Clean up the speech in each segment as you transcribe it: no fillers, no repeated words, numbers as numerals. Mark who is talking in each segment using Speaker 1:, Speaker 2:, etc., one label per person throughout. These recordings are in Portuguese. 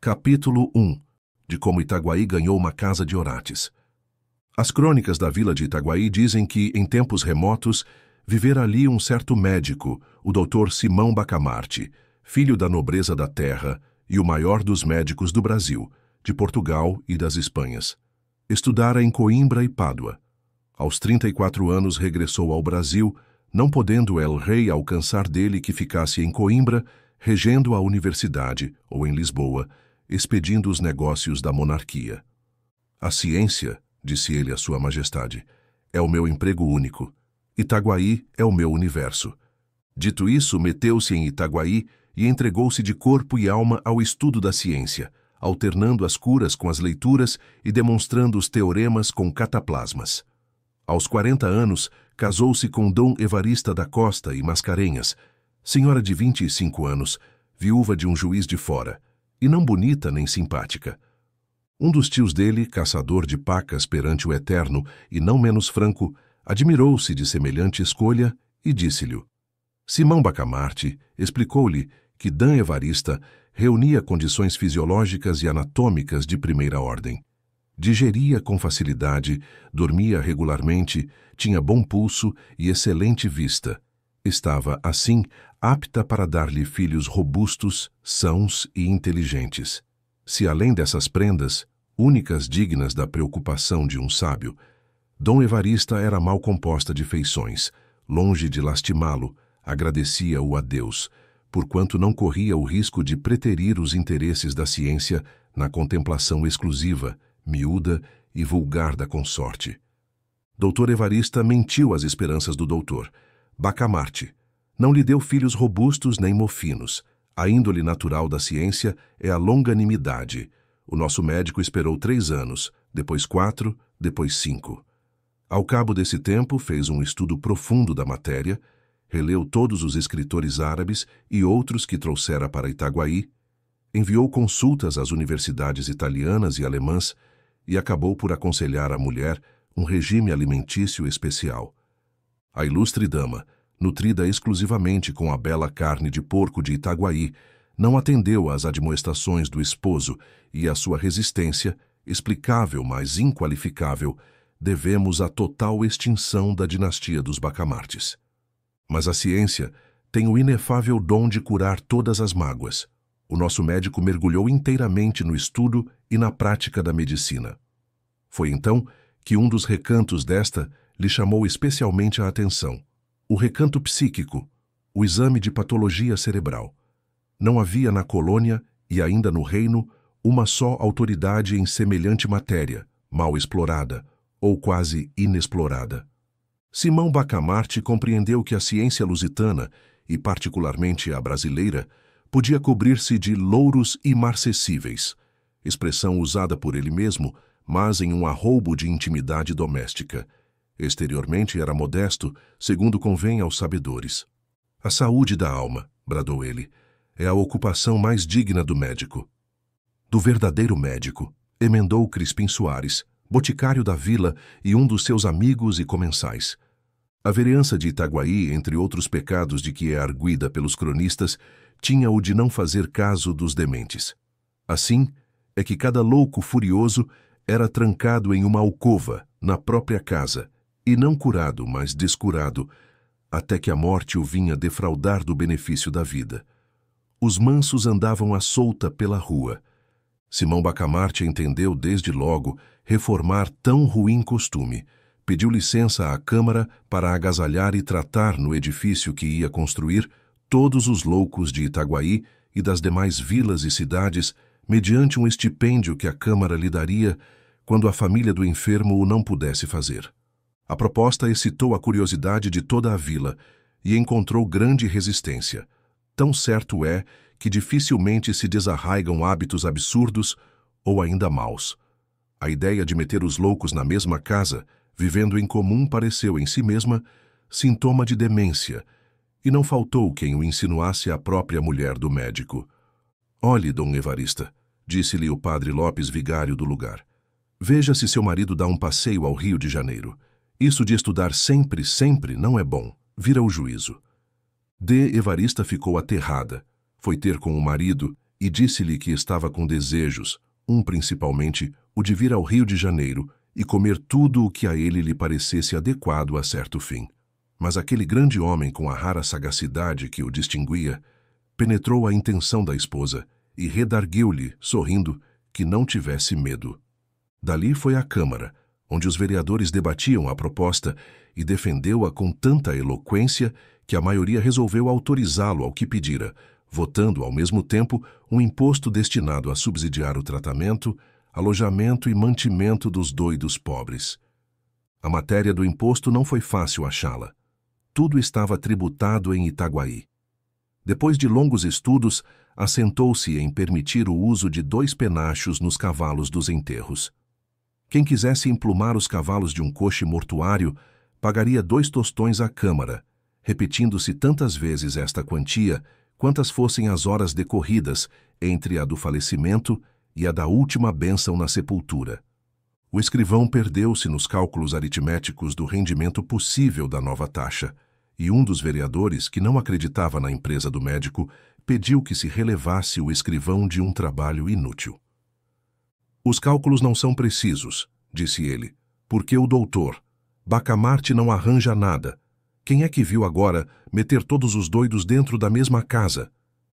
Speaker 1: Capítulo 1. De como Itaguaí ganhou uma casa de Orates. As crônicas da vila de Itaguaí dizem que, em tempos remotos, vivera ali um certo médico, o Dr. Simão Bacamarte, filho da nobreza da terra e o maior dos médicos do Brasil, de Portugal e das Espanhas. Estudara em Coimbra e Pádua. Aos 34 anos regressou ao Brasil, não podendo el rei alcançar dele que ficasse em Coimbra, regendo a universidade, ou em Lisboa, expedindo os negócios da monarquia. A ciência, disse ele a sua majestade, é o meu emprego único. Itaguaí é o meu universo. Dito isso, meteu-se em Itaguaí e entregou-se de corpo e alma ao estudo da ciência, alternando as curas com as leituras e demonstrando os teoremas com cataplasmas. Aos 40 anos, casou-se com Dom Evarista da Costa e Mascarenhas, senhora de 25 anos, viúva de um juiz de fora, e não bonita nem simpática. Um dos tios dele, caçador de pacas perante o Eterno e não menos franco, admirou-se de semelhante escolha e disse-lhe. Simão Bacamarte explicou-lhe que D. Evarista reunia condições fisiológicas e anatômicas de primeira ordem. Digeria com facilidade, dormia regularmente, tinha bom pulso e excelente vista. Estava, assim, apta para dar-lhe filhos robustos, sãos e inteligentes. Se além dessas prendas, únicas dignas da preocupação de um sábio, Dom Evarista era mal composta de feições, longe de lastimá-lo, agradecia-o a Deus, porquanto não corria o risco de preterir os interesses da ciência na contemplação exclusiva, miúda e vulgar da consorte. Doutor Evarista mentiu às esperanças do doutor. Bacamarte não lhe deu filhos robustos nem mofinos. A índole natural da ciência é a longanimidade. O nosso médico esperou 3 anos, depois 4, depois 5. Ao cabo desse tempo, fez um estudo profundo da matéria, releu todos os escritores árabes e outros que trouxera para Itaguaí, enviou consultas às universidades italianas e alemãs e acabou por aconselhar à mulher um regime alimentício especial. A ilustre dama, nutrida exclusivamente com a bela carne de porco de Itaguaí, não atendeu às admoestações do esposo e à sua resistência, explicável, mas inqualificável, devemos à total extinção da dinastia dos Bacamartes. Mas a ciência tem o inefável dom de curar todas as mágoas. O nosso médico mergulhou inteiramente no estudo e na prática da medicina. Foi então que um dos recantos desta lhe chamou especialmente a atenção. O recanto psíquico, o exame de patologia cerebral. Não havia na colônia, e ainda no reino, uma só autoridade em semelhante matéria, mal explorada, ou quase inexplorada. Simão Bacamarte compreendeu que a ciência lusitana, e particularmente a brasileira, podia cobrir-se de louros imarcessíveis, expressão usada por ele mesmo, mas em um arroubo de intimidade doméstica. Exteriormente era modesto, segundo convém aos sabedores. A saúde da alma, bradou ele, é a ocupação mais digna do médico. Do verdadeiro médico, emendou Crispim Soares, boticário da vila e um dos seus amigos e comensais. A vereança de Itaguaí, entre outros pecados de que é arguida pelos cronistas, tinha o de não fazer caso dos dementes. Assim, é que cada louco furioso era trancado em uma alcova, na própria casa, e não curado, mas descurado, até que a morte o vinha defraudar do benefício da vida. Os mansos andavam à solta pela rua. Simão Bacamarte entendeu desde logo reformar tão ruim costume. Pediu licença à Câmara para agasalhar e tratar no edifício que ia construir todos os loucos de Itaguaí e das demais vilas e cidades, mediante um estipêndio que a Câmara lhe daria quando a família do enfermo o não pudesse fazer. A proposta excitou a curiosidade de toda a vila e encontrou grande resistência. Tão certo é que dificilmente se desarraigam hábitos absurdos ou ainda maus. A ideia de meter os loucos na mesma casa, vivendo em comum, pareceu em si mesma sintoma de demência, e não faltou quem o insinuasse à própria mulher do médico. Olhe, Dom Evarista, disse-lhe o padre Lopes, vigário do lugar. Veja se seu marido dá um passeio ao Rio de Janeiro. Isso de estudar sempre, sempre, não é bom. Vira o juízo. D. Evarista ficou aterrada. Foi ter com o marido e disse-lhe que estava com desejos, um principalmente, o de vir ao Rio de Janeiro e comer tudo o que a ele lhe parecesse adequado a certo fim. Mas aquele grande homem, com a rara sagacidade que o distinguia, penetrou a intenção da esposa e redarguiu-lhe, sorrindo, que não tivesse medo. Dali foi à Câmara, onde os vereadores debatiam a proposta, e defendeu-a com tanta eloquência que a maioria resolveu autorizá-lo ao que pedira, votando ao mesmo tempo um imposto destinado a subsidiar o tratamento, alojamento e mantimento dos doidos pobres. A matéria do imposto não foi fácil achá-la. Tudo estava tributado em Itaguaí. Depois de longos estudos, assentou-se em permitir o uso de 2 penachos nos cavalos dos enterros. Quem quisesse emplumar os cavalos de um coche mortuário pagaria 2 tostões à Câmara, repetindo-se tantas vezes esta quantia quantas fossem as horas decorridas entre a do falecimento e a da última bênção na sepultura. O escrivão perdeu-se nos cálculos aritméticos do rendimento possível da nova taxa, e um dos vereadores, que não acreditava na empresa do médico, pediu que se relevasse o escrivão de um trabalho inútil. Os cálculos não são precisos, disse ele, porque o doutor Bacamarte não arranja nada. Quem é que viu agora meter todos os doidos dentro da mesma casa?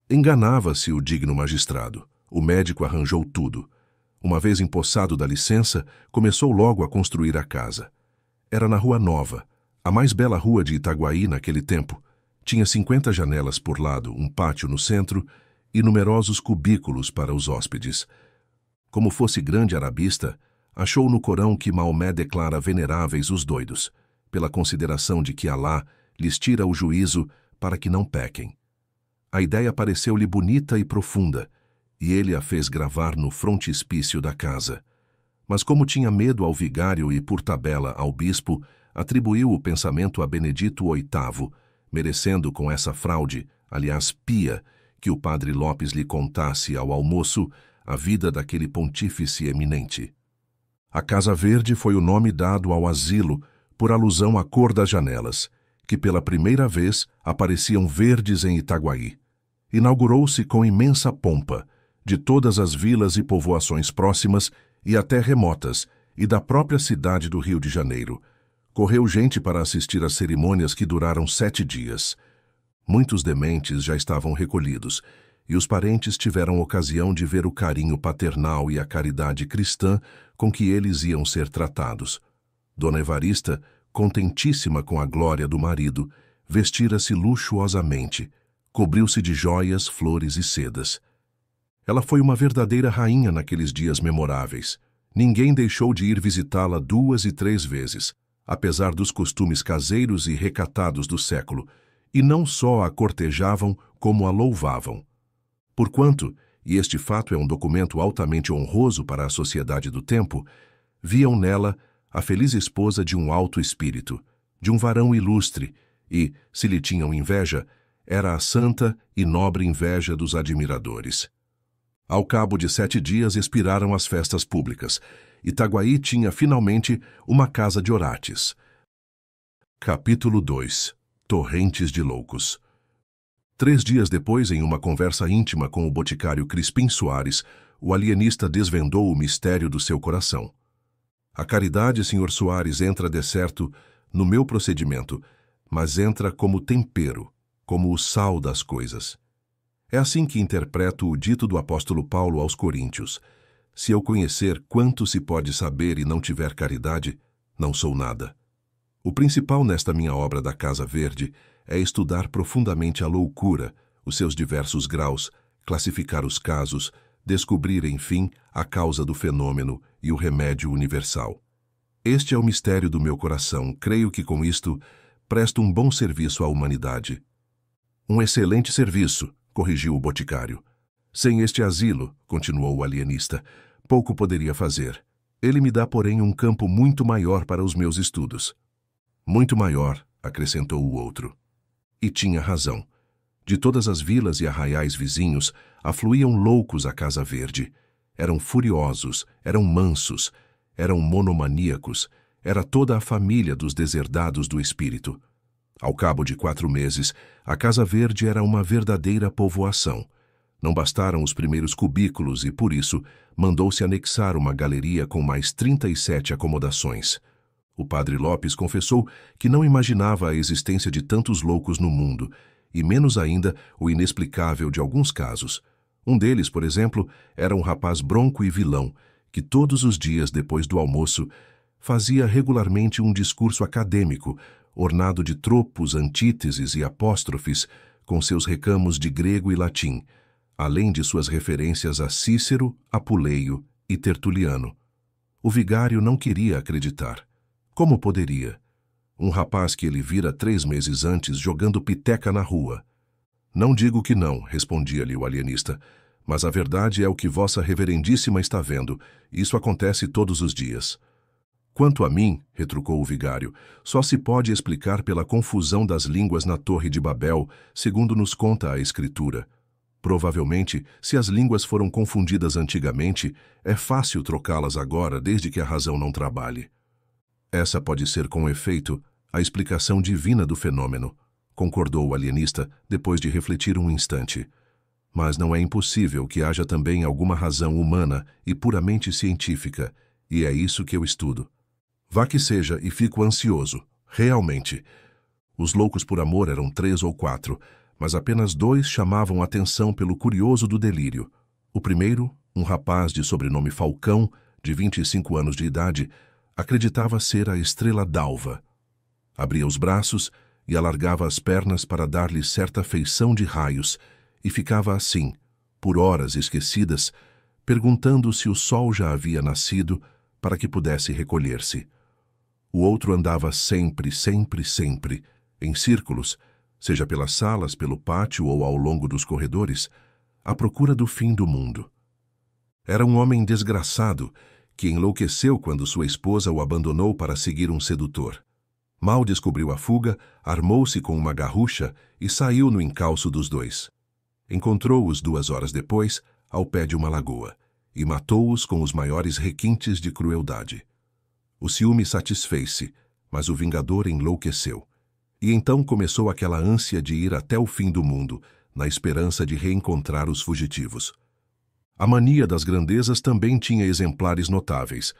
Speaker 1: Enganava-se o digno magistrado. O médico arranjou tudo. Uma vez empossado da licença, começou logo a construir a casa. Era na Rua Nova, a mais bela rua de Itaguaí naquele tempo. Tinha 50 janelas por lado, um pátio no centro e numerosos cubículos para os hóspedes. Como fosse grande arabista, achou no Corão que Maomé declara veneráveis os doidos, pela consideração de que Alá lhes tira o juízo para que não pequem. A ideia pareceu-lhe bonita e profunda, e ele a fez gravar no frontispício da casa. Mas como tinha medo ao vigário e, por tabela, ao bispo, atribuiu o pensamento a Benedito VIII, merecendo com essa fraude, aliás pia, que o padre Lopes lhe contasse ao almoço a vida daquele pontífice eminente. A Casa Verde foi o nome dado ao asilo por alusão à cor das janelas, que pela primeira vez apareciam verdes em Itaguaí. Inaugurou-se com imensa pompa, de todas as vilas e povoações próximas e até remotas, e da própria cidade do Rio de Janeiro. Correu gente para assistir às cerimônias que duraram 7 dias. Muitos dementes já estavam recolhidos, e os parentes tiveram ocasião de ver o carinho paternal e a caridade cristã com que eles iam ser tratados. Dona Evarista, contentíssima com a glória do marido, vestira-se luxuosamente, cobriu-se de joias, flores e sedas. Ela foi uma verdadeira rainha naqueles dias memoráveis. Ninguém deixou de ir visitá-la 2 e 3 vezes, apesar dos costumes caseiros e recatados do século, e não só a cortejavam, como a louvavam. Porquanto, e este fato é um documento altamente honroso para a sociedade do tempo, viam nela a feliz esposa de um alto espírito, de um varão ilustre, e, se lhe tinham inveja, era a santa e nobre inveja dos admiradores. Ao cabo de 7 dias expiraram as festas públicas. Itaguaí tinha finalmente uma casa de orates. Capítulo 2. Torrentes de loucos. 3 dias depois, em uma conversa íntima com o boticário Crispim Soares, o alienista desvendou o mistério do seu coração. A caridade, Sr. Soares, entra de certo no meu procedimento, mas entra como tempero, como o sal das coisas. É assim que interpreto o dito do apóstolo Paulo aos Coríntios: se eu conhecer quanto se pode saber e não tiver caridade, não sou nada. O principal nesta minha obra da Casa Verde é estudar profundamente a loucura, os seus diversos graus, classificar os casos, descobrir, enfim, a causa do fenômeno e o remédio universal. Este é o mistério do meu coração. Creio que com isto presto um bom serviço à humanidade. Um excelente serviço, corrigiu o boticário. Sem este asilo, continuou o alienista, pouco poderia fazer. Ele me dá, porém, um campo muito maior para os meus estudos. Muito maior, acrescentou o outro. E tinha razão. De todas as vilas e arraiais vizinhos, afluíam loucos à Casa Verde. Eram furiosos, eram mansos, eram monomaníacos, era toda a família dos deserdados do espírito. Ao cabo de 4 meses, a Casa Verde era uma verdadeira povoação. Não bastaram os primeiros cubículos e, por isso, mandou-se anexar uma galeria com mais 37 acomodações. O padre Lopes confessou que não imaginava a existência de tantos loucos no mundo, e menos ainda o inexplicável de alguns casos. Um deles, por exemplo, era um rapaz bronco e vilão, que todos os dias depois do almoço fazia regularmente um discurso acadêmico, ornado de tropos, antíteses e apóstrofes, com seus recamos de grego e latim, além de suas referências a Cícero, Apuleio e Tertuliano. O vigário não queria acreditar. Como poderia? Um rapaz que ele vira 3 meses antes jogando piteca na rua. Não digo que não, respondia-lhe o alienista, mas a verdade é o que vossa reverendíssima está vendo. Isso acontece todos os dias. Quanto a mim, retrucou o vigário, só se pode explicar pela confusão das línguas na Torre de Babel, segundo nos conta a Escritura. Provavelmente, se as línguas foram confundidas antigamente, é fácil trocá-las agora, desde que a razão não trabalhe. Essa pode ser, com efeito, a explicação divina do fenômeno, concordou o alienista, depois de refletir um instante. Mas não é impossível que haja também alguma razão humana e puramente científica, e é isso que eu estudo. Vá que seja, e fico ansioso, realmente. Os loucos por amor eram 3 ou 4, mas apenas 2 chamavam atenção pelo curioso do delírio. O primeiro, um rapaz de sobrenome Falcão, de 25 anos de idade, acreditava ser a estrela d'alva. Abria os braços e alargava as pernas para dar-lhe certa feição de raios, e ficava assim, por horas esquecidas, perguntando se o sol já havia nascido para que pudesse recolher-se. O outro andava sempre, em círculos, seja pelas salas, pelo pátio ou ao longo dos corredores, à procura do fim do mundo. Era um homem desgraçado que enlouqueceu quando sua esposa o abandonou para seguir um sedutor. Mal descobriu a fuga, armou-se com uma garrucha e saiu no encalço dos 2. Encontrou-os 2 horas depois, ao pé de uma lagoa, e matou-os com os maiores requintes de crueldade. O ciúme satisfez-se, mas o vingador enlouqueceu. E então começou aquela ânsia de ir até o fim do mundo, na esperança de reencontrar os fugitivos. A mania das grandezas também tinha exemplares notáveis.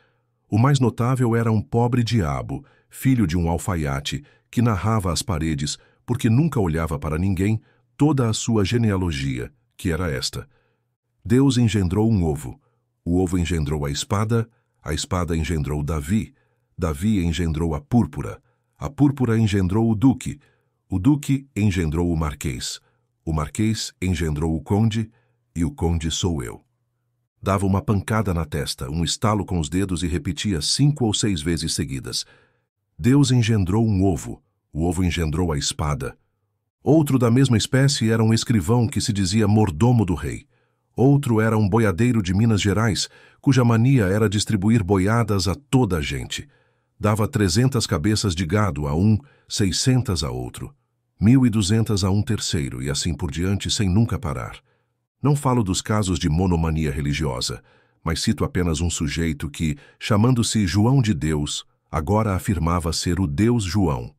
Speaker 1: O mais notável era um pobre diabo, filho de um alfaiate, que narrava às paredes, porque nunca olhava para ninguém, toda a sua genealogia, que era esta. Deus engendrou um ovo, o ovo engendrou a espada engendrou Davi engendrou a púrpura engendrou o duque engendrou o marquês engendrou o conde, e o conde sou eu. Dava uma pancada na testa, um estalo com os dedos e repetia 5 ou 6 vezes seguidas. Deus engendrou um ovo, o ovo engendrou a espada. Outro da mesma espécie era um escrivão que se dizia mordomo do rei. Outro era um boiadeiro de Minas Gerais, cuja mania era distribuir boiadas a toda a gente. Dava 300 cabeças de gado a um, 600 a outro, 1.200 a um terceiro, e assim por diante, sem nunca parar. Não falo dos casos de monomania religiosa, mas cito apenas um sujeito que, chamando-se João de Deus, agora afirmava ser o Deus João.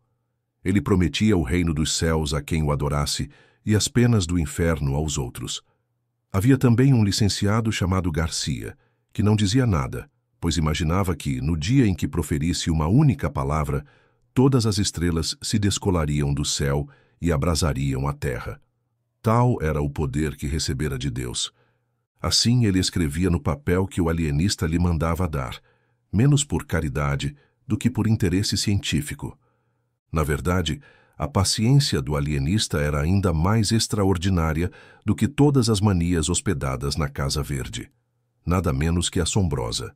Speaker 1: Ele prometia o reino dos céus a quem o adorasse e as penas do inferno aos outros. Havia também um licenciado chamado Garcia, que não dizia nada, pois imaginava que, no dia em que proferisse uma única palavra, todas as estrelas se descolariam do céu e abrasariam a terra. Tal era o poder que recebera de Deus. Assim ele escrevia no papel que o alienista lhe mandava dar, menos por caridade do que por interesse científico. Na verdade, a paciência do alienista era ainda mais extraordinária do que todas as manias hospedadas na Casa Verde. Nada menos que assombrosa.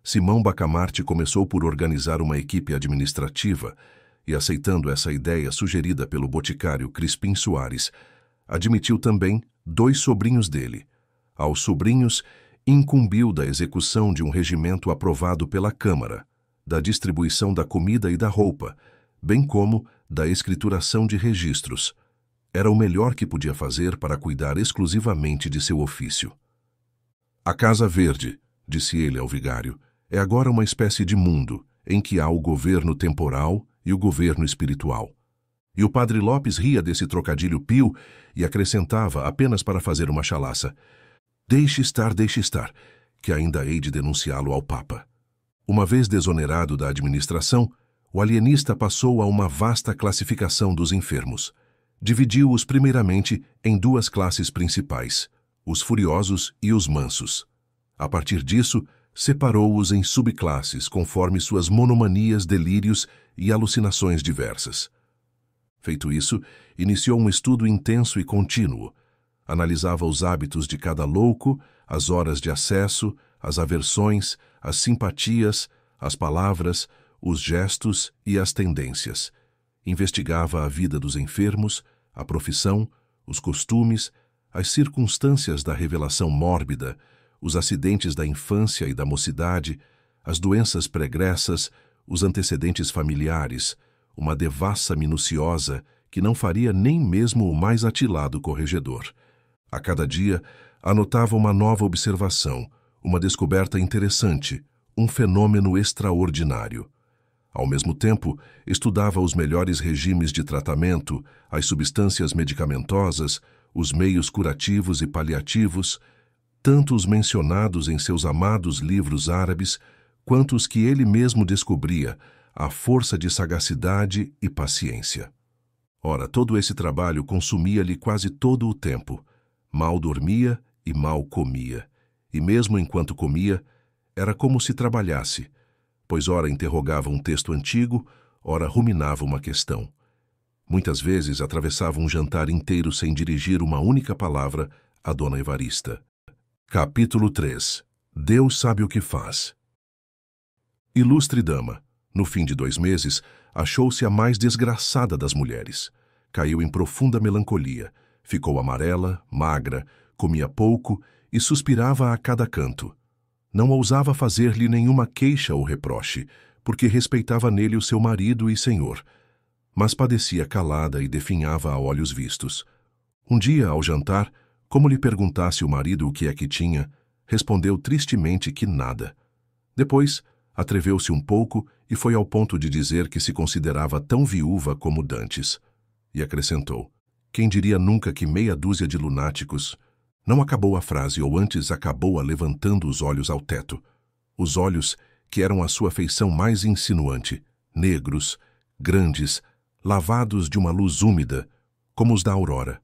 Speaker 1: Simão Bacamarte começou por organizar uma equipe administrativa e, aceitando essa ideia sugerida pelo boticário Crispim Soares, admitiu também 2 sobrinhos dele. Aos sobrinhos, incumbiu da execução de um regimento aprovado pela Câmara, da distribuição da comida e da roupa, bem como da escrituração de registros. Era o melhor que podia fazer para cuidar exclusivamente de seu ofício. A Casa Verde, disse ele ao vigário, é agora uma espécie de mundo em que há o governo temporal e o governo espiritual. E o padre Lopes ria desse trocadilho pio e acrescentava, apenas para fazer uma chalaça: deixe estar, que ainda hei de denunciá-lo ao Papa. Uma vez desonerado da administração, o alienista passou a uma vasta classificação dos enfermos. Dividiu-os primeiramente em duas classes principais, os furiosos e os mansos. A partir disso, separou-os em subclasses conforme suas monomanias, delírios e alucinações diversas. Feito isso, iniciou um estudo intenso e contínuo. Analisava os hábitos de cada louco, as horas de acesso, as aversões, as simpatias, as palavras, os gestos e as tendências. Investigava a vida dos enfermos, a profissão, os costumes, as circunstâncias da revelação mórbida, os acidentes da infância e da mocidade, as doenças pregressas, os antecedentes familiares, uma devassa minuciosa que não faria nem mesmo o mais atilado corregedor. A cada dia, anotava uma nova observação, uma descoberta interessante, um fenômeno extraordinário. Ao mesmo tempo, estudava os melhores regimes de tratamento, as substâncias medicamentosas, os meios curativos e paliativos, tanto os mencionados em seus amados livros árabes, quanto os que ele mesmo descobria, à força de sagacidade e paciência. Ora, todo esse trabalho consumia-lhe quase todo o tempo. Mal dormia e mal comia. E mesmo enquanto comia, era como se trabalhasse, pois ora interrogava um texto antigo, ora ruminava uma questão. Muitas vezes atravessava um jantar inteiro sem dirigir uma única palavra a Dona Evarista. Capítulo 3. Deus sabe o que faz. Ilustre dama, no fim de 2 meses, achou-se a mais desgraçada das mulheres. Caiu em profunda melancolia, ficou amarela, magra, comia pouco e suspirava a cada canto. Não ousava fazer-lhe nenhuma queixa ou reproche, porque respeitava nele o seu marido e senhor, mas padecia calada e definhava a olhos vistos. Um dia, ao jantar, como lhe perguntasse o marido o que é que tinha, respondeu tristemente que nada. Depois, atreveu-se um pouco e foi ao ponto de dizer que se considerava tão viúva como dantes. E acrescentou: quem diria nunca que meia dúzia de lunáticos... Não acabou a frase, ou antes acabou-a levantando os olhos ao teto. Os olhos que eram a sua feição mais insinuante, negros, grandes, lavados de uma luz úmida, como os da aurora.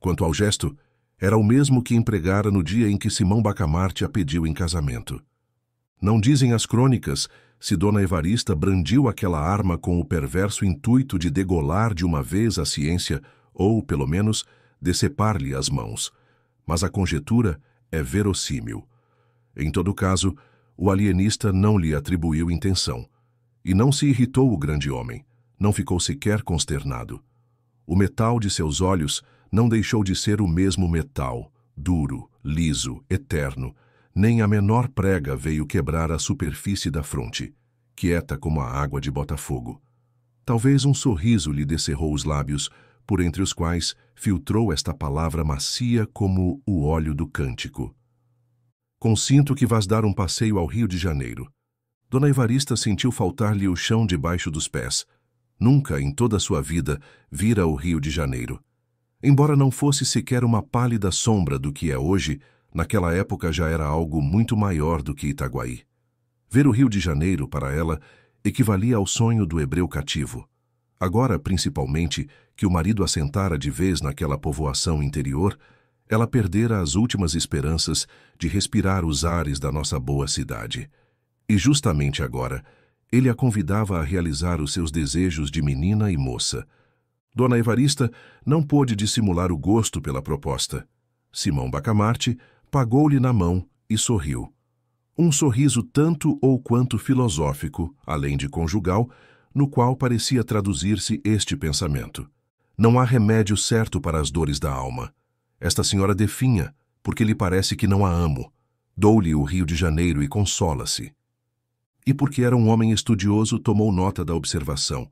Speaker 1: Quanto ao gesto, era o mesmo que empregara no dia em que Simão Bacamarte a pediu em casamento. Não dizem as crônicas se Dona Evarista brandiu aquela arma com o perverso intuito de degolar de uma vez a ciência ou, pelo menos, decepar-lhe as mãos. Mas a conjetura é verossímil. Em todo caso, o alienista não lhe atribuiu intenção. E não se irritou o grande homem, não ficou sequer consternado. O metal de seus olhos não deixou de ser o mesmo metal, duro, liso, eterno, nem a menor prega veio quebrar a superfície da fronte, quieta como a água de Botafogo. Talvez um sorriso lhe descerrou os lábios, por entre os quais filtrou esta palavra macia como o óleo do cântico. Consinto que vás dar um passeio ao Rio de Janeiro. Dona Evarista sentiu faltar-lhe o chão debaixo dos pés. Nunca, em toda a sua vida, vira o Rio de Janeiro. Embora não fosse sequer uma pálida sombra do que é hoje, naquela época já era algo muito maior do que Itaguaí. Ver o Rio de Janeiro, para ela, equivalia ao sonho do hebreu cativo. Agora, principalmente, que o marido assentara de vez naquela povoação interior, ela perdera as últimas esperanças de respirar os ares da nossa boa cidade. E justamente agora, ele a convidava a realizar os seus desejos de menina e moça. Dona Evarista não pôde dissimular o gosto pela proposta. Simão Bacamarte pagou-lhe na mão e sorriu. Um sorriso tanto ou quanto filosófico, além de conjugal, no qual parecia traduzir-se este pensamento: não há remédio certo para as dores da alma. Esta senhora definha, porque lhe parece que não a amo. Dou-lhe o Rio de Janeiro e consola-se. E porque era um homem estudioso, tomou nota da observação.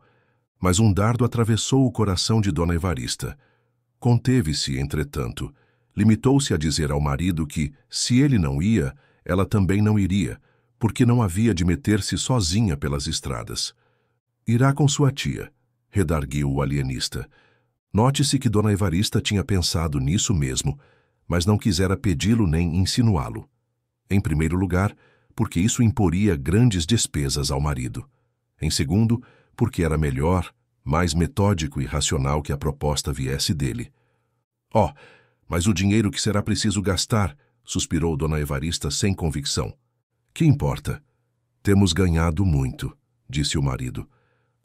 Speaker 1: Mas um dardo atravessou o coração de Dona Evarista. Conteve-se, entretanto. Limitou-se a dizer ao marido que, se ele não ia, ela também não iria, porque não havia de meter-se sozinha pelas estradas. Irá com sua tia. redarguiu o alienista. Note-se que Dona Evarista tinha pensado nisso mesmo, mas não quisera pedi-lo nem insinuá-lo. Em primeiro lugar, porque isso imporia grandes despesas ao marido. Em segundo, porque era melhor, mais metódico e racional que a proposta viesse dele. Oh, mas o dinheiro que será preciso gastar, suspirou Dona Evarista sem convicção. Que importa? Temos ganhado muito, disse o marido.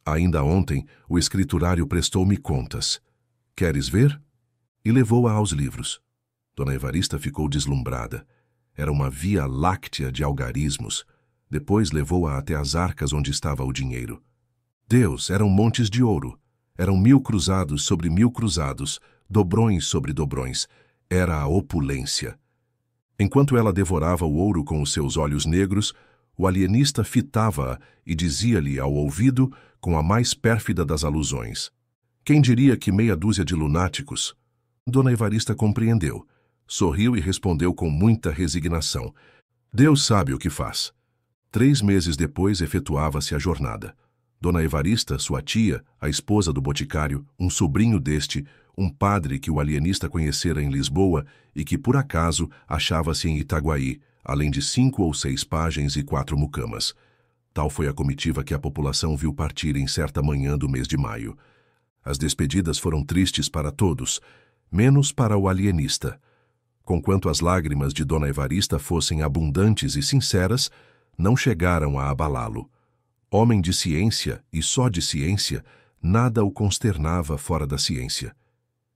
Speaker 1: Ainda ontem, o escriturário prestou-me contas. Queres ver? E levou-a aos livros. Dona Evarista ficou deslumbrada. Era uma via láctea de algarismos. Depois levou-a até as arcas onde estava o dinheiro. Deus, eram montes de ouro. Eram 1000 cruzados sobre 1000 cruzados, dobrões sobre dobrões. Era a opulência. Enquanto ela devorava o ouro com os seus olhos negros, o alienista fitava-a e dizia-lhe ao ouvido, com a mais pérfida das alusões: quem diria que meia dúzia de lunáticos? Dona Evarista compreendeu. Sorriu e respondeu com muita resignação: Deus sabe o que faz. 3 meses depois efetuava-se a jornada. Dona Evarista, sua tia, a esposa do boticário, um sobrinho deste, um padre que o alienista conhecera em Lisboa e que, por acaso, achava-se em Itaguaí, além de 5 ou 6 pajens e 4 mucamas. Tal foi a comitiva que a população viu partir em certa manhã do mês de maio. As despedidas foram tristes para todos, menos para o alienista. Conquanto as lágrimas de Dona Evarista fossem abundantes e sinceras, não chegaram a abalá-lo. Homem de ciência, e só de ciência, nada o consternava fora da ciência.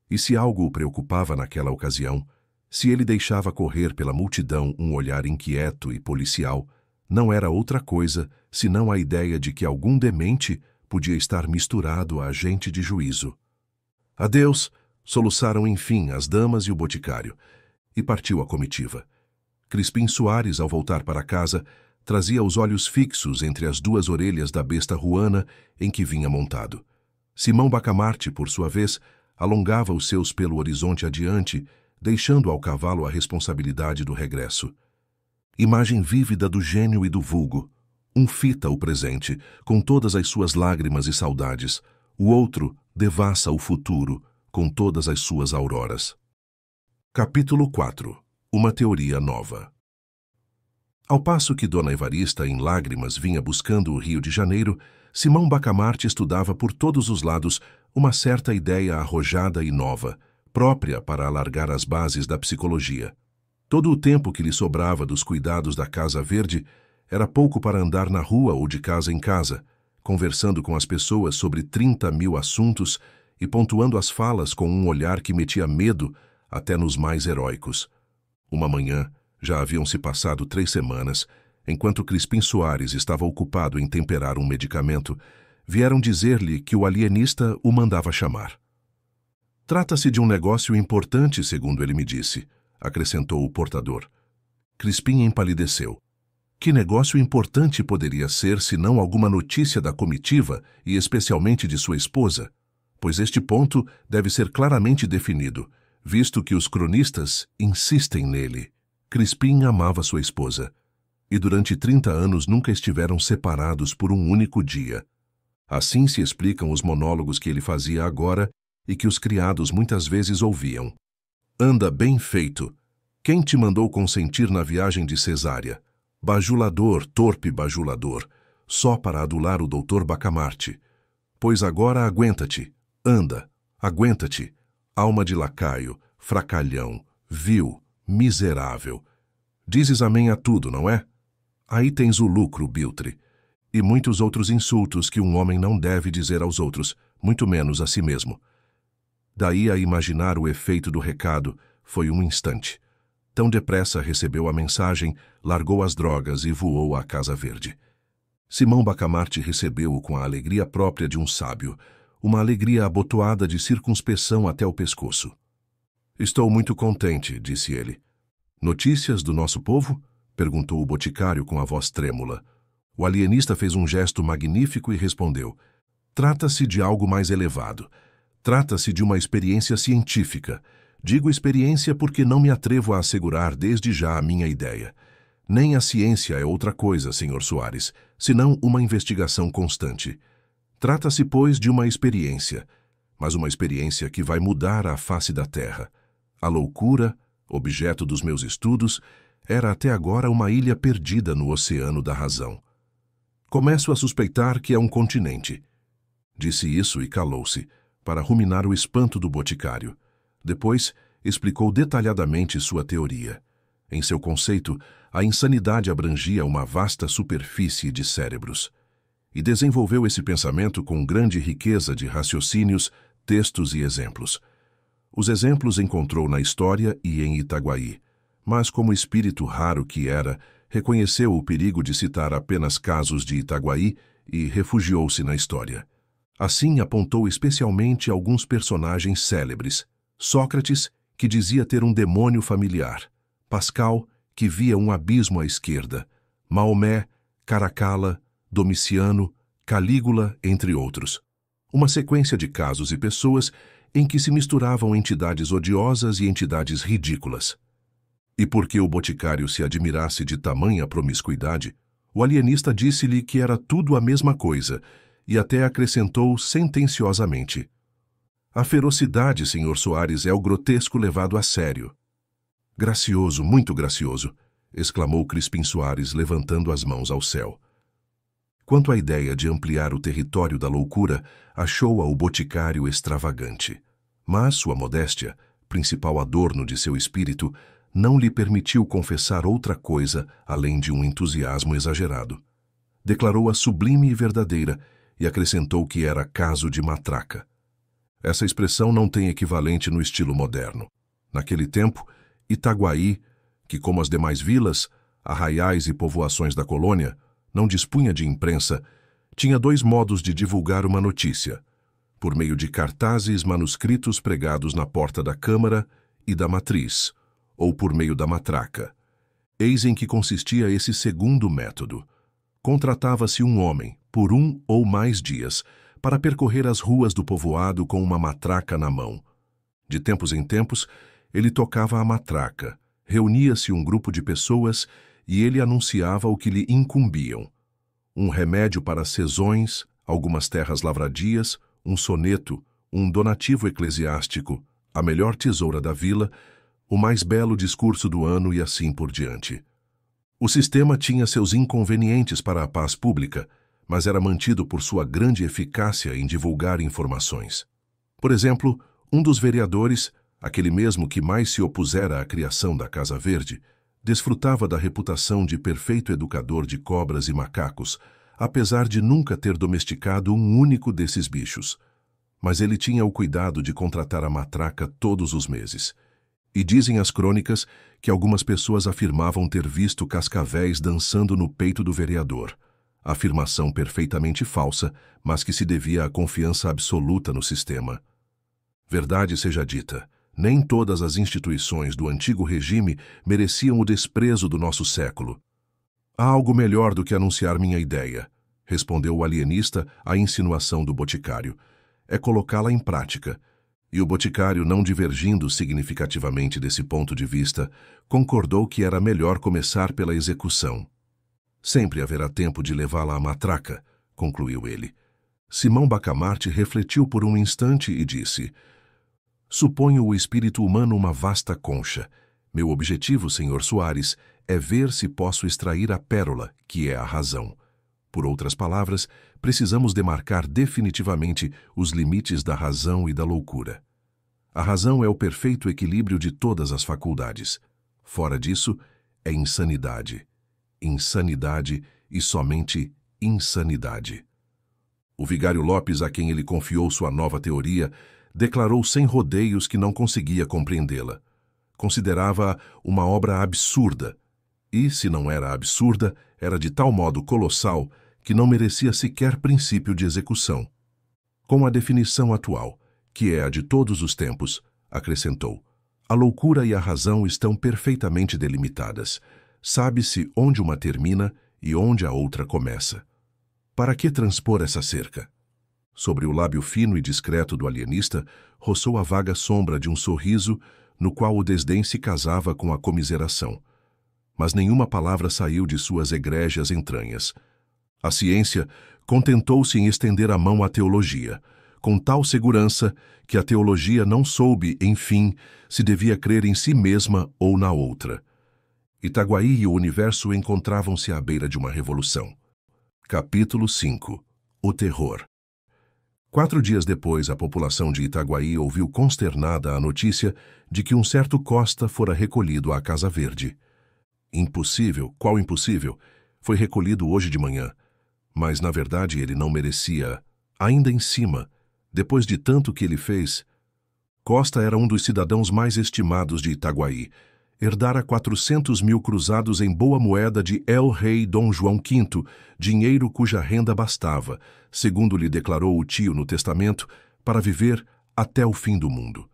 Speaker 1: E se algo o preocupava naquela ocasião, se ele deixava correr pela multidão um olhar inquieto e policial, não era outra coisa senão a ideia de que algum demente podia estar misturado a gente de juízo. Adeus! Soluçaram enfim as damas e o boticário, e partiu a comitiva. Crispim Soares, ao voltar para casa, trazia os olhos fixos entre as 2 orelhas da besta ruana em que vinha montado. Simão Bacamarte, por sua vez, alongava os seus pelo horizonte adiante, deixando ao cavalo a responsabilidade do regresso. Imagem vívida do gênio e do vulgo. Um fita o presente, com todas as suas lágrimas e saudades. O outro devassa o futuro, com todas as suas auroras. Capítulo 4. Uma teoria nova. Ao passo que Dona Evarista, em lágrimas, vinha buscando o Rio de Janeiro, Simão Bacamarte estudava por todos os lados uma certa ideia arrojada e nova, própria para alargar as bases da psicologia. Todo o tempo que lhe sobrava dos cuidados da Casa Verde era pouco para andar na rua ou de casa em casa, conversando com as pessoas sobre 30.000 assuntos e pontuando as falas com um olhar que metia medo até nos mais heróicos. Uma manhã, já haviam se passado 3 semanas, enquanto Crispim Soares estava ocupado em temperar um medicamento, vieram dizer-lhe que o alienista o mandava chamar. Trata-se de um negócio importante, segundo ele me disse, acrescentou o portador. Crispim empalideceu. Que negócio importante poderia ser senão alguma notícia da comitiva e especialmente de sua esposa? Pois este ponto deve ser claramente definido, visto que os cronistas insistem nele. Crispim amava sua esposa, e durante 30 anos nunca estiveram separados por um único dia. Assim se explicam os monólogos que ele fazia agora e que os criados muitas vezes ouviam. Anda bem feito. Quem te mandou consentir na viagem de Cesária? Bajulador, torpe bajulador, só para adular o doutor Bacamarte. Pois agora aguenta-te, anda, aguenta-te, alma de lacaio, fracalhão, vil, miserável. Dizes amém a tudo, não é? Aí tens o lucro, Biltre, e muitos outros insultos que um homem não deve dizer aos outros, muito menos a si mesmo. Daí a imaginar o efeito do recado, foi um instante. Tão depressa recebeu a mensagem, largou as drogas e voou à Casa Verde. Simão Bacamarte recebeu-o com a alegria própria de um sábio, uma alegria abotoada de circunspeção até o pescoço. Estou muito contente, disse ele. Notícias do nosso povo? Perguntou o boticário com a voz trêmula. O alienista fez um gesto magnífico e respondeu. Trata-se de algo mais elevado. Trata-se de uma experiência científica. Digo experiência porque não me atrevo a assegurar desde já a minha ideia. Nem a ciência é outra coisa, Sr. Soares, senão uma investigação constante. Trata-se, pois, de uma experiência, mas uma experiência que vai mudar a face da Terra. A loucura, objeto dos meus estudos, era até agora uma ilha perdida no oceano da razão. Começo a suspeitar que é um continente. Disse isso e calou-se, para ruminar o espanto do boticário. Depois, explicou detalhadamente sua teoria. Em seu conceito, a insanidade abrangia uma vasta superfície de cérebros. E desenvolveu esse pensamento com grande riqueza de raciocínios, textos e exemplos. Os exemplos encontrou na história e em Itaguaí, mas como espírito raro que era, reconheceu o perigo de citar apenas casos de Itaguaí e refugiou-se na história. Assim apontou especialmente alguns personagens célebres: Sócrates, que dizia ter um demônio familiar; Pascal, que via um abismo à esquerda; Maomé, Caracalla, Domiciano, Calígula, entre outros. Uma sequência de casos e pessoas em que se misturavam entidades odiosas e entidades ridículas. E porque o boticário se admirasse de tamanha promiscuidade, o alienista disse-lhe que era tudo a mesma coisa, e até acrescentou sentenciosamente: "A ferocidade, Sr. Soares, é o grotesco levado a sério." "Gracioso, muito gracioso!" exclamou Crispim Soares, levantando as mãos ao céu. Quanto à ideia de ampliar o território da loucura, achou-a o boticário extravagante. Mas sua modéstia, principal adorno de seu espírito, não lhe permitiu confessar outra coisa além de um entusiasmo exagerado. Declarou-a sublime e verdadeira e acrescentou que era caso de matraca. Essa expressão não tem equivalente no estilo moderno. Naquele tempo, Itaguaí, que como as demais vilas, arraiais e povoações da colônia, não dispunha de imprensa, tinha dois modos de divulgar uma notícia: por meio de cartazes manuscritos pregados na porta da Câmara e da Matriz, ou por meio da matraca. Eis em que consistia esse segundo método. Contratava-se um homem, por 1 ou mais dias, para percorrer as ruas do povoado com uma matraca na mão. De tempos em tempos, ele tocava a matraca, reunia-se um grupo de pessoas e ele anunciava o que lhe incumbiam: um remédio para sezões, algumas terras lavradias, um soneto, um donativo eclesiástico, a melhor tesoura da vila, o mais belo discurso do ano e assim por diante. O sistema tinha seus inconvenientes para a paz pública, mas era mantido por sua grande eficácia em divulgar informações. Por exemplo, um dos vereadores, aquele mesmo que mais se opusera à criação da Casa Verde, desfrutava da reputação de perfeito educador de cobras e macacos, apesar de nunca ter domesticado um único desses bichos. Mas ele tinha o cuidado de contratar a matraca todos os meses. E dizem as crônicas que algumas pessoas afirmavam ter visto cascavéis dançando no peito do vereador. Afirmação perfeitamente falsa, mas que se devia à confiança absoluta no sistema. Verdade seja dita, nem todas as instituições do antigo regime mereciam o desprezo do nosso século. "Há algo melhor do que anunciar minha ideia", respondeu o alienista à insinuação do boticário. "É colocá-la em prática." E o boticário, não divergindo significativamente desse ponto de vista, concordou que era melhor começar pela execução. "Sempre haverá tempo de levá-la à matraca", concluiu ele. Simão Bacamarte refletiu por um instante e disse: "Suponho o espírito humano uma vasta concha. Meu objetivo, Sr. Soares, é ver se posso extrair a pérola, que é a razão. Por outras palavras, precisamos demarcar definitivamente os limites da razão e da loucura. A razão é o perfeito equilíbrio de todas as faculdades. Fora disso, é insanidade. Insanidade e somente insanidade." O vigário Lopes, a quem ele confiou sua nova teoria, declarou sem rodeios que não conseguia compreendê-la. Considerava-a uma obra absurda, e, se não era absurda, era de tal modo colossal que não merecia sequer princípio de execução. Com a definição atual, que é a de todos os tempos, acrescentou: "A loucura e a razão estão perfeitamente delimitadas. Sabe-se onde uma termina e onde a outra começa. Para que transpor essa cerca?" Sobre o lábio fino e discreto do alienista roçou a vaga sombra de um sorriso no qual o desdém se casava com a comiseração. Mas nenhuma palavra saiu de suas egrégias entranhas. A ciência contentou-se em estender a mão à teologia, com tal segurança que a teologia não soube, enfim, se devia crer em si mesma ou na outra. Itaguaí e o universo encontravam-se à beira de uma revolução. Capítulo 5. O terror. 4 dias depois, a população de Itaguaí ouviu consternada a notícia de que um certo Costa fora recolhido à Casa Verde. Impossível, qual impossível? Foi recolhido hoje de manhã. Mas, na verdade, ele não merecia. Ainda em cima, depois de tanto que ele fez, Costa era um dos cidadãos mais estimados de Itaguaí. Herdara 400 mil cruzados em boa moeda de El-Rei Dom João V, dinheiro cuja renda bastava, segundo lhe declarou o tio no testamento, para viver até o fim do mundo.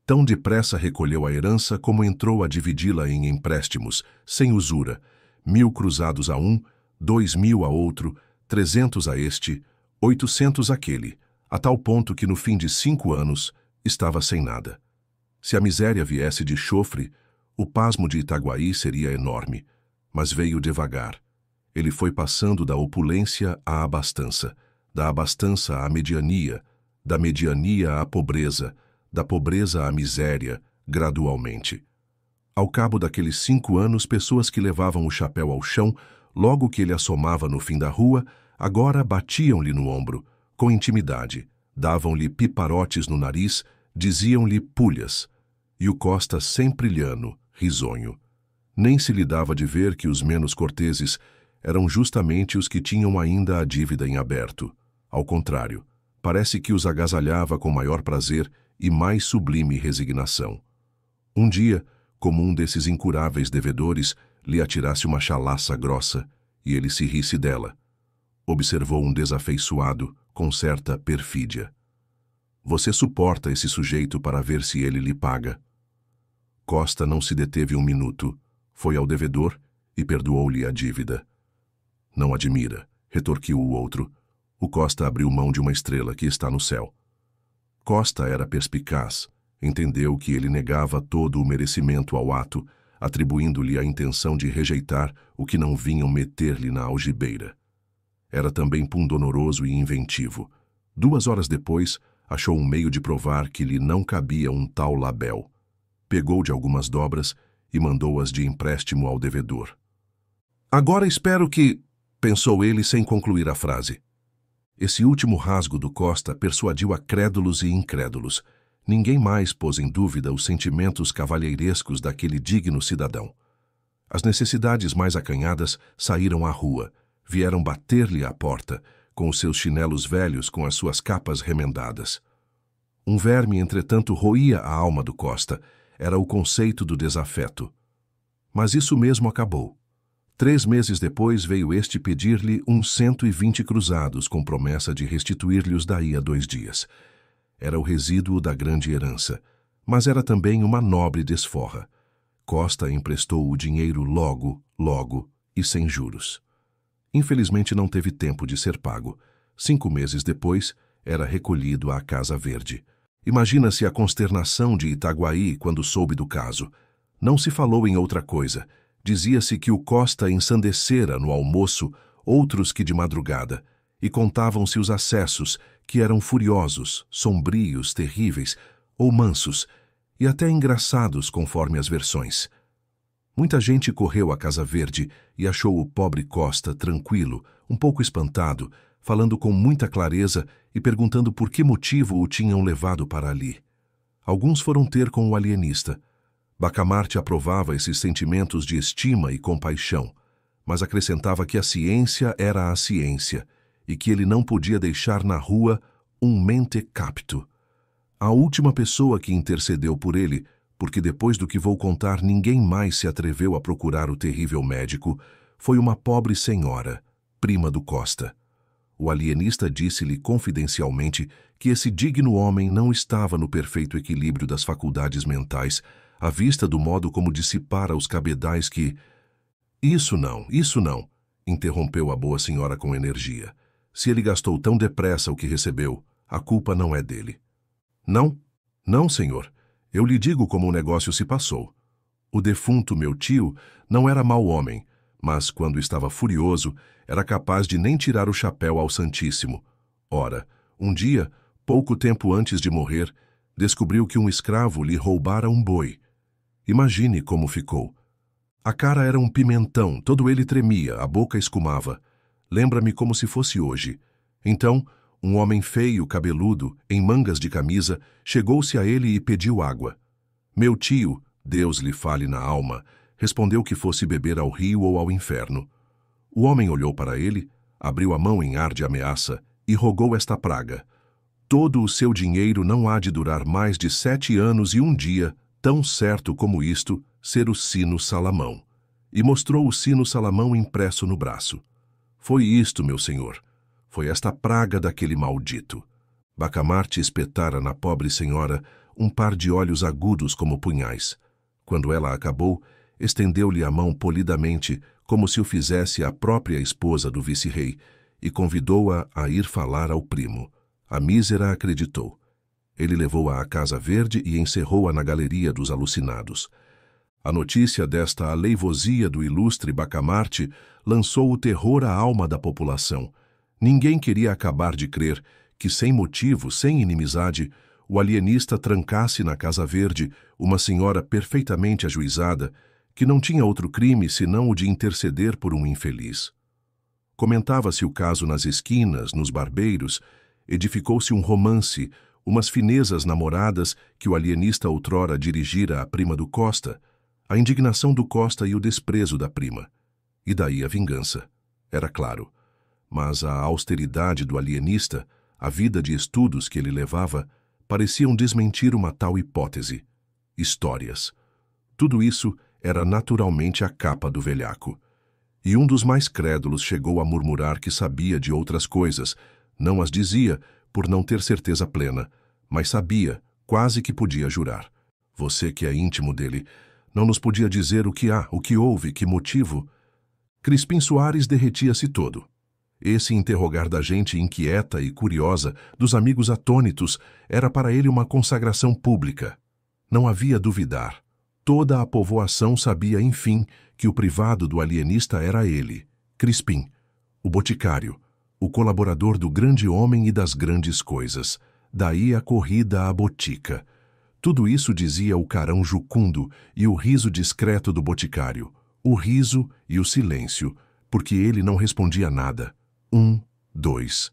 Speaker 1: Tão depressa recolheu a herança como entrou a dividi-la em empréstimos, sem usura, 1.000 cruzados a um, 2.000 a outro, 300 a este, 800 àquele, a tal ponto que no fim de 5 anos estava sem nada. Se a miséria viesse de chofre, o pasmo de Itaguaí seria enorme, mas veio devagar. Ele foi passando da opulência à abastança, da abastança à mediania, da mediania à pobreza, da pobreza à miséria, gradualmente. Ao cabo daqueles 5 anos, pessoas que levavam o chapéu ao chão, logo que ele assomava no fim da rua, agora batiam-lhe no ombro, com intimidade, davam-lhe piparotes no nariz, diziam-lhe pulhas. E o Costa sempre lhano, risonho. Nem se lhe dava de ver que os menos corteses eram justamente os que tinham ainda a dívida em aberto. Ao contrário, parece que os agasalhava com maior prazer e mais sublime resignação. Um dia, como um desses incuráveis devedores lhe atirasse uma chalaça grossa e ele se risse dela, observou um desafeiçoado com certa perfídia. Você suporta esse sujeito para ver se ele lhe paga. Costa não se deteve um minuto, foi ao devedor e perdoou-lhe a dívida. Não admira, retorquiu o outro. O Costa abriu mão de uma estrela que está no céu. Costa era perspicaz, entendeu que ele negava todo o merecimento ao ato, atribuindo-lhe a intenção de rejeitar o que não vinham meter-lhe na algibeira. Era também pundonoroso e inventivo. 2 horas depois, achou um meio de provar que lhe não cabia um tal labéu. Pegou de algumas dobras e mandou-as de empréstimo ao devedor. Agora espero que... pensou ele sem concluir a frase. Esse último rasgo do Costa persuadiu a crédulos e incrédulos. Ninguém mais pôs em dúvida os sentimentos cavalheirescos daquele digno cidadão. As necessidades mais acanhadas saíram à rua, vieram bater-lhe à porta, com os seus chinelos velhos com as suas capas remendadas. Um verme, entretanto, roía a alma do Costa. Era o conceito do desafeto. Mas isso mesmo acabou. 3 meses depois veio este pedir-lhe uns 120 cruzados com promessa de restituir-lhe-os daí a 2 dias. Era o resíduo da grande herança, mas era também uma nobre desforra. Costa emprestou o dinheiro logo e sem juros. Infelizmente não teve tempo de ser pago. 5 meses depois, era recolhido à Casa Verde. Imagina-se a consternação de Itaguaí quando soube do caso. Não se falou em outra coisa. Dizia-se que o Costa ensandecera no almoço outros que de madrugada, e contavam-se os acessos, que eram furiosos, sombrios, terríveis, ou mansos, e até engraçados conforme as versões. Muita gente correu à Casa Verde e achou o pobre Costa tranquilo, um pouco espantado, falando com muita clareza e perguntando por que motivo o tinham levado para ali. Alguns foram ter com o alienista. Bacamarte aprovava esses sentimentos de estima e compaixão, mas acrescentava que a ciência era a ciência e que ele não podia deixar na rua um mente capto. A última pessoa que intercedeu por ele, porque depois do que vou contar ninguém mais se atreveu a procurar o terrível médico, foi uma pobre senhora, prima do Costa. O alienista disse-lhe confidencialmente que esse digno homem não estava no perfeito equilíbrio das faculdades mentais, à vista do modo como dissipara os cabedais que... Isso não, interrompeu a boa senhora com energia. Se ele gastou tão depressa o que recebeu, a culpa não é dele. Não, senhor. Eu lhe digo como o negócio se passou. O defunto, meu tio, não era mau homem, mas quando estava furioso, era capaz de nem tirar o chapéu ao Santíssimo. Ora, um dia, pouco tempo antes de morrer, descobriu que um escravo lhe roubara um boi. Imagine como ficou. A cara era um pimentão, todo ele tremia, a boca escumava. Lembra-me como se fosse hoje. Então, um homem feio, cabeludo, em mangas de camisa, chegou-se a ele e pediu água. Meu tio, Deus lhe fale na alma, respondeu que fosse beber ao rio ou ao inferno. O homem olhou para ele, abriu a mão em ar de ameaça e rogou esta praga: todo o seu dinheiro não há de durar mais de 7 anos e um dia, tão certo como isto, ser o sino Salamão. E mostrou o sino Salamão impresso no braço. Foi isto, meu senhor. Foi esta praga daquele maldito. Bacamarte espetara na pobre senhora um par de olhos agudos como punhais. Quando ela acabou, estendeu-lhe a mão polidamente, como se o fizesse a própria esposa do vice-rei, e convidou-a a ir falar ao primo. A mísera acreditou. Ele levou-a à Casa Verde e encerrou-a na galeria dos alucinados. A notícia desta aleivosia do ilustre Bacamarte lançou o terror à alma da população. Ninguém queria acabar de crer que, sem motivo, sem inimizade, o alienista trancasse na Casa Verde uma senhora perfeitamente ajuizada, que não tinha outro crime senão o de interceder por um infeliz. Comentava-se o caso nas esquinas, nos barbeiros, edificou-se um romance, umas finezas namoradas que o alienista outrora dirigira à prima do Costa, a indignação do Costa e o desprezo da prima. E daí a vingança. Era claro. Mas a austeridade do alienista, a vida de estudos que ele levava, pareciam desmentir uma tal hipótese. Histórias. Tudo isso era naturalmente a capa do velhaco. E um dos mais crédulos chegou a murmurar que sabia de outras coisas, não as dizia, por não ter certeza plena, mas sabia, quase que podia jurar. Você que é íntimo dele, não nos podia dizer o que há, o que houve, que motivo? Crispim Soares derretia-se todo. Esse interrogar da gente inquieta e curiosa, dos amigos atônitos, era para ele uma consagração pública. Não havia duvidar. Toda a povoação sabia, enfim, que o privado do alienista era ele, Crispim, o boticário, o colaborador do grande homem e das grandes coisas. Daí a corrida à botica. Tudo isso dizia o carão jucundo e o riso discreto do boticário, o riso e o silêncio, porque ele não respondia nada. 1, 2,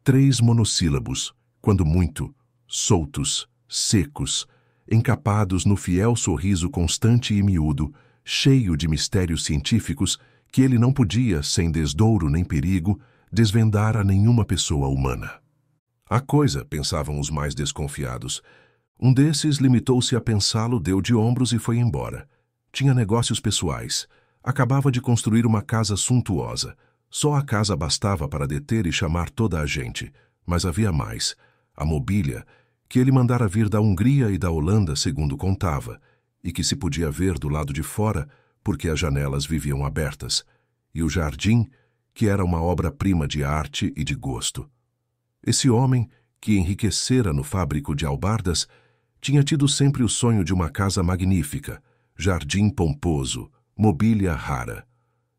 Speaker 1: 3 monossílabos, quando muito, soltos, secos, encapados no fiel sorriso constante e miúdo, cheio de mistérios científicos que ele não podia, sem desdouro nem perigo, desvendar a nenhuma pessoa humana. A coisa, pensavam os mais desconfiados. Um desses limitou-se a pensá-lo, deu de ombros e foi embora. Tinha negócios pessoais. Acabava de construir uma casa suntuosa. Só a casa bastava para deter e chamar toda a gente. Mas havia mais. A mobília, que ele mandara vir da Hungria e da Holanda, segundo contava, e que se podia ver do lado de fora, porque as janelas viviam abertas. E o jardim, que era uma obra-prima de arte e de gosto. Esse homem, que enriquecera no fábrico de albardas, tinha tido sempre o sonho de uma casa magnífica, jardim pomposo, mobília rara.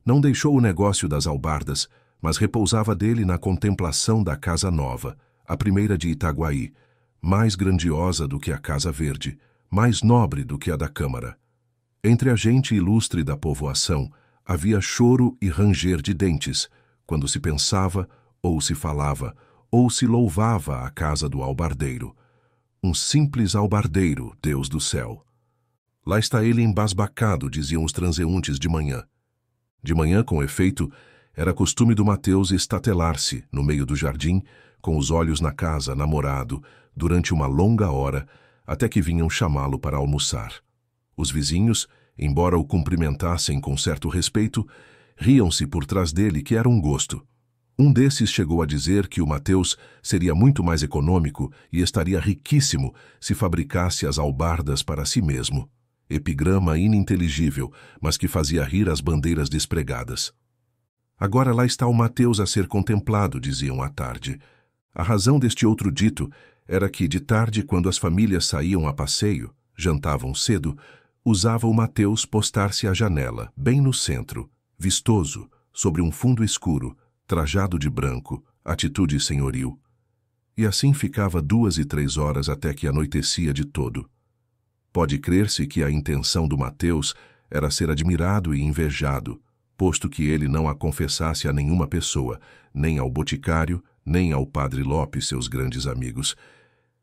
Speaker 1: Não deixou o negócio das albardas, mas repousava dele na contemplação da Casa Nova, a primeira de Itaguaí, mais grandiosa do que a Casa Verde, mais nobre do que a da Câmara. Entre a gente ilustre da povoação, havia choro e ranger de dentes, quando se pensava, ou se falava, ou se louvava a casa do albardeiro. Um simples albardeiro, Deus do céu. Lá está ele embasbacado, diziam os transeuntes de manhã. De manhã, com efeito, era costume do Mateus estatelar-se no meio do jardim, com os olhos na casa, namorado, durante uma longa hora, até que vinham chamá-lo para almoçar. Os vizinhos, embora o cumprimentassem com certo respeito, riam-se por trás dele, que era um gosto. Um desses chegou a dizer que o Mateus seria muito mais econômico e estaria riquíssimo se fabricasse as albardas para si mesmo. Epigrama ininteligível, mas que fazia rir as bandeiras despregadas. Agora lá está o Mateus a ser contemplado, diziam à tarde. A razão deste outro dito era que, de tarde, quando as famílias saíam a passeio, jantavam cedo, usava o Mateus postar-se à janela, bem no centro, vistoso, sobre um fundo escuro, trajado de branco, atitude senhoril. E assim ficava 2 e 3 horas até que anoitecia de todo. Pode crer-se que a intenção do Mateus era ser admirado e invejado, posto que ele não a confessasse a nenhuma pessoa, nem ao boticário, nem ao padre Lopes, seus grandes amigos.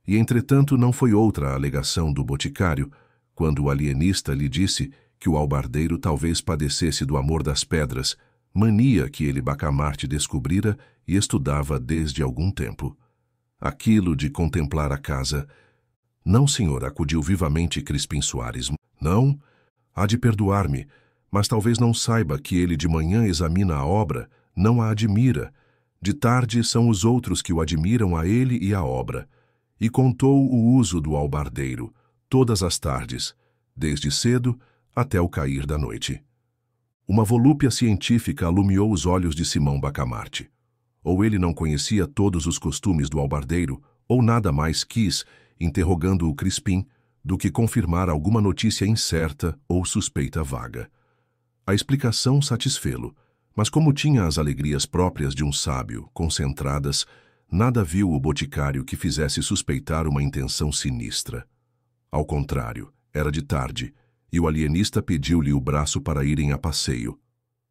Speaker 1: E, entretanto, não foi outra a alegação do boticário, quando o alienista lhe disse que o albardeiro talvez padecesse do amor das pedras, mania que ele Bacamarte descobrira e estudava desde algum tempo. Aquilo de contemplar a casa... Não, senhor, acudiu vivamente Crispim Soares. Não? Há de perdoar-me, mas talvez não saiba que ele de manhã examina a obra, não a admira. De tarde são os outros que o admiram a ele e a obra. E contou o uso do albardeiro, todas as tardes, desde cedo até o cair da noite. Uma volúpia científica alumiou os olhos de Simão Bacamarte. Ou ele não conhecia todos os costumes do albardeiro, ou nada mais quis, interrogando o Crispim, do que confirmar alguma notícia incerta ou suspeita vaga. A explicação satisfê-lo, mas como tinha as alegrias próprias de um sábio, concentradas, nada viu o boticário que fizesse suspeitar uma intenção sinistra. Ao contrário, era de tarde, e o alienista pediu-lhe o braço para irem a passeio.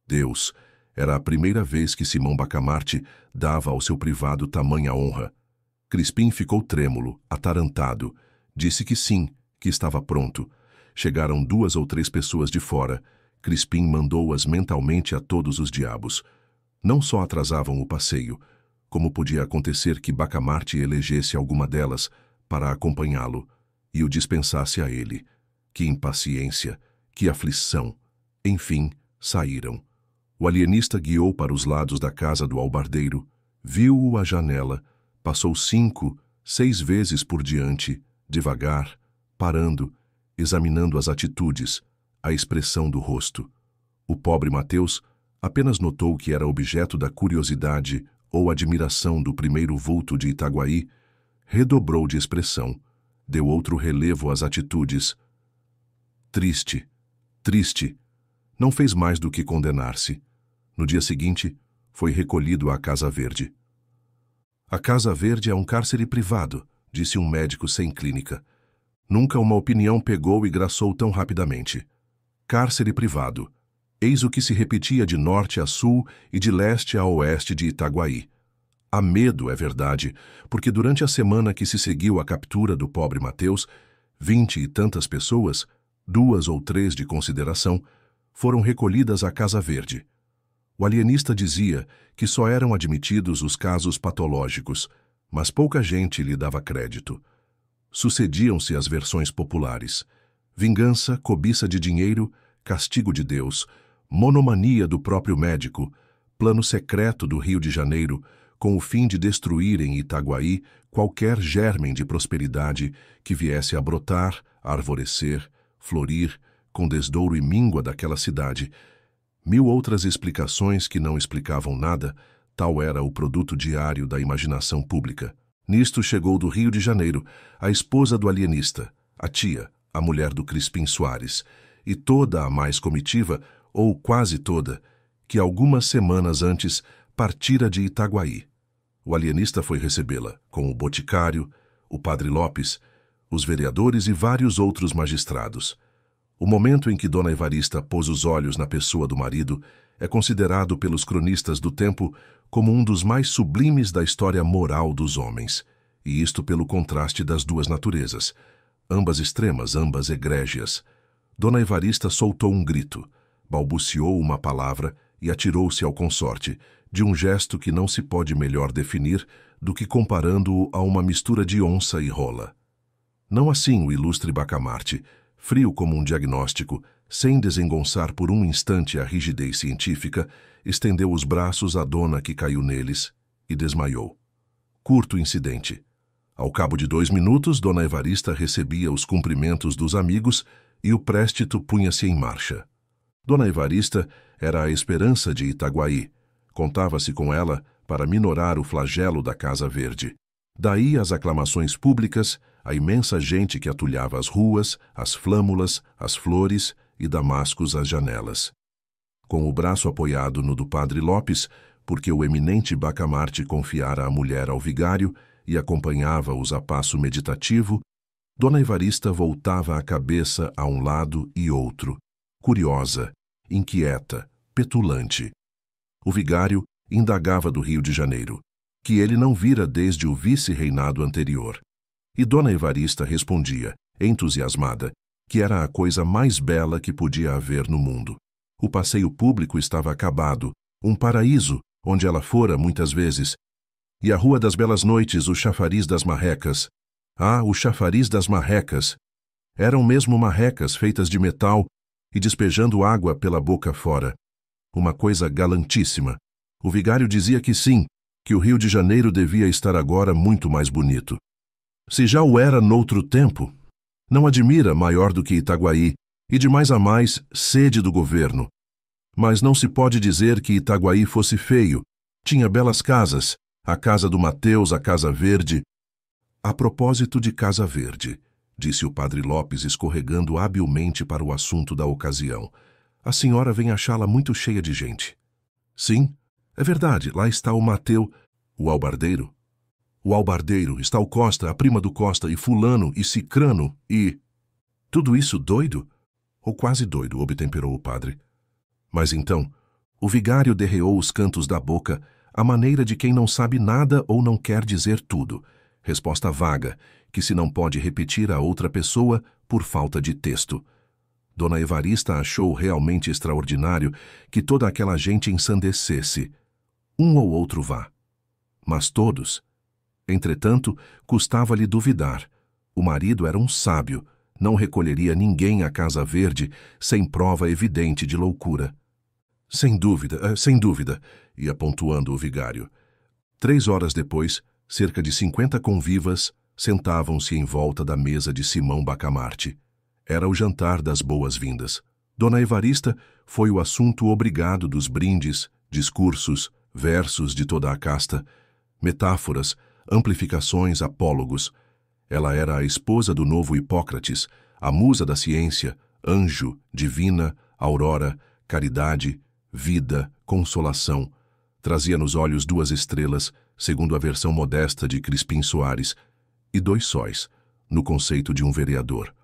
Speaker 1: Deus, era a primeira vez que Simão Bacamarte dava ao seu privado tamanha honra. Crispim ficou trêmulo, atarantado. Disse que sim, que estava pronto. Chegaram 2 ou 3 pessoas de fora. Crispim mandou-as mentalmente a todos os diabos. Não só atrasavam o passeio, como podia acontecer que Bacamarte elegesse alguma delas para acompanhá-lo e o dispensasse a ele. Que impaciência, que aflição. Enfim, saíram. O alienista guiou para os lados da casa do albardeiro, viu-o à janela, passou 5, 6 vezes por diante, devagar, parando, examinando as atitudes, a expressão do rosto. O pobre Mateus apenas notou que era objeto da curiosidade ou admiração do primeiro vulto de Itaguaí, redobrou de expressão, deu outro relevo às atitudes. Triste, triste, não fez mais do que condenar-se. No dia seguinte, foi recolhido à Casa Verde. A Casa Verde é um cárcere privado, disse um médico sem clínica. Nunca uma opinião pegou e graçou tão rapidamente. Cárcere privado. Eis o que se repetia de norte a sul e de leste a oeste de Itaguaí. Há medo, é verdade, porque durante a semana que se seguiu à captura do pobre Mateus, 20 e tantas pessoas, 2 ou 3 de consideração, foram recolhidas à Casa Verde. O alienista dizia que só eram admitidos os casos patológicos, mas pouca gente lhe dava crédito. Sucediam-se as versões populares: vingança, cobiça de dinheiro, castigo de Deus, monomania do próprio médico, plano secreto do Rio de Janeiro, com o fim de destruir em Itaguaí qualquer germen de prosperidade que viesse a brotar, a arvorecer, florir, com desdouro e míngua daquela cidade. 1000 outras explicações que não explicavam nada, tal era o produto diário da imaginação pública. Nisto chegou do Rio de Janeiro a esposa do alienista, a tia, a mulher do Crispim Soares, e toda a mais comitiva, ou quase toda, que algumas semanas antes partira de Itaguaí. O alienista foi recebê-la, com o boticário, o padre Lopes, os vereadores e vários outros magistrados. O momento em que Dona Evarista pôs os olhos na pessoa do marido é considerado pelos cronistas do tempo como um dos mais sublimes da história moral dos homens, e isto pelo contraste das duas naturezas, ambas extremas, ambas egrégias. Dona Evarista soltou um grito, balbuciou uma palavra e atirou-se ao consorte, de um gesto que não se pode melhor definir do que comparando-o a uma mistura de onça e rola. Não assim o ilustre Bacamarte, frio como um diagnóstico, sem desengonçar por um instante a rigidez científica, estendeu os braços à dona que caiu neles e desmaiou. Curto incidente. Ao cabo de 2 minutos, Dona Evarista recebia os cumprimentos dos amigos e o préstito punha-se em marcha. Dona Evarista era a esperança de Itaguaí. Contava-se com ela para minorar o flagelo da Casa Verde. Daí as aclamações públicas, a imensa gente que atulhava as ruas, as flâmulas, as flores e damascos às janelas. Com o braço apoiado no do padre Lopes, porque o eminente Bacamarte confiara a mulher ao vigário e acompanhava-os a passo meditativo, Dona Evarista voltava a cabeça a um lado e outro, curiosa, inquieta, petulante. O vigário indagava do Rio de Janeiro, que ele não vira desde o vice-reinado anterior. E Dona Evarista respondia, entusiasmada, que era a coisa mais bela que podia haver no mundo. O passeio público estava acabado, um paraíso, onde ela fora muitas vezes. E a Rua das Belas Noites, o chafariz das marrecas. Ah, o chafariz das marrecas! Eram mesmo marrecas feitas de metal e despejando água pela boca fora. Uma coisa galantíssima. O vigário dizia que sim, que o Rio de Janeiro devia estar agora muito mais bonito. Se já o era noutro tempo, não admira maior do que Itaguaí, e de mais a mais sede do governo. Mas não se pode dizer que Itaguaí fosse feio. Tinha belas casas, a casa do Mateus, a Casa Verde. A propósito de Casa Verde, disse o padre Lopes, escorregando habilmente para o assunto da ocasião. A senhora vem achá-la muito cheia de gente. Sim, é verdade, lá está o Mateu, o albardeiro. O albardeiro, está o Costa, a prima do Costa, e fulano, e cicrano, e... Tudo isso doido? Ou quase doido, obtemperou o padre. Mas então, o vigário derreou os cantos da boca, à maneira de quem não sabe nada ou não quer dizer tudo. Resposta vaga, que se não pode repetir a outra pessoa por falta de texto. Dona Evarista achou realmente extraordinário que toda aquela gente ensandecesse. Um ou outro vá. Mas todos. Entretanto, custava-lhe duvidar. O marido era um sábio, não recolheria ninguém à Casa Verde sem prova evidente de loucura. Sem dúvida, ia pontuando o vigário. 3 horas depois, cerca de 50 convivas sentavam-se em volta da mesa de Simão Bacamarte. Era o jantar das boas-vindas. Dona Evarista foi o assunto obrigado dos brindes, discursos, versos de toda a casta, metáforas, amplificações, apólogos. Ela era a esposa do novo Hipócrates, a musa da ciência, anjo, divina, aurora, caridade, vida, consolação. Trazia nos olhos 2 estrelas, segundo a versão modesta de Crispim Soares, e 2 sóis, no conceito de um vereador.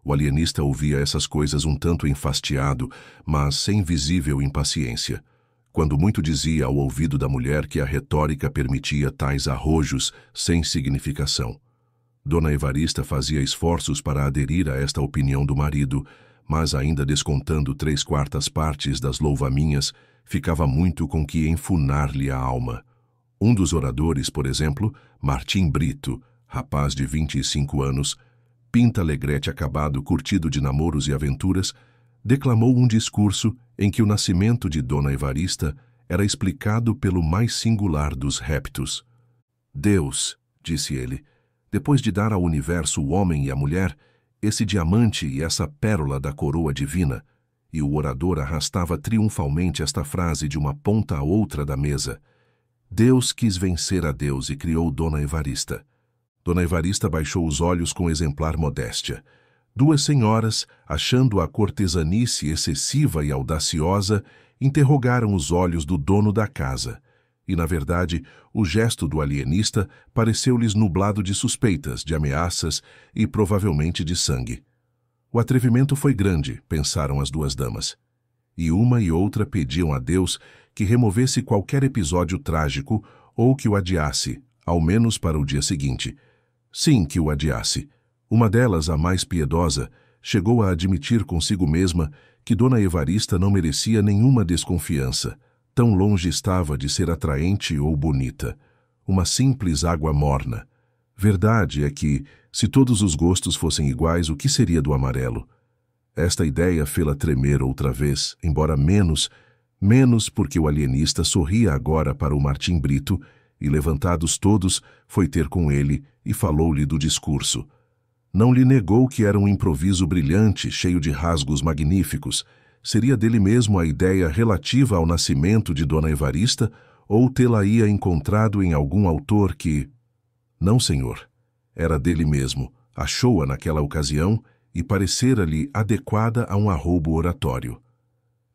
Speaker 1: O alienista ouvia essas coisas um tanto enfastiado, mas sem visível impaciência. Quando muito dizia ao ouvido da mulher que a retórica permitia tais arrojos sem significação. Dona Evarista fazia esforços para aderir a esta opinião do marido, mas ainda descontando 3/4 partes das louvaminhas, ficava muito com que enfunar-lhe a alma. Um dos oradores, por exemplo, Martim Brito, rapaz de 25 anos, pinta alegrete acabado, curtido de namoros e aventuras, declamou um discurso em que o nascimento de Dona Evarista era explicado pelo mais singular dos reptos. Deus, disse ele, depois de dar ao universo o homem e a mulher, esse diamante e essa pérola da coroa divina, e o orador arrastava triunfalmente esta frase de uma ponta a outra da mesa. Deus quis vencer a Deus e criou Dona Evarista. Dona Evarista baixou os olhos com exemplar modéstia. 2 senhoras, achando a cortesanice excessiva e audaciosa, interrogaram os olhos do dono da casa. E, na verdade, o gesto do alienista pareceu-lhes nublado de suspeitas, de ameaças e provavelmente de sangue. O atrevimento foi grande, pensaram as 2 damas. E uma e outra pediam a Deus que removesse qualquer episódio trágico ou que o adiasse, ao menos para o dia seguinte. Sim, que o adiasse. Uma delas, a mais piedosa, chegou a admitir consigo mesma que Dona Evarista não merecia nenhuma desconfiança. Tão longe estava de ser atraente ou bonita. Uma simples água morna. Verdade é que, se todos os gostos fossem iguais, o que seria do amarelo? Esta ideia fê-la tremer outra vez, embora menos porque o alienista sorria agora para o Martim Brito e, levantados todos, foi ter com ele e falou-lhe do discurso. Não lhe negou que era um improviso brilhante, cheio de rasgos magníficos. Seria dele mesmo a ideia relativa ao nascimento de Dona Evarista ou tê-la-ia encontrado em algum autor que... Não, senhor. Era dele mesmo. Achou-a naquela ocasião e parecera-lhe adequada a um arroubo oratório.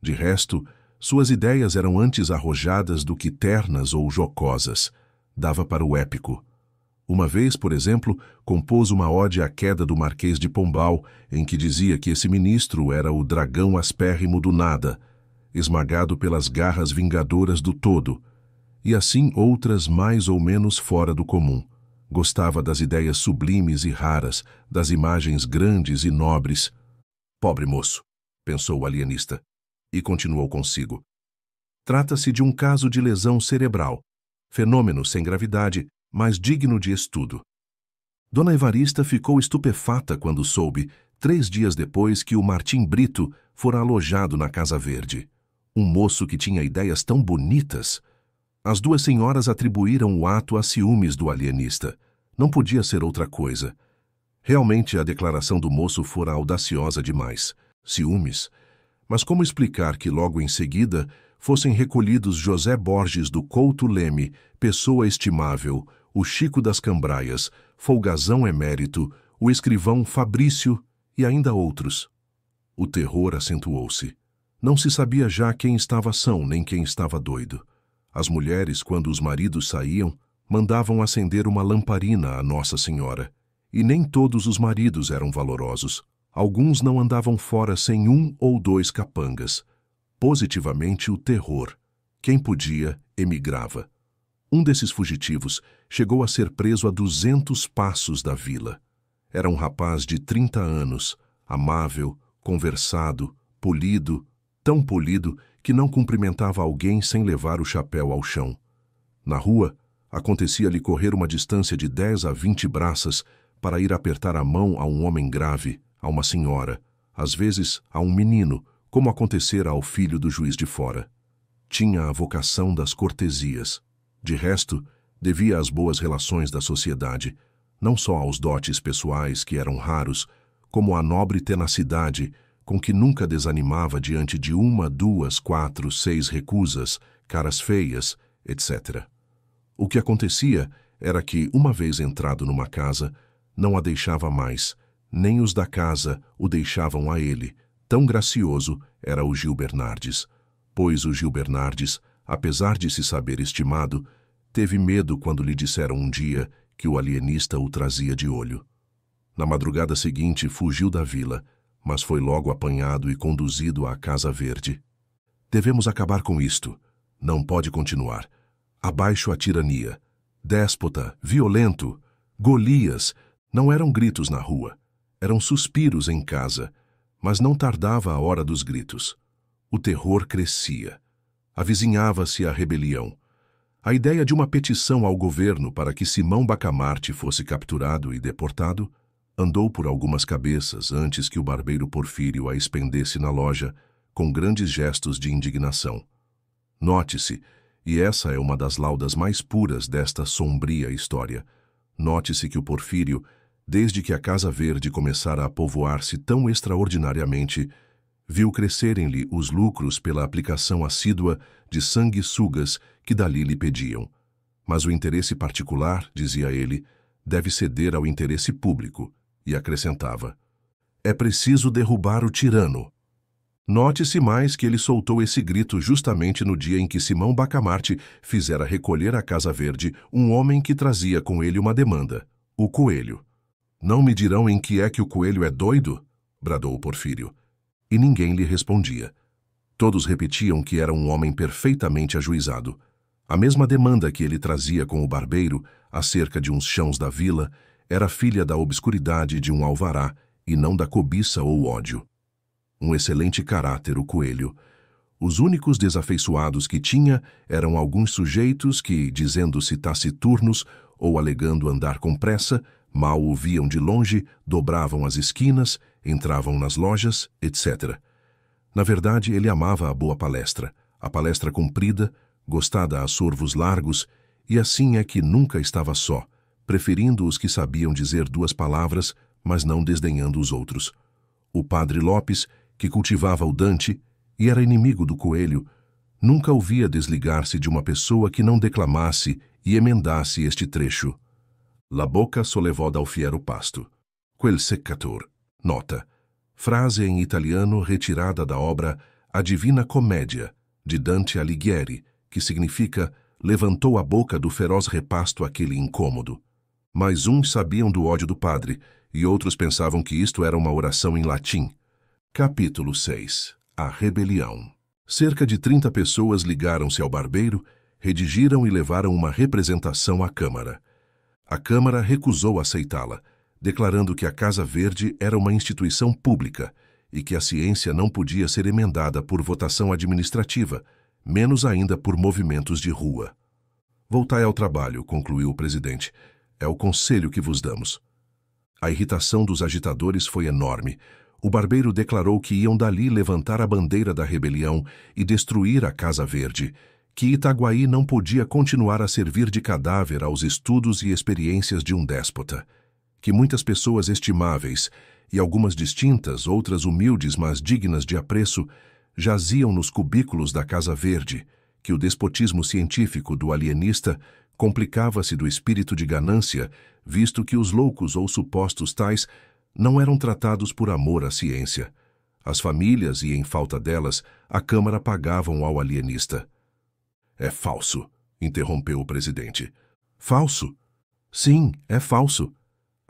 Speaker 1: De resto, suas ideias eram antes arrojadas do que ternas ou jocosas. Dava para o épico. Uma vez, por exemplo, compôs uma ode à queda do Marquês de Pombal, em que dizia que esse ministro era o dragão aspérrimo do nada, esmagado pelas garras vingadoras do todo, e assim outras mais ou menos fora do comum. Gostava das ideias sublimes e raras, das imagens grandes e nobres. Pobre moço, pensou o alienista, e continuou consigo. Trata-se de um caso de lesão cerebral, fenômeno sem gravidade, mas digno de estudo. Dona Evarista ficou estupefata quando soube, 3 dias depois, que o Martim Brito fora alojado na Casa Verde. Um moço que tinha ideias tão bonitas. As duas senhoras atribuíram o ato a ciúmes do alienista. Não podia ser outra coisa. Realmente a declaração do moço fora audaciosa demais. Ciúmes? Mas como explicar que logo em seguida fossem recolhidos José Borges do Couto Leme, pessoa estimável, o Chico das Cambraias, folgazão emérito, o escrivão Fabrício e ainda outros? O terror acentuou-se. Não se sabia já quem estava são nem quem estava doido. As mulheres, quando os maridos saíam, mandavam acender uma lamparina a Nossa Senhora. E nem todos os maridos eram valorosos. Alguns não andavam fora sem 1 ou 2 capangas. Positivamente o terror. Quem podia, emigrava. Um desses fugitivos chegou a ser preso a 200 passos da vila. Era um rapaz de 30 anos, amável, conversado, polido, tão polido que não cumprimentava alguém sem levar o chapéu ao chão. Na rua, acontecia-lhe correr uma distância de 10 a 20 braças para ir apertar a mão a um homem grave, a uma senhora, às vezes a um menino, como acontecera ao filho do juiz de fora. Tinha a vocação das cortesias. De resto, devia às boas relações da sociedade, não só aos dotes pessoais, que eram raros, como à nobre tenacidade com que nunca desanimava diante de 1, 2, 4, 6 recusas, caras feias, etc. O que acontecia era que, uma vez entrado numa casa, não a deixava mais, nem os da casa o deixavam a ele. Tão gracioso era o Gil Bernardes, pois o Gil Bernardes, apesar de se saber estimado, teve medo quando lhe disseram um dia que o alienista o trazia de olho. Na madrugada seguinte fugiu da vila, mas foi logo apanhado e conduzido à Casa Verde. Devemos acabar com isto. Não pode continuar. Abaixo a tirania. Déspota, violento. Golias. Não eram gritos na rua. Eram suspiros em casa. Mas não tardava a hora dos gritos. O terror crescia. Avizinhava-se a rebelião. A ideia de uma petição ao governo para que Simão Bacamarte fosse capturado e deportado andou por algumas cabeças antes que o barbeiro Porfírio a expendesse na loja, com grandes gestos de indignação. Note-se, e essa é uma das laudas mais puras desta sombria história, note-se que o Porfírio, desde que a Casa Verde começara a povoar-se tão extraordinariamente, viu crescerem-lhe os lucros pela aplicação assídua de sanguessugas que dali lhe pediam. Mas o interesse particular, dizia ele, deve ceder ao interesse público, e acrescentava: é preciso derrubar o tirano. Note-se mais que ele soltou esse grito justamente no dia em que Simão Bacamarte fizera recolher à Casa Verde um homem que trazia com ele uma demanda, o Coelho. Não me dirão em que é que o Coelho é doido? Bradou o Porfírio. E ninguém lhe respondia. Todos repetiam que era um homem perfeitamente ajuizado. A mesma demanda que ele trazia com o barbeiro, acerca de uns chãos da vila, era filha da obscuridade de um alvará e não da cobiça ou ódio. Um excelente caráter, o Coelho. Os únicos desafeiçoados que tinha eram alguns sujeitos que, dizendo-se taciturnos ou alegando andar com pressa, mal o viam de longe, dobravam as esquinas, entravam nas lojas, etc. Na verdade, ele amava a boa palestra, a palestra comprida, gostada a sorvos largos, e assim é que nunca estava só, preferindo os que sabiam dizer 2 palavras, mas não desdenhando os outros. O padre Lopes, que cultivava o Dante e era inimigo do Coelho, nunca o via desligar-se de uma pessoa que não declamasse e emendasse este trecho. La bocca sollevò dal fiero pasto. Quel seccator. Nota. Frase em italiano retirada da obra a Divina Comédia, de Dante Alighieri, que significa levantou a boca do feroz repasto aquele incômodo. Mas uns sabiam do ódio do padre, e outros pensavam que isto era uma oração em latim. Capítulo 6. A rebelião. Cerca de 30 pessoas ligaram-se ao barbeiro, redigiram e levaram uma representação à Câmara. A Câmara recusou aceitá-la, declarando que a Casa Verde era uma instituição pública e que a ciência não podia ser emendada por votação administrativa, menos ainda por movimentos de rua. Voltai ao trabalho, concluiu o presidente. É o conselho que vos damos. A irritação dos agitadores foi enorme. O barbeiro declarou que iam dali levantar a bandeira da rebelião e destruir a Casa Verde, que Itaguaí não podia continuar a servir de cadáver aos estudos e experiências de um déspota, que muitas pessoas estimáveis, e algumas distintas, outras humildes, mas dignas de apreço, jaziam nos cubículos da Casa Verde, que o despotismo científico do alienista complicava-se do espírito de ganância, visto que os loucos ou supostos tais não eram tratados por amor à ciência. As famílias, e em falta delas, a Câmara pagavam ao alienista. É falso, interrompeu o presidente. Falso? Sim, é falso.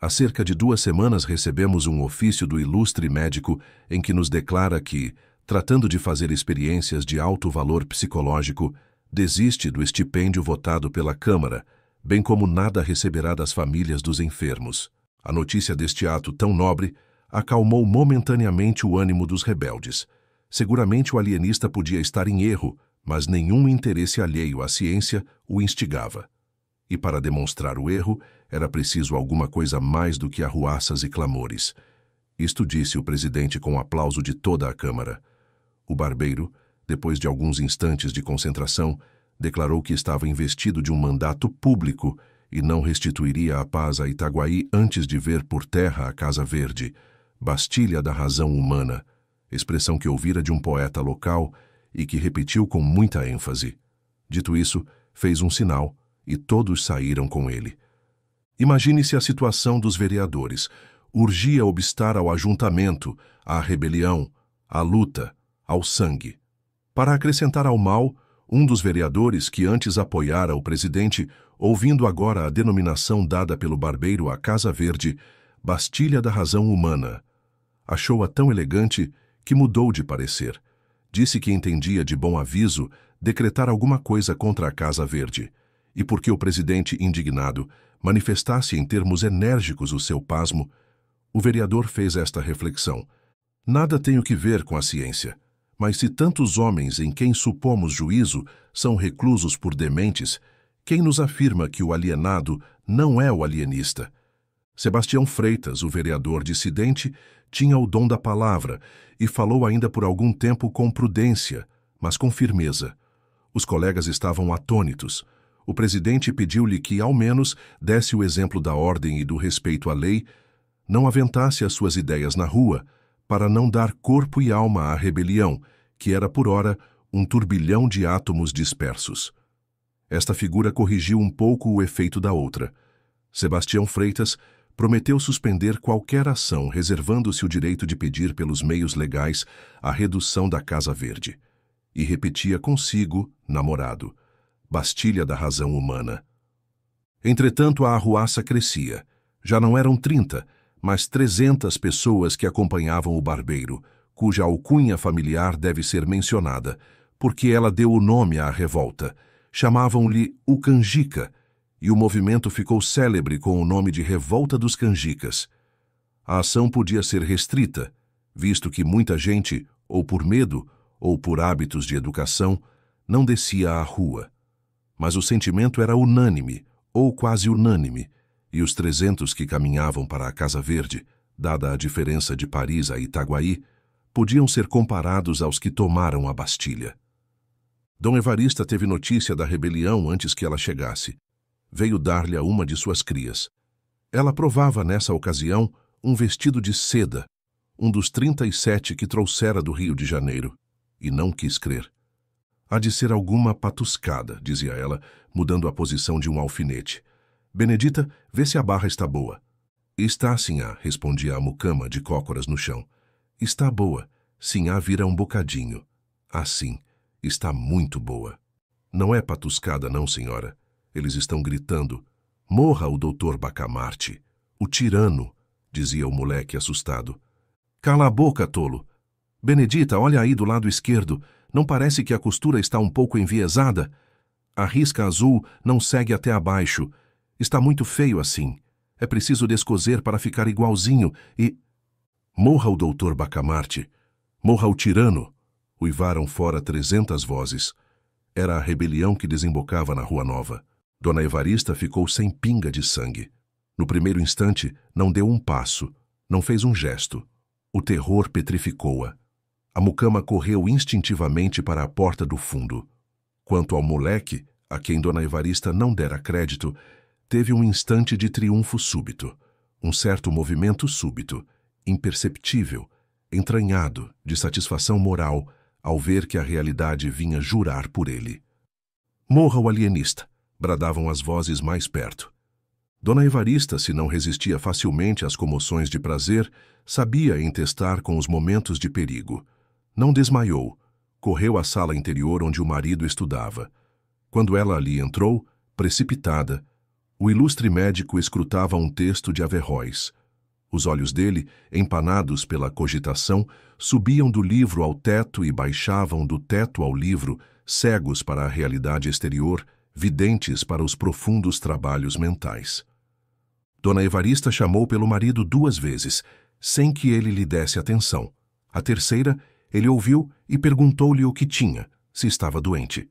Speaker 1: Há cerca de 2 semanas recebemos um ofício do ilustre médico em que nos declara que, tratando de fazer experiências de alto valor psicológico, desiste do estipêndio votado pela Câmara, bem como nada receberá das famílias dos enfermos. A notícia deste ato tão nobre acalmou momentaneamente o ânimo dos rebeldes. Seguramente o alienista podia estar em erro, mas nenhum interesse alheio à ciência o instigava. E para demonstrar o erro, era preciso alguma coisa mais do que arruaças e clamores. Isto disse o presidente com o aplauso de toda a Câmara. O barbeiro, depois de alguns instantes de concentração, declarou que estava investido de um mandato público e não restituiria a paz a Itaguaí antes de ver por terra a Casa Verde, Bastilha da razão humana, expressão que ouvira de um poeta local e que repetiu com muita ênfase. Dito isso, fez um sinal e todos saíram com ele. Imagine-se a situação dos vereadores. Urgia obstar ao ajuntamento, à rebelião, à luta, ao sangue. Para acrescentar ao mal, um dos vereadores que antes apoiara o presidente, ouvindo agora a denominação dada pelo barbeiro à Casa Verde, Bastilha da razão humana, achou-a tão elegante que mudou de parecer. Disse que entendia de bom aviso decretar alguma coisa contra a Casa Verde, e porque o presidente, indignado, manifestasse em termos enérgicos o seu pasmo, o vereador fez esta reflexão. Nada tenho que ver com a ciência, mas se tantos homens em quem supomos juízo são reclusos por dementes, quem nos afirma que o alienado não é o alienista? Sebastião Freitas, o vereador dissidente, tinha o dom da palavra e falou ainda por algum tempo com prudência, mas com firmeza. Os colegas estavam atônitos. O presidente pediu-lhe que, ao menos, desse o exemplo da ordem e do respeito à lei, não aventasse as suas ideias na rua, para não dar corpo e alma à rebelião, que era, por ora, um turbilhão de átomos dispersos. Esta figura corrigiu um pouco o efeito da outra. Sebastião Freitas prometeu suspender qualquer ação, reservando-se o direito de pedir pelos meios legais a redução da Casa Verde. E repetia consigo, namorado, Bastilha da razão humana. Entretanto, a arruaça crescia. Já não eram 30, mas 300 pessoas que acompanhavam o barbeiro, cuja alcunha familiar deve ser mencionada, porque ela deu o nome à revolta. Chamavam-lhe o Canjica, e o movimento ficou célebre com o nome de Revolta dos Canjicas. A ação podia ser restrita, visto que muita gente, ou por medo, ou por hábitos de educação, não descia à rua. Mas o sentimento era unânime, ou quase unânime, e os 300 que caminhavam para a Casa Verde, dada a diferença de Paris a Itaguaí, podiam ser comparados aos que tomaram a Bastilha. Dom Evarista teve notícia da rebelião antes que ela chegasse. Veio dar-lhe a uma de suas crias. Ela provava nessa ocasião um vestido de seda, um dos 37 que trouxera do Rio de Janeiro, e não quis crer. Há de ser alguma patuscada, dizia ela, mudando a posição de um alfinete. Benedita, vê se a barra está boa. Está, sinhá, respondia a mucama de cócoras no chão. Está boa, sinhá vira um bocadinho. Ah, sim, está muito boa. Não é patuscada não, senhora. Eles estão gritando. Morra o doutor Bacamarte, o tirano, dizia o moleque assustado. Cala a boca, tolo. Benedita, olha aí do lado esquerdo. Não parece que a costura está um pouco enviesada? A risca azul não segue até abaixo. Está muito feio assim. É preciso descoser para ficar igualzinho e... Morra o doutor Bacamarte. Morra o tirano. Uivaram fora 300 vozes. Era a rebelião que desembocava na Rua Nova. Dona Evarista ficou sem pinga de sangue. No primeiro instante, não deu um passo, não fez um gesto. O terror petrificou-a. A mucama correu instintivamente para a porta do fundo. Quanto ao moleque, a quem Dona Evarista não dera crédito, teve um instante de triunfo súbito, um certo movimento súbito, imperceptível, entranhado, de satisfação moral, ao ver que a realidade vinha jurar por ele. Morra o alienista! Bradavam as vozes mais perto. Dona Evarista, se não resistia facilmente às comoções de prazer, sabia entestar com os momentos de perigo. Não desmaiou. Correu à sala interior onde o marido estudava. Quando ela ali entrou, precipitada, o ilustre médico escrutava um texto de Averroes. Os olhos dele, empanados pela cogitação, subiam do livro ao teto e baixavam do teto ao livro, cegos para a realidade exterior, videntes para os profundos trabalhos mentais. Dona Evarista chamou pelo marido 2 vezes, sem que ele lhe desse atenção. A terceira, ele ouviu e perguntou-lhe o que tinha, se estava doente.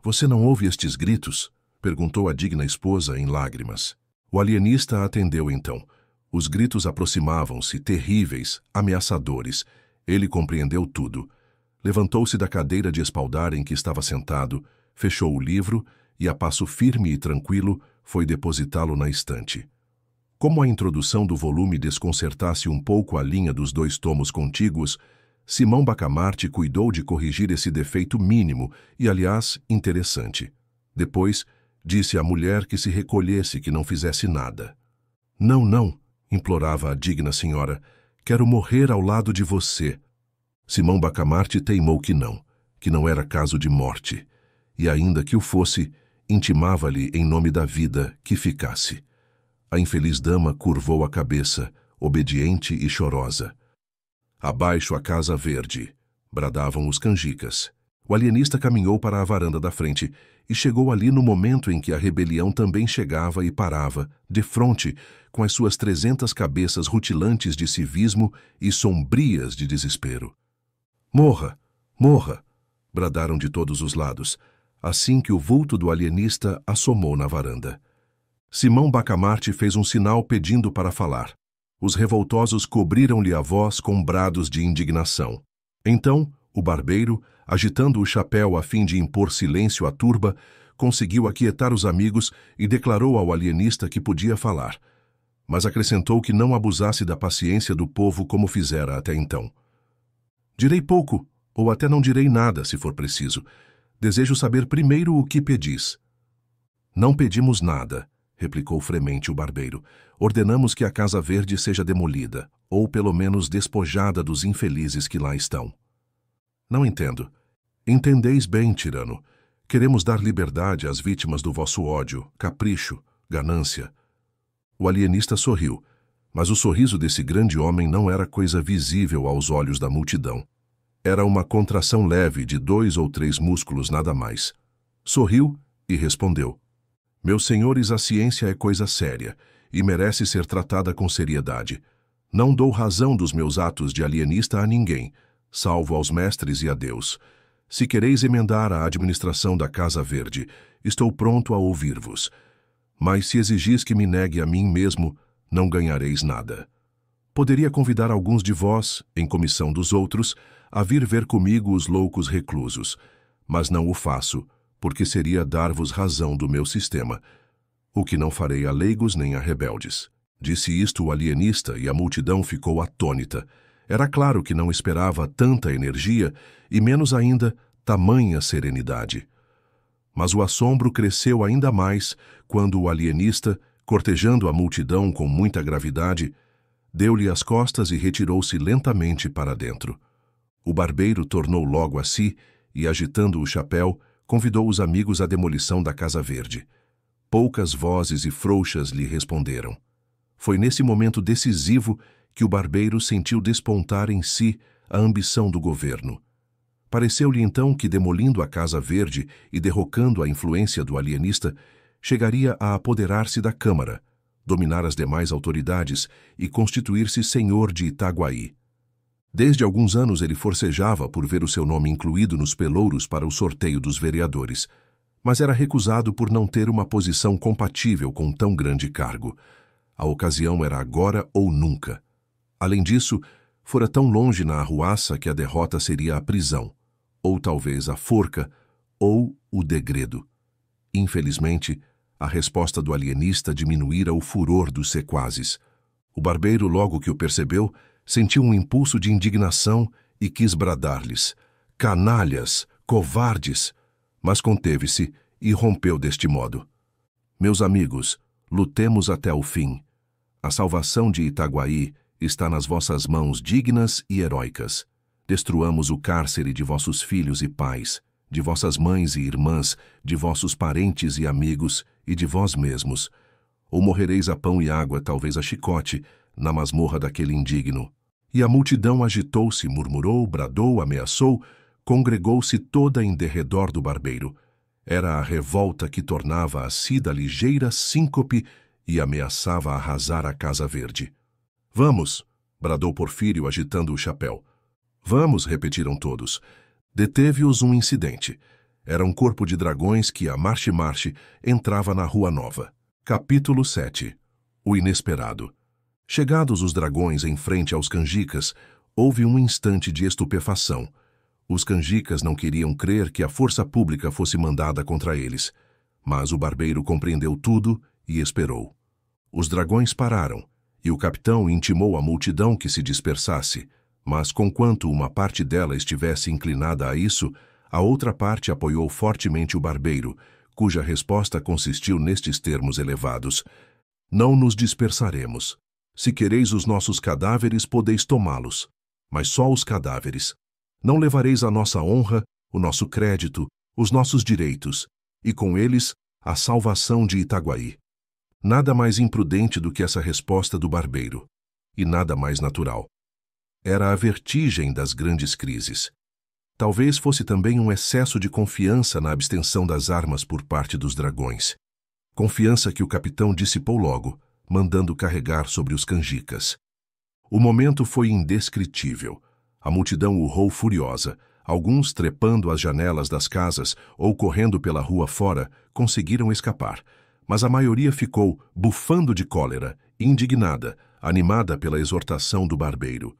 Speaker 1: Você não ouve estes gritos? Perguntou a digna esposa em lágrimas. O alienista atendeu então. Os gritos aproximavam-se, terríveis, ameaçadores. Ele compreendeu tudo. Levantou-se da cadeira de espaldar em que estava sentado, fechou o livro e, a passo firme e tranquilo, foi depositá-lo na estante. Como a introdução do volume desconcertasse um pouco a linha dos 2 tomos contíguos, Simão Bacamarte cuidou de corrigir esse defeito mínimo e, aliás, interessante. Depois, disse à mulher que se recolhesse, que não fizesse nada. Não, não, implorava a digna senhora. Quero morrer ao lado de você. Simão Bacamarte teimou que não era caso de morte. E ainda que o fosse, intimava-lhe em nome da vida que ficasse. A infeliz dama curvou a cabeça, obediente e chorosa. Abaixo a Casa Verde, bradavam os canjicas. O alienista caminhou para a varanda da frente e chegou ali no momento em que a rebelião também chegava e parava, de frente, com as suas 300 cabeças rutilantes de civismo e sombrias de desespero. Morra! Morra! Bradaram de todos os lados, assim que o vulto do alienista assomou na varanda. Simão Bacamarte fez um sinal pedindo para falar. Os revoltosos cobriram-lhe a voz com brados de indignação. Então, o barbeiro, agitando o chapéu a fim de impor silêncio à turba, conseguiu aquietar os amigos e declarou ao alienista que podia falar, mas acrescentou que não abusasse da paciência do povo como fizera até então. Direi pouco, ou até não direi nada, se for preciso. Desejo saber primeiro o que pedis. Não pedimos nada, replicou fremente o barbeiro. Ordenamos que a Casa Verde seja demolida, ou pelo menos despojada dos infelizes que lá estão. Não entendo. Entendeis bem, tirano. Queremos dar liberdade às vítimas do vosso ódio, capricho, ganância. O alienista sorriu, mas o sorriso desse grande homem não era coisa visível aos olhos da multidão. Era uma contração leve de 2 ou 3 músculos, nada mais. Sorriu e respondeu. Meus senhores, a ciência é coisa séria e merece ser tratada com seriedade. Não dou razão dos meus atos de alienista a ninguém, salvo aos mestres e a Deus. Se quereis emendar a administração da Casa Verde, estou pronto a ouvir-vos. Mas se exigis que me negue a mim mesmo, não ganhareis nada. Poderia convidar alguns de vós, em comissão dos outros, a vir ver comigo os loucos reclusos, mas não o faço, porque seria dar-vos razão do meu sistema, o que não farei a leigos nem a rebeldes. Disse isto o alienista e a multidão ficou atônita. Era claro que não esperava tanta energia e menos ainda tamanha serenidade. Mas o assombro cresceu ainda mais quando o alienista, cortejando a multidão com muita gravidade, deu-lhe as costas e retirou-se lentamente para dentro. O barbeiro tornou logo a si e, agitando o chapéu, convidou os amigos à demolição da Casa Verde. Poucas vozes e frouxas lhe responderam. Foi nesse momento decisivo que o barbeiro sentiu despontar em si a ambição do governo. Pareceu-lhe então que, demolindo a Casa Verde e derrocando a influência do alienista, chegaria a apoderar-se da Câmara, dominar as demais autoridades e constituir-se senhor de Itaguaí. Desde alguns anos ele forcejava por ver o seu nome incluído nos pelouros para o sorteio dos vereadores, mas era recusado por não ter uma posição compatível com tão grande cargo. A ocasião era agora ou nunca. Além disso, fora tão longe na arruaça que a derrota seria a prisão, ou talvez a forca, ou o degredo. Infelizmente, a resposta do alienista diminuíra o furor dos sequazes. O barbeiro, logo que o percebeu, sentiu um impulso de indignação e quis bradar-lhes: canalhas, covardes! Mas conteve-se e rompeu deste modo: meus amigos, lutemos até o fim. A salvação de Itaguaí está nas vossas mãos dignas e heróicas. Destruamos o cárcere de vossos filhos e pais, de vossas mães e irmãs, de vossos parentes e amigos e de vós mesmos. Ou morrereis a pão e água, talvez a chicote, na masmorra daquele indigno. E a multidão agitou-se, murmurou, bradou, ameaçou, congregou-se toda em derredor do barbeiro. Era a revolta que tornava a Cida ligeira síncope e ameaçava arrasar a Casa Verde. Vamos! Bradou Porfírio, agitando o chapéu. Vamos! Repetiram todos. Deteve-os um incidente. Era um corpo de dragões que, a marche-marche, entrava na Rua Nova. Capítulo 7. O inesperado. Chegados os dragões em frente aos canjicas, houve um instante de estupefação. Os canjicas não queriam crer que a força pública fosse mandada contra eles. Mas o barbeiro compreendeu tudo e esperou. Os dragões pararam, e o capitão intimou à multidão que se dispersasse, mas conquanto uma parte dela estivesse inclinada a isso, a outra parte apoiou fortemente o barbeiro, cuja resposta consistiu nestes termos elevados: não nos dispersaremos. Se quereis os nossos cadáveres, podeis tomá-los, mas só os cadáveres. Não levareis a nossa honra, o nosso crédito, os nossos direitos, e com eles a salvação de Itaguaí. Nada mais imprudente do que essa resposta do barbeiro, e nada mais natural. Era a vertigem das grandes crises. Talvez fosse também um excesso de confiança na abstenção das armas por parte dos dragões. Confiança que o capitão dissipou logo, mandando carregar sobre os canjicas. O momento foi indescritível. A multidão urrou furiosa. Alguns, trepando as janelas das casas ou correndo pela rua fora, conseguiram escapar. Mas a maioria ficou bufando de cólera, indignada, animada pela exortação do barbeiro.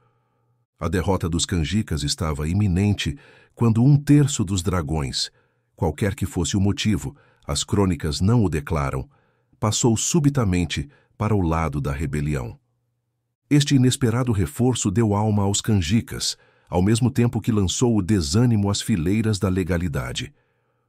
Speaker 1: A derrota dos canjicas estava iminente quando 1/3 dos dragões, qualquer que fosse o motivo, as crônicas não o declaram, passou subitamente para o lado da rebelião. Este inesperado reforço deu alma aos canjicas, ao mesmo tempo que lançou o desânimo às fileiras da legalidade.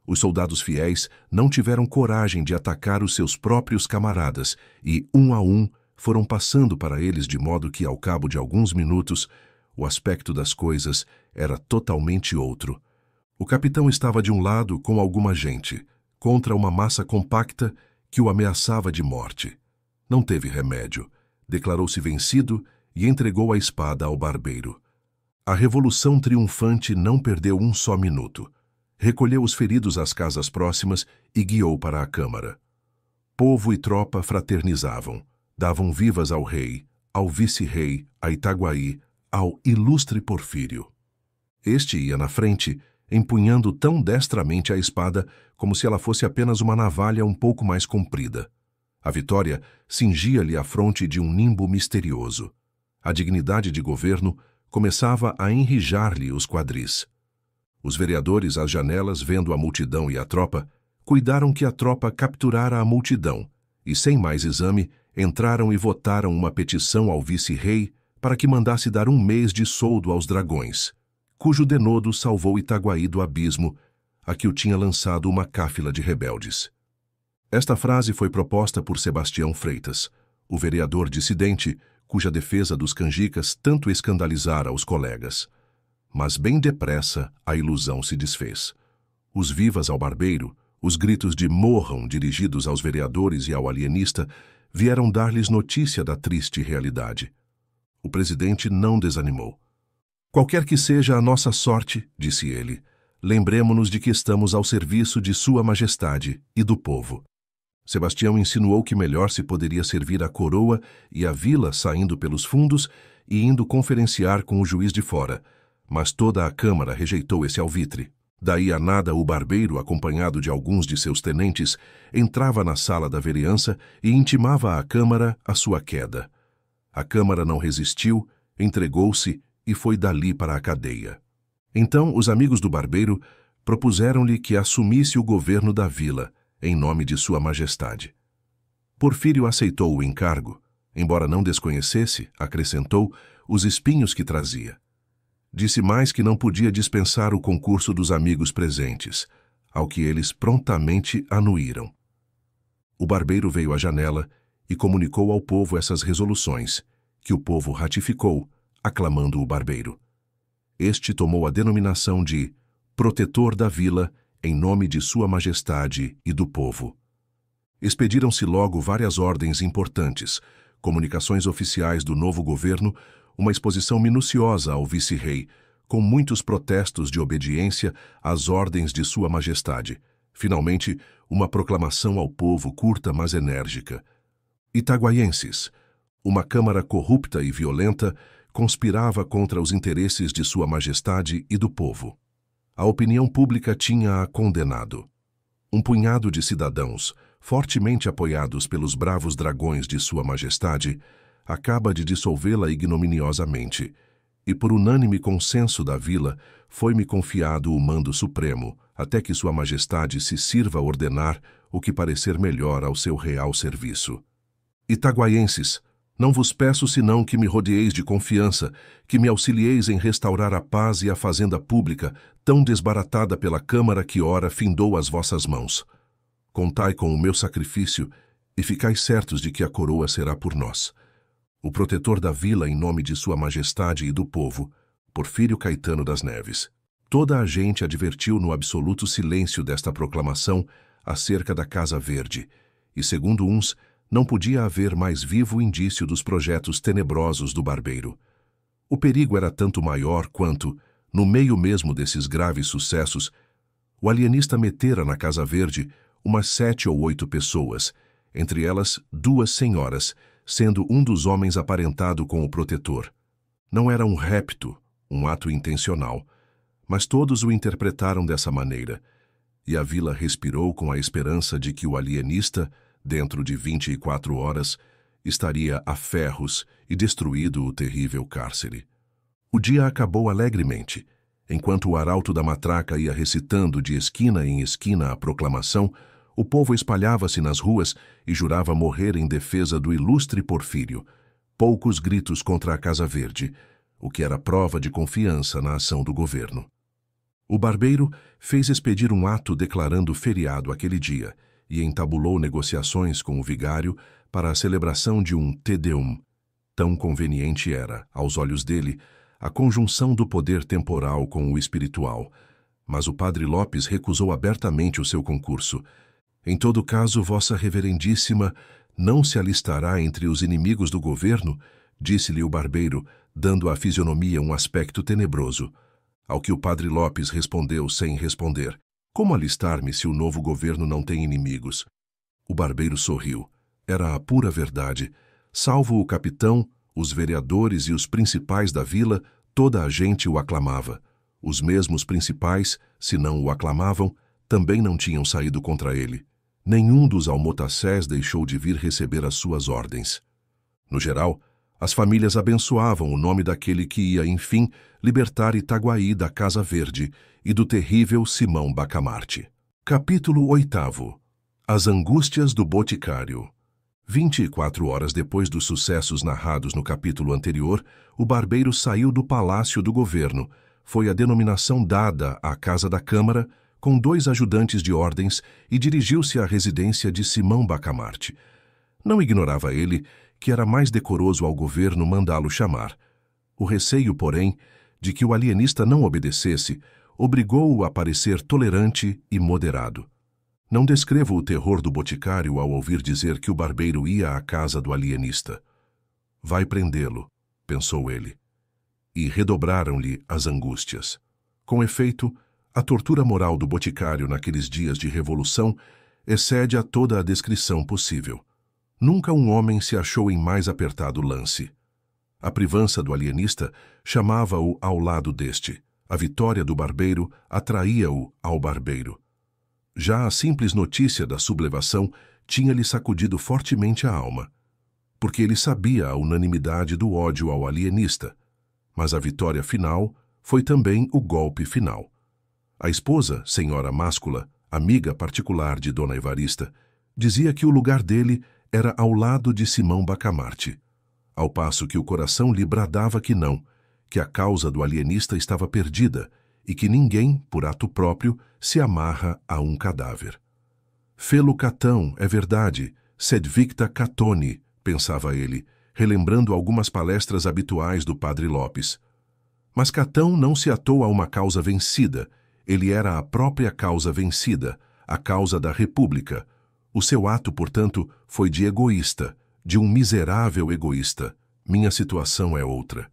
Speaker 1: Os soldados fiéis não tiveram coragem de atacar os seus próprios camaradas e, um a um, foram passando para eles de modo que, ao cabo de alguns minutos, o aspecto das coisas era totalmente outro. O capitão estava de um lado com alguma gente, contra uma massa compacta que o ameaçava de morte. Não teve remédio. Declarou-se vencido e entregou a espada ao barbeiro. A revolução triunfante não perdeu um só minuto. Recolheu os feridos às casas próximas e guiou para a Câmara. Povo e tropa fraternizavam, davam vivas ao rei, ao vice-rei, a Itaguaí, ao ilustre Porfírio. Este ia na frente, empunhando tão destramente a espada como se ela fosse apenas uma navalha um pouco mais comprida. A vitória cingia-lhe a fronte de um nimbo misterioso. A dignidade de governo começava a enrijar-lhe os quadris. Os vereadores às janelas, vendo a multidão e a tropa, cuidaram que a tropa capturara a multidão e, sem mais exame, entraram e votaram uma petição ao vice-rei para que mandasse dar 1 mês de soldo aos dragões, cujo denodo salvou Itaguaí do abismo a que o tinha lançado uma cáfila de rebeldes. Esta frase foi proposta por Sebastião Freitas, o vereador dissidente, cuja defesa dos canjicas tanto escandalizara os colegas. mas bem depressa a ilusão se desfez. Os vivas ao barbeiro, os gritos de morram dirigidos aos vereadores e ao alienista, vieram dar-lhes notícia da triste realidade. O presidente não desanimou. Qualquer que seja a nossa sorte, disse ele, lembremo-nos de que estamos ao serviço de Sua Majestade e do povo. Sebastião insinuou que melhor se poderia servir a coroa e a vila saindo pelos fundos e indo conferenciar com o juiz de fora, mas toda a Câmara rejeitou esse alvitre. Daí a nada o barbeiro, acompanhado de alguns de seus tenentes, entrava na sala da vereança e intimava à Câmara a sua queda. A Câmara não resistiu, entregou-se e foi dali para a cadeia. Então os amigos do barbeiro propuseram-lhe que assumisse o governo da vila, em nome de Sua Majestade. Porfírio aceitou o encargo, embora não desconhecesse, acrescentou, os espinhos que trazia. Disse mais que não podia dispensar o concurso dos amigos presentes, ao que eles prontamente anuíram. O barbeiro veio à janela e comunicou ao povo essas resoluções, que o povo ratificou, aclamando o barbeiro. Este tomou a denominação de protetor da vila, em nome de Sua Majestade e do povo. Expediram-se logo várias ordens importantes, comunicações oficiais do novo governo, uma exposição minuciosa ao vice-rei, com muitos protestos de obediência às ordens de Sua Majestade. Finalmente, uma proclamação ao povo curta, mas enérgica. Itaguaienses, uma Câmara corrupta e violenta conspirava contra os interesses de Sua Majestade e do povo. A opinião pública tinha-a condenado. Um punhado de cidadãos, fortemente apoiados pelos bravos dragões de Sua Majestade, acaba de dissolvê-la ignominiosamente, e por unânime consenso da vila foi-me confiado o mando supremo, até que Sua Majestade se sirva a ordenar o que parecer melhor ao seu real serviço. Itaguaienses, não vos peço senão que me rodeeis de confiança, que me auxilieis em restaurar a paz e a fazenda pública, tão desbaratada pela Câmara que ora findou as vossas mãos. Contai com o meu sacrifício e ficais certos de que a coroa será por nós. O protetor da vila em nome de Sua Majestade e do povo, Porfírio Caetano das Neves. Toda a gente advertiu no absoluto silêncio desta proclamação acerca da Casa Verde, e segundo uns, não podia haver mais vivo indício dos projetos tenebrosos do barbeiro. O perigo era tanto maior quanto, no meio mesmo desses graves sucessos, o alienista metera na Casa Verde umas 7 ou 8 pessoas, entre elas 2 senhoras, sendo um dos homens aparentado com o protetor. Não era um rapto, um ato intencional, mas todos o interpretaram dessa maneira, e a vila respirou com a esperança de que o alienista, dentro de 24 horas, estaria a ferros e destruído o terrível cárcere. O dia acabou alegremente. Enquanto o arauto da matraca ia recitando de esquina em esquina a proclamação, o povo espalhava-se nas ruas e jurava morrer em defesa do ilustre Porfírio. Poucos gritos contra a Casa Verde, o que era prova de confiança na ação do governo. O barbeiro fez expedir um ato declarando feriado aquele dia e entabulou negociações com o vigário para a celebração de um Te Deum. Tão conveniente era, aos olhos dele, a conjunção do poder temporal com o espiritual, mas o padre Lopes recusou abertamente o seu concurso. Em todo caso, Vossa Reverendíssima não se alistará entre os inimigos do governo, disse-lhe o barbeiro, dando à fisionomia um aspecto tenebroso. Ao que o padre Lopes respondeu sem responder: como alistar-me se o novo governo não tem inimigos? O barbeiro sorriu. Era a pura verdade. Salvo o capitão, os vereadores e os principais da vila, toda a gente o aclamava. Os mesmos principais, se não o aclamavam, também não tinham saído contra ele. Nenhum dos almotacés deixou de vir receber as suas ordens. No geral, as famílias abençoavam o nome daquele que ia, enfim, libertar Itaguaí da Casa Verde e do terrível Simão Bacamarte. Capítulo 8. As angústias do boticário. 24 horas depois dos sucessos narrados no capítulo anterior, o barbeiro saiu do palácio do governo. Foi a denominação dada à Casa da Câmara, com 2 ajudantes de ordens, e dirigiu-se à residência de Simão Bacamarte. Não ignorava ele que era mais decoroso ao governo mandá-lo chamar. O receio, porém, de que o alienista não obedecesse, obrigou-o a parecer tolerante e moderado. Não descrevo o terror do boticário ao ouvir dizer que o barbeiro ia à casa do alienista. Vai prendê-lo, pensou ele. E redobraram-lhe as angústias. Com efeito, a tortura moral do boticário naqueles dias de revolução excede a toda a descrição possível. Nunca um homem se achou em mais apertado lance. A privança do alienista chamava-o ao lado deste. A vitória do barbeiro atraía-o ao barbeiro. Já a simples notícia da sublevação tinha-lhe sacudido fortemente a alma, porque ele sabia a unanimidade do ódio ao alienista. Mas a vitória final foi também o golpe final. A esposa, senhora Máscula, amiga particular de Dona Evarista, dizia que o lugar dele era ao lado de Simão Bacamarte, ao passo que o coração lhe bradava que não, que a causa do alienista estava perdida e que ninguém, por ato próprio, se amarra a um cadáver. Fê-lo Catão, é verdade, sed victa Catoni, pensava ele, relembrando algumas palestras habituais do padre Lopes. Mas Catão não se atou a uma causa vencida, ele era a própria causa vencida, a causa da República. O seu ato, portanto, foi de egoísta, de um miserável egoísta. Minha situação é outra.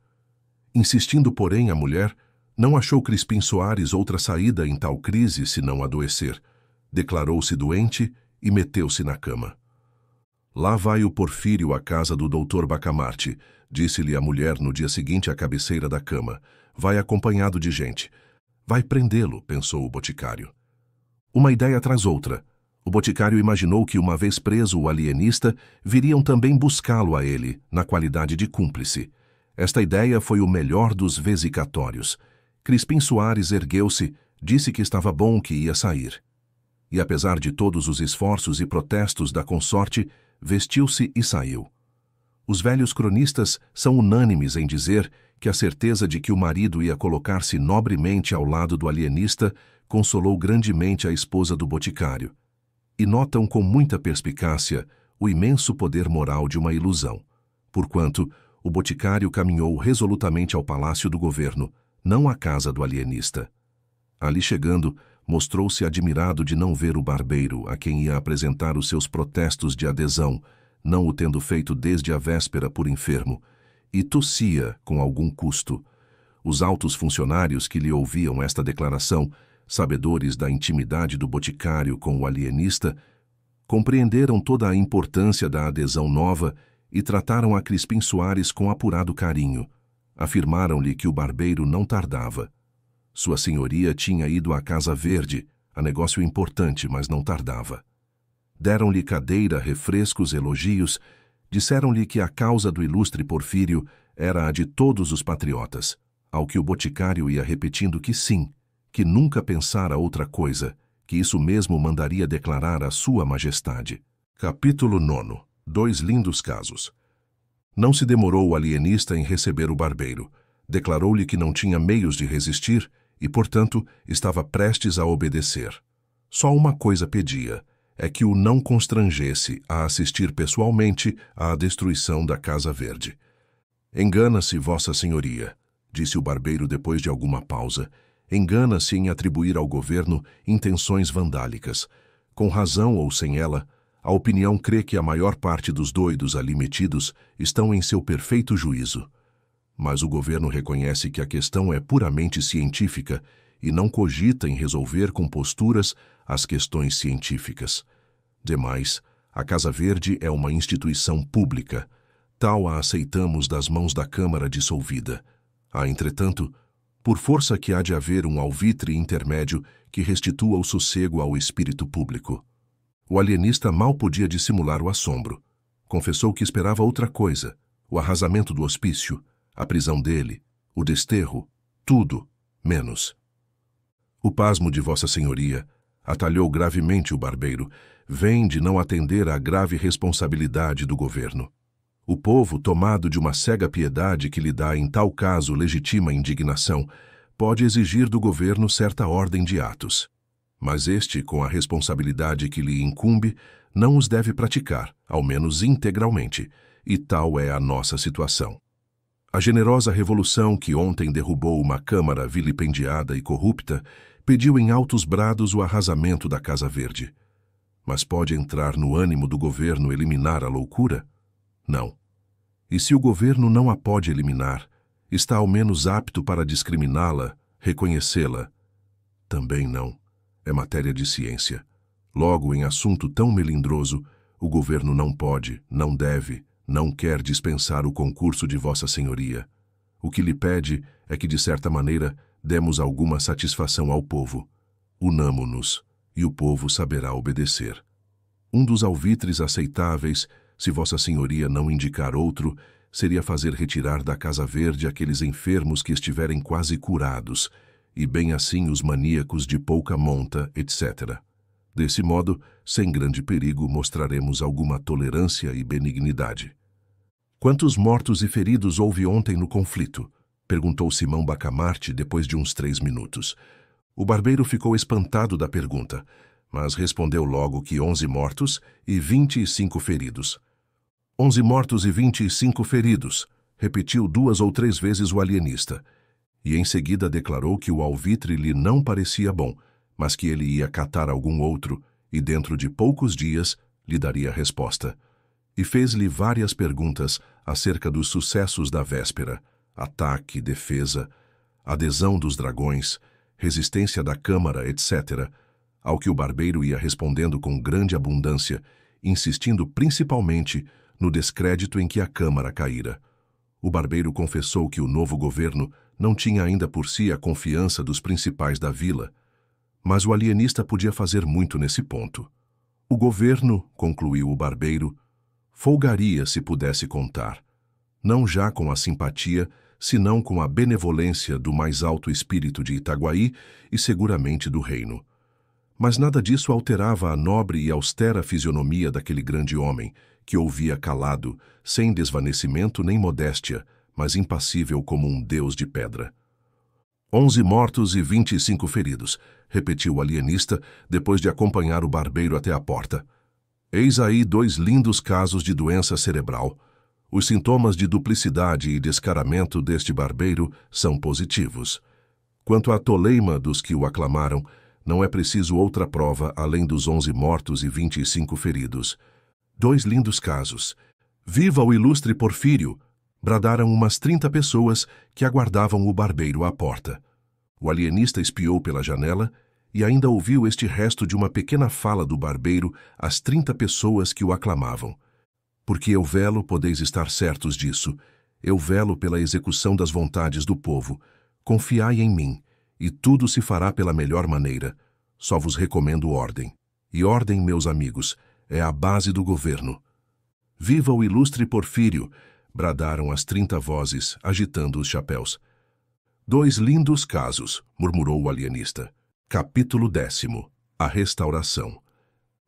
Speaker 1: Insistindo, porém, a mulher, não achou Crispim Soares outra saída em tal crise senão adoecer. Declarou-se doente e meteu-se na cama. Lá vai o Porfírio à casa do doutor Bacamarte, disse-lhe a mulher no dia seguinte à cabeceira da cama. Vai acompanhado de gente. Vai prendê-lo, pensou o boticário. Uma ideia tras outra. O boticário imaginou que, uma vez preso o alienista, viriam também buscá-lo a ele, na qualidade de cúmplice. Esta ideia foi o melhor dos vesicatórios. Crispim Soares ergueu-se, disse que estava bom, que ia sair. E, apesar de todos os esforços e protestos da consorte, vestiu-se e saiu. Os velhos cronistas são unânimes em dizer que a certeza de que o marido ia colocar-se nobremente ao lado do alienista consolou grandemente a esposa do boticário. E notam com muita perspicácia o imenso poder moral de uma ilusão, porquanto o boticário caminhou resolutamente ao palácio do governo, não à casa do alienista. Ali chegando, mostrou-se admirado de não ver o barbeiro, a quem ia apresentar os seus protestos de adesão, não o tendo feito desde a véspera por enfermo, e tossia com algum custo. Os altos funcionários que lhe ouviam esta declaração, sabedores da intimidade do boticário com o alienista, compreenderam toda a importância da adesão nova e trataram a Crispim Soares com apurado carinho. Afirmaram-lhe que o barbeiro não tardava. Sua senhoria tinha ido à Casa Verde, a negócio importante, mas não tardava. Deram-lhe cadeira, refrescos, elogios, disseram-lhe que a causa do ilustre Porfírio era a de todos os patriotas, ao que o boticário ia repetindo que sim, que nunca pensara outra coisa, que isso mesmo mandaria declarar a sua majestade. Capítulo 9. 2 lindos casos. Não se demorou o alienista em receber o barbeiro. Declarou-lhe que não tinha meios de resistir e, portanto, estava prestes a obedecer. Só uma coisa pedia, é que o não constrangesse a assistir pessoalmente à destruição da Casa Verde. Engana-se, Vossa Senhoria, disse o barbeiro depois de alguma pausa. Engana-se em atribuir ao governo intenções vandálicas. Com razão ou sem ela, a opinião crê que a maior parte dos doidos ali metidos estão em seu perfeito juízo. Mas o governo reconhece que a questão é puramente científica e não cogita em resolver com posturas as questões científicas. Demais, a Casa Verde é uma instituição pública. Tal a aceitamos das mãos da Câmara dissolvida. Há, entretanto, por força que há de haver um alvitre intermédio que restitua o sossego ao espírito público. O alienista mal podia dissimular o assombro. Confessou que esperava outra coisa, o arrasamento do hospício, a prisão dele, o desterro, tudo, menos. O pasmo de Vossa Senhoria, atalhou gravemente o barbeiro, vem de não atender à grave responsabilidade do governo. O povo, tomado de uma cega piedade que lhe dá em tal caso legitima indignação, pode exigir do governo certa ordem de atos. Mas este, com a responsabilidade que lhe incumbe, não os deve praticar, ao menos integralmente, e tal é a nossa situação. A generosa revolução que ontem derrubou uma Câmara vilipendiada e corrupta pediu em altos brados o arrasamento da Casa Verde. Mas pode entrar no ânimo do governo eliminar a loucura? Não. E se o governo não a pode eliminar, está ao menos apto para discriminá-la, reconhecê-la? Também não. É matéria de ciência. Logo, em assunto tão melindroso, o governo não pode, não deve, não quer dispensar o concurso de Vossa Senhoria. O que lhe pede é que, de certa maneira, demos alguma satisfação ao povo. Unamo-nos, e o povo saberá obedecer. Um dos alvitres aceitáveis, se Vossa Senhoria não indicar outro, seria fazer retirar da Casa Verde aqueles enfermos que estiverem quase curados, e bem assim os maníacos de pouca monta, etc. Desse modo, sem grande perigo, mostraremos alguma tolerância e benignidade. Quantos mortos e feridos houve ontem no conflito? Perguntou Simão Bacamarte depois de uns 3 minutos. O barbeiro ficou espantado da pergunta, mas respondeu logo que 11 mortos e 25 feridos. 11 mortos e 25 feridos, repetiu 2 ou 3 vezes o alienista, e em seguida declarou que o alvitre lhe não parecia bom, mas que ele ia catar algum outro e dentro de poucos dias lhe daria resposta. E fez-lhe várias perguntas acerca dos sucessos da véspera, ataque, defesa, adesão dos dragões, resistência da Câmara, etc., ao que o barbeiro ia respondendo com grande abundância, insistindo principalmente no descrédito em que a Câmara caíra. O barbeiro confessou que o novo governo não tinha ainda por si a confiança dos principais da vila, mas o alienista podia fazer muito nesse ponto. O governo, concluiu o barbeiro, folgaria se pudesse contar, não já com a simpatia, senão com a benevolência do mais alto espírito de Itaguaí e seguramente do reino. Mas nada disso alterava a nobre e austera fisionomia daquele grande homem, que ouvia calado, sem desvanecimento nem modéstia, mas impassível como um deus de pedra. 11 mortos e 25 feridos, repetiu o alienista, depois de acompanhar o barbeiro até a porta. Eis aí 2 lindos casos de doença cerebral. Os sintomas de duplicidade e descaramento deste barbeiro são positivos. Quanto à toleima dos que o aclamaram, não é preciso outra prova além dos 11 mortos e 25 feridos. 2 lindos casos. Viva o ilustre Porfírio! Bradaram umas 30 pessoas que aguardavam o barbeiro à porta. O alienista espiou pela janela e ainda ouviu este resto de uma pequena fala do barbeiro às 30 pessoas que o aclamavam. Porque eu velo, podeis estar certos disso, eu velo pela execução das vontades do povo. Confiai em mim, e tudo se fará pela melhor maneira. Só vos recomendo ordem. E ordem, meus amigos, é a base do governo. Viva o ilustre Porfírio! Bradaram as 30 vozes, agitando os chapéus. 2 lindos casos, murmurou o alienista. Capítulo 10. A restauração.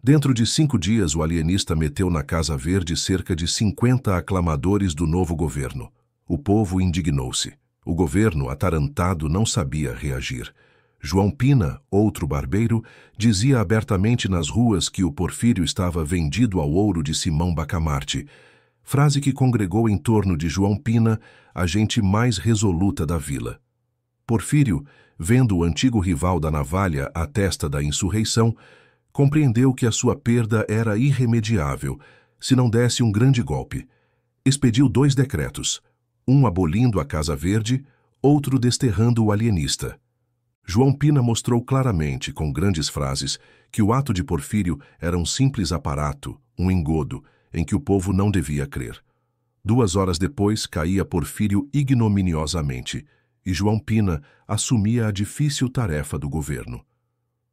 Speaker 1: Dentro de 5 dias, o alienista meteu na Casa Verde cerca de 50 aclamadores do novo governo. O povo indignou-se. O governo, atarantado, não sabia reagir. João Pina, outro barbeiro, dizia abertamente nas ruas que o Porfírio estava vendido ao ouro de Simão Bacamarte, frase que congregou em torno de João Pina a gente mais resoluta da vila. Porfírio, vendo o antigo rival da navalha à testa da insurreição, compreendeu que a sua perda era irremediável, se não desse um grande golpe. Expediu 2 decretos, um abolindo a Casa Verde, outro desterrando o alienista. João Pina mostrou claramente, com grandes frases, que o ato de Porfírio era um simples aparato, um engodo, em que o povo não devia crer. 2 horas depois, caía Porfírio ignominiosamente, e João Pina assumia a difícil tarefa do governo.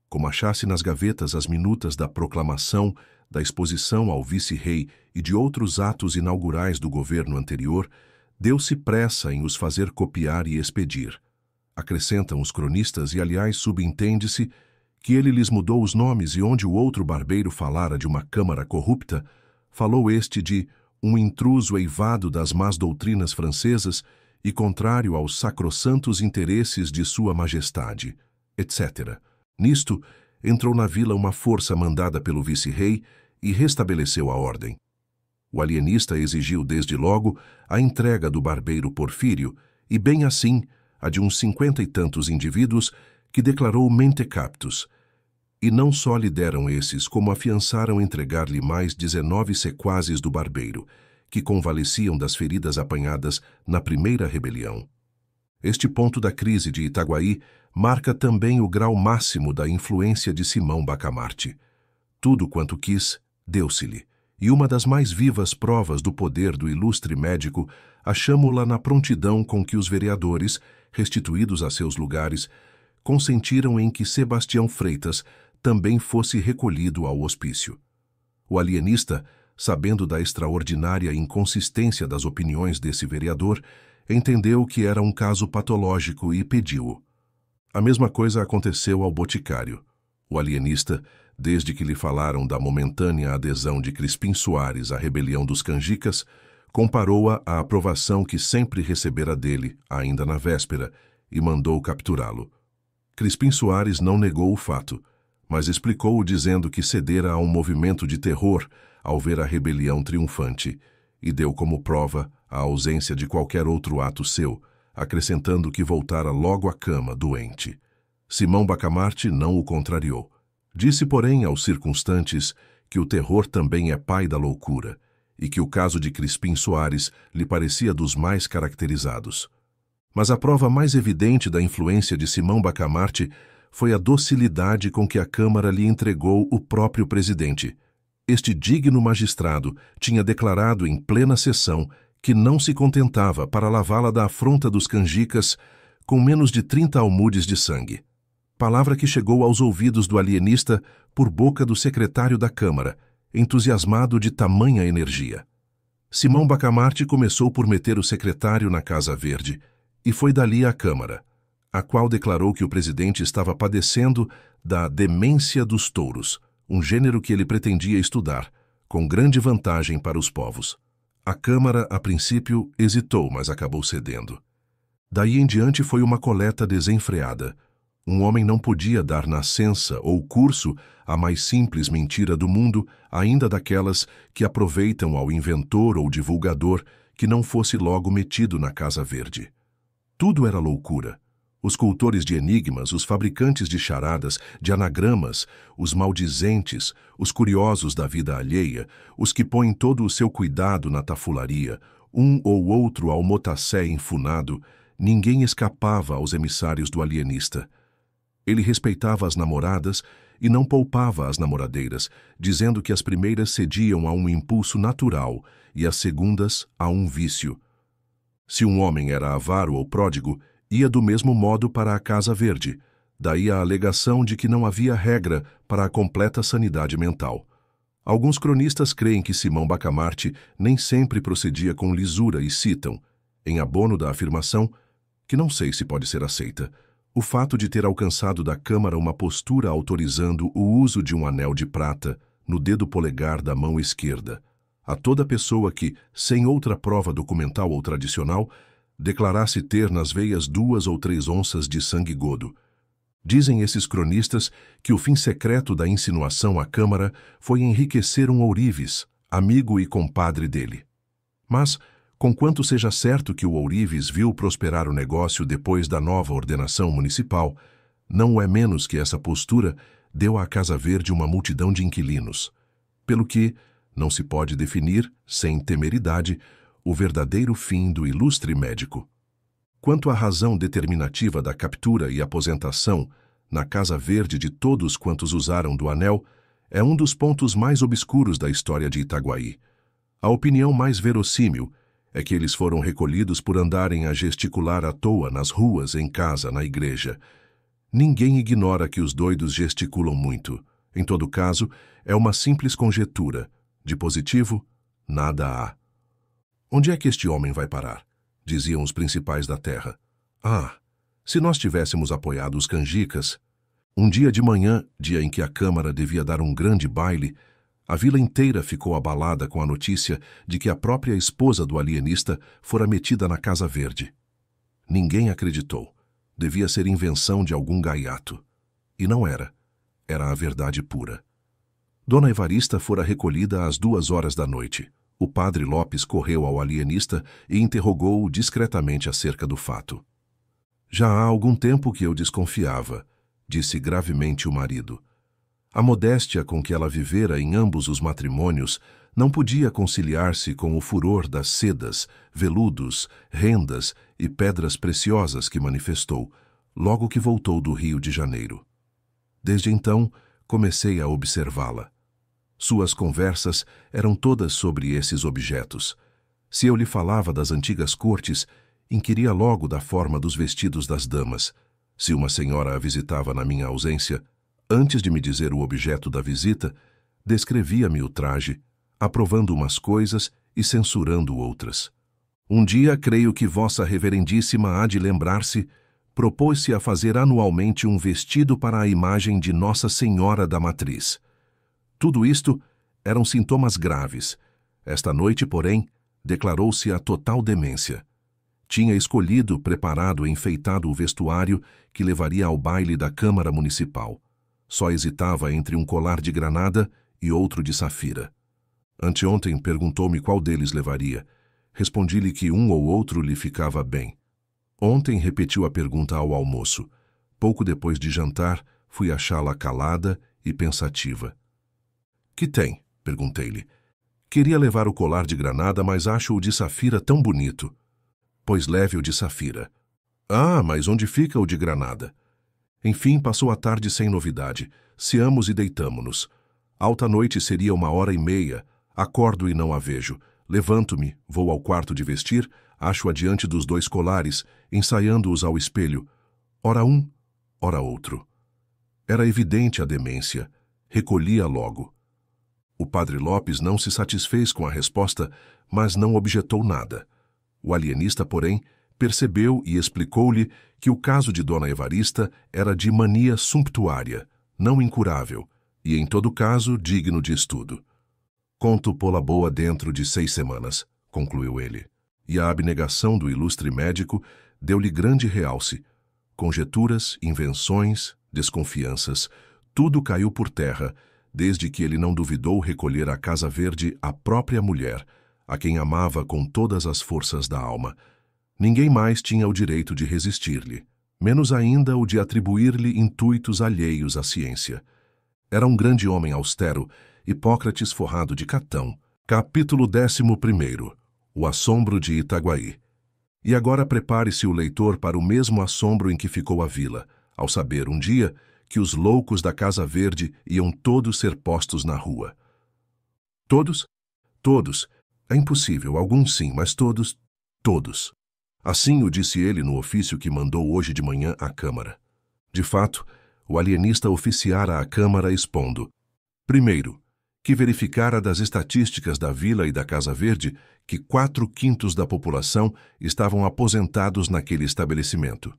Speaker 1: Como achasse nas gavetas as minutas da proclamação, da exposição ao vice-rei e de outros atos inaugurais do governo anterior, deu-se pressa em os fazer copiar e expedir. Acrescentam os cronistas e, aliás, subentende-se que ele lhes mudou os nomes e onde o outro barbeiro falara de uma câmara corrupta, falou este de um intruso eivado das más doutrinas francesas e contrário aos sacrossantos interesses de sua majestade, etc. Nisto, entrou na vila uma força mandada pelo vice-rei e restabeleceu a ordem. O alienista exigiu desde logo a entrega do barbeiro Porfírio e, bem assim, a de uns 50 e tantos indivíduos que declarou mentecaptus. E não só lhe deram esses, como afiançaram entregar-lhe mais 19 sequazes do barbeiro, que convalesciam das feridas apanhadas na primeira rebelião. Este ponto da crise de Itaguaí marca também o grau máximo da influência de Simão Bacamarte. Tudo quanto quis, deu-se-lhe, e uma das mais vivas provas do poder do ilustre médico achamo-la na prontidão com que os vereadores, restituídos a seus lugares, consentiram em que Sebastião Freitas também fosse recolhido ao hospício. O alienista, sabendo da extraordinária inconsistência das opiniões desse vereador, entendeu que era um caso patológico e pediu-o. A mesma coisa aconteceu ao boticário. O alienista, desde que lhe falaram da momentânea adesão de Crispim Soares à rebelião dos canjicas, comparou-a à aprovação que sempre recebera dele, ainda na véspera, e mandou capturá-lo. Crispim Soares não negou o fato, mas explicou-o dizendo que cedera a um movimento de terror ao ver a rebelião triunfante, e deu como prova a ausência de qualquer outro ato seu, acrescentando que voltara logo à cama, doente. Simão Bacamarte não o contrariou. Disse, porém, aos circunstantes que o terror também é pai da loucura, e que o caso de Crispim Soares lhe parecia dos mais caracterizados. Mas a prova mais evidente da influência de Simão Bacamarte foi a docilidade com que a Câmara lhe entregou o próprio presidente. Este digno magistrado tinha declarado em plena sessão que não se contentava para lavá-la da afronta dos canjicas com menos de 30 almudes de sangue. Palavra que chegou aos ouvidos do alienista por boca do secretário da Câmara, entusiasmado de tamanha energia. Simão Bacamarte começou por meter o secretário na Casa Verde e foi dali à Câmara, a qual declarou que o presidente estava padecendo da demência dos touros, um gênero que ele pretendia estudar, com grande vantagem para os povos. A Câmara, a princípio, hesitou, mas acabou cedendo. Daí em diante foi uma coleta desenfreada. Um homem não podia dar nascença ou curso à mais simples mentira do mundo, ainda daquelas que aproveitam ao inventor ou divulgador que não fosse logo metido na Casa Verde. Tudo era loucura. Os cultores de enigmas, os fabricantes de charadas, de anagramas, os maldizentes, os curiosos da vida alheia, os que põem todo o seu cuidado na tafularia, um ou outro almotassé enfunado, ninguém escapava aos emissários do alienista. Ele respeitava as namoradas e não poupava as namoradeiras, dizendo que as primeiras cediam a um impulso natural e as segundas a um vício. Se um homem era avaro ou pródigo, ia do mesmo modo para a Casa Verde, daí a alegação de que não havia regra para a completa sanidade mental. Alguns cronistas creem que Simão Bacamarte nem sempre procedia com lisura e citam, em abono da afirmação, que não sei se pode ser aceita, o fato de ter alcançado da Câmara uma postura autorizando o uso de um anel de prata no dedo polegar da mão esquerda, a toda pessoa que, sem outra prova documental ou tradicional, declarasse ter nas veias 2 ou 3 onças de sangue godo. Dizem esses cronistas que o fim secreto da insinuação à Câmara foi enriquecer um ourives, amigo e compadre dele. Mas, conquanto seja certo que o ourives viu prosperar o negócio depois da nova ordenação municipal, não o é menos que essa postura deu à Casa Verde uma multidão de inquilinos, pelo que não se pode definir, sem temeridade, o verdadeiro fim do ilustre médico. Quanto à razão determinativa da captura e aposentação na Casa Verde de todos quantos usaram do anel, é um dos pontos mais obscuros da história de Itaguaí. A opinião mais verossímil é que eles foram recolhidos por andarem a gesticular à toa nas ruas, em casa, na igreja. Ninguém ignora que os doidos gesticulam muito. Em todo caso, é uma simples conjetura. De positivo, nada há. Onde é que este homem vai parar? Diziam os principais da terra. Ah, se nós tivéssemos apoiado os canjicas... Um dia de manhã, dia em que a Câmara devia dar um grande baile, a vila inteira ficou abalada com a notícia de que a própria esposa do alienista fora metida na Casa Verde. Ninguém acreditou. Devia ser invenção de algum gaiato. E não era. Era a verdade pura. Dona Evarista fora recolhida às 2 horas da noite. O padre Lopes correu ao alienista e interrogou-o discretamente acerca do fato. Já há algum tempo que eu desconfiava, disse gravemente o marido. A modéstia com que ela vivera em ambos os matrimônios não podia conciliar-se com o furor das sedas, veludos, rendas e pedras preciosas que manifestou, logo que voltou do Rio de Janeiro. Desde então, comecei a observá-la. Suas conversas eram todas sobre esses objetos. Se eu lhe falava das antigas cortes, inquiria logo da forma dos vestidos das damas. Se uma senhora a visitava na minha ausência, antes de me dizer o objeto da visita, descrevia-me o traje, aprovando umas coisas e censurando outras. Um dia, creio que Vossa Reverendíssima há de lembrar-se, propôs-se a fazer anualmente um vestido para a imagem de Nossa Senhora da Matriz. Tudo isto eram sintomas graves. Esta noite, porém, declarou-se a total demência. Tinha escolhido, preparado e enfeitado o vestuário que levaria ao baile da Câmara Municipal. Só hesitava entre um colar de granada e outro de safira. Anteontem perguntou-me qual deles levaria. Respondi-lhe que um ou outro lhe ficava bem. Ontem repetiu a pergunta ao almoço. Pouco depois de jantar, fui achá-la calada e pensativa. Que tem? Perguntei-lhe. Queria levar o colar de granada, mas acho o de safira tão bonito. Pois leve o de safira. Ah, mas onde fica o de granada? Enfim, passou a tarde sem novidade. Ceamos e deitamo-nos. Alta noite seria 1h30. Acordo e não a vejo. Levanto-me, vou ao quarto de vestir, acho-a diante dos 2 colares, ensaiando-os ao espelho. Ora um, ora outro. Era evidente a demência. Recolhi-a logo. O padre Lopes não se satisfez com a resposta, mas não objetou nada. O alienista, porém, percebeu e explicou-lhe que o caso de Dona Evarista era de mania sumptuária, não incurável, e, em todo caso, digno de estudo. Conto pô-la boa dentro de 6 semanas, concluiu ele. E a abnegação do ilustre médico deu-lhe grande realce. Conjeturas, invenções, desconfianças, tudo caiu por terra, desde que ele não duvidou recolher à Casa Verde a própria mulher, a quem amava com todas as forças da alma. Ninguém mais tinha o direito de resistir-lhe, menos ainda o de atribuir-lhe intuitos alheios à ciência. Era um grande homem austero, Hipócrates forrado de catão. Capítulo 11. O assombro de Itaguaí. E agora prepare-se o leitor para o mesmo assombro em que ficou a vila, ao saber, um dia, que os loucos da Casa Verde iam todos ser postos na rua. Todos? Todos. É impossível, alguns sim, mas todos, todos. Assim o disse ele no ofício que mandou hoje de manhã à Câmara. De fato, o alienista oficiara à Câmara expondo: primeiro, que verificara das estatísticas da vila e da Casa Verde que 4/5 da população estavam aposentados naquele estabelecimento.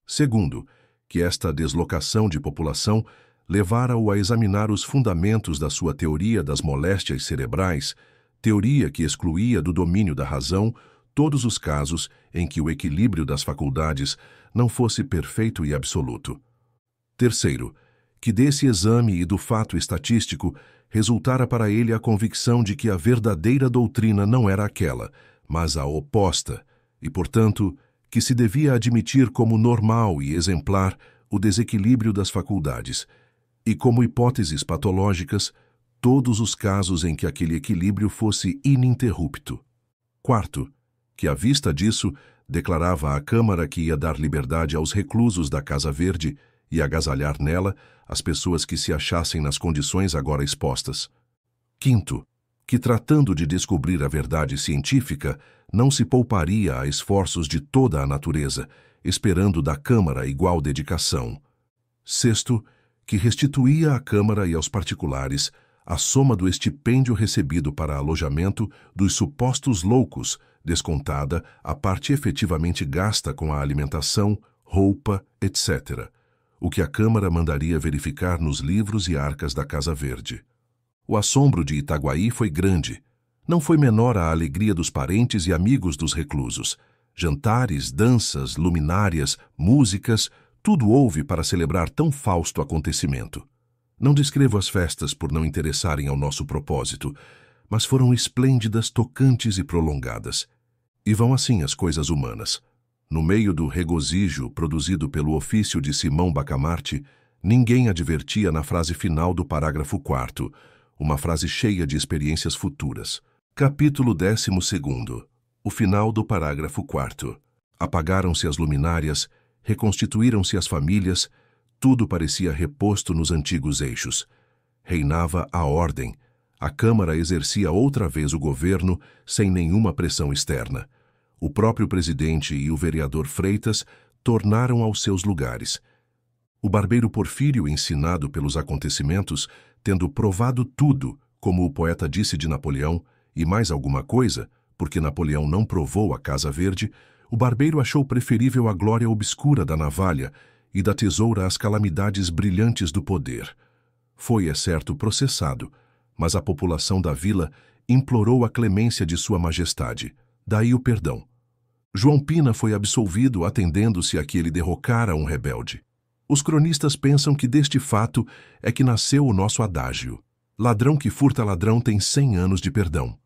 Speaker 1: Segundo, que esta deslocação de população levara-o a examinar os fundamentos da sua teoria das moléstias cerebrais, teoria que excluía do domínio da razão todos os casos em que o equilíbrio das faculdades não fosse perfeito e absoluto. Terceiro, que desse exame e do fato estatístico resultara para ele a convicção de que a verdadeira doutrina não era aquela, mas a oposta, e, portanto, que se devia admitir como normal e exemplar o desequilíbrio das faculdades, e como hipóteses patológicas todos os casos em que aquele equilíbrio fosse ininterrupto. Quarto, que à vista disso declarava à Câmara que ia dar liberdade aos reclusos da Casa Verde e agasalhar nela as pessoas que se achassem nas condições agora expostas. Quinto, que tratando de descobrir a verdade científica, não se pouparia a esforços de toda a natureza, esperando da Câmara igual dedicação. Sexto, que restituía à Câmara e aos particulares a soma do estipêndio recebido para alojamento dos supostos loucos, descontada a parte efetivamente gasta com a alimentação, roupa, etc., o que a Câmara mandaria verificar nos livros e arcas da Casa Verde. O assombro de Itaguaí foi grande. Não foi menor a alegria dos parentes e amigos dos reclusos. Jantares, danças, luminárias, músicas, tudo houve para celebrar tão fausto acontecimento. Não descrevo as festas por não interessarem ao nosso propósito, mas foram esplêndidas, tocantes e prolongadas. E vão assim as coisas humanas. No meio do regozijo produzido pelo ofício de Simão Bacamarte, ninguém advertia na frase final do parágrafo 4º, uma frase cheia de experiências futuras. Capítulo 12º. O final do parágrafo 4º. Apagaram-se as luminárias, reconstituíram-se as famílias, tudo parecia reposto nos antigos eixos. Reinava a ordem. A Câmara exercia outra vez o governo sem nenhuma pressão externa. O próprio presidente e o vereador Freitas tornaram aos seus lugares. O barbeiro Porfírio, ensinado pelos acontecimentos, tendo provado tudo, como o poeta disse de Napoleão, e mais alguma coisa, porque Napoleão não provou a Casa Verde, o barbeiro achou preferível a glória obscura da navalha e da tesoura às calamidades brilhantes do poder. Foi, é certo, processado, mas a população da vila implorou a clemência de Sua Majestade, daí o perdão. João Pina foi absolvido atendendo-se a que ele derrocara um rebelde. Os cronistas pensam que deste fato é que nasceu o nosso adágio. Ladrão que furta ladrão tem 100 anos de perdão.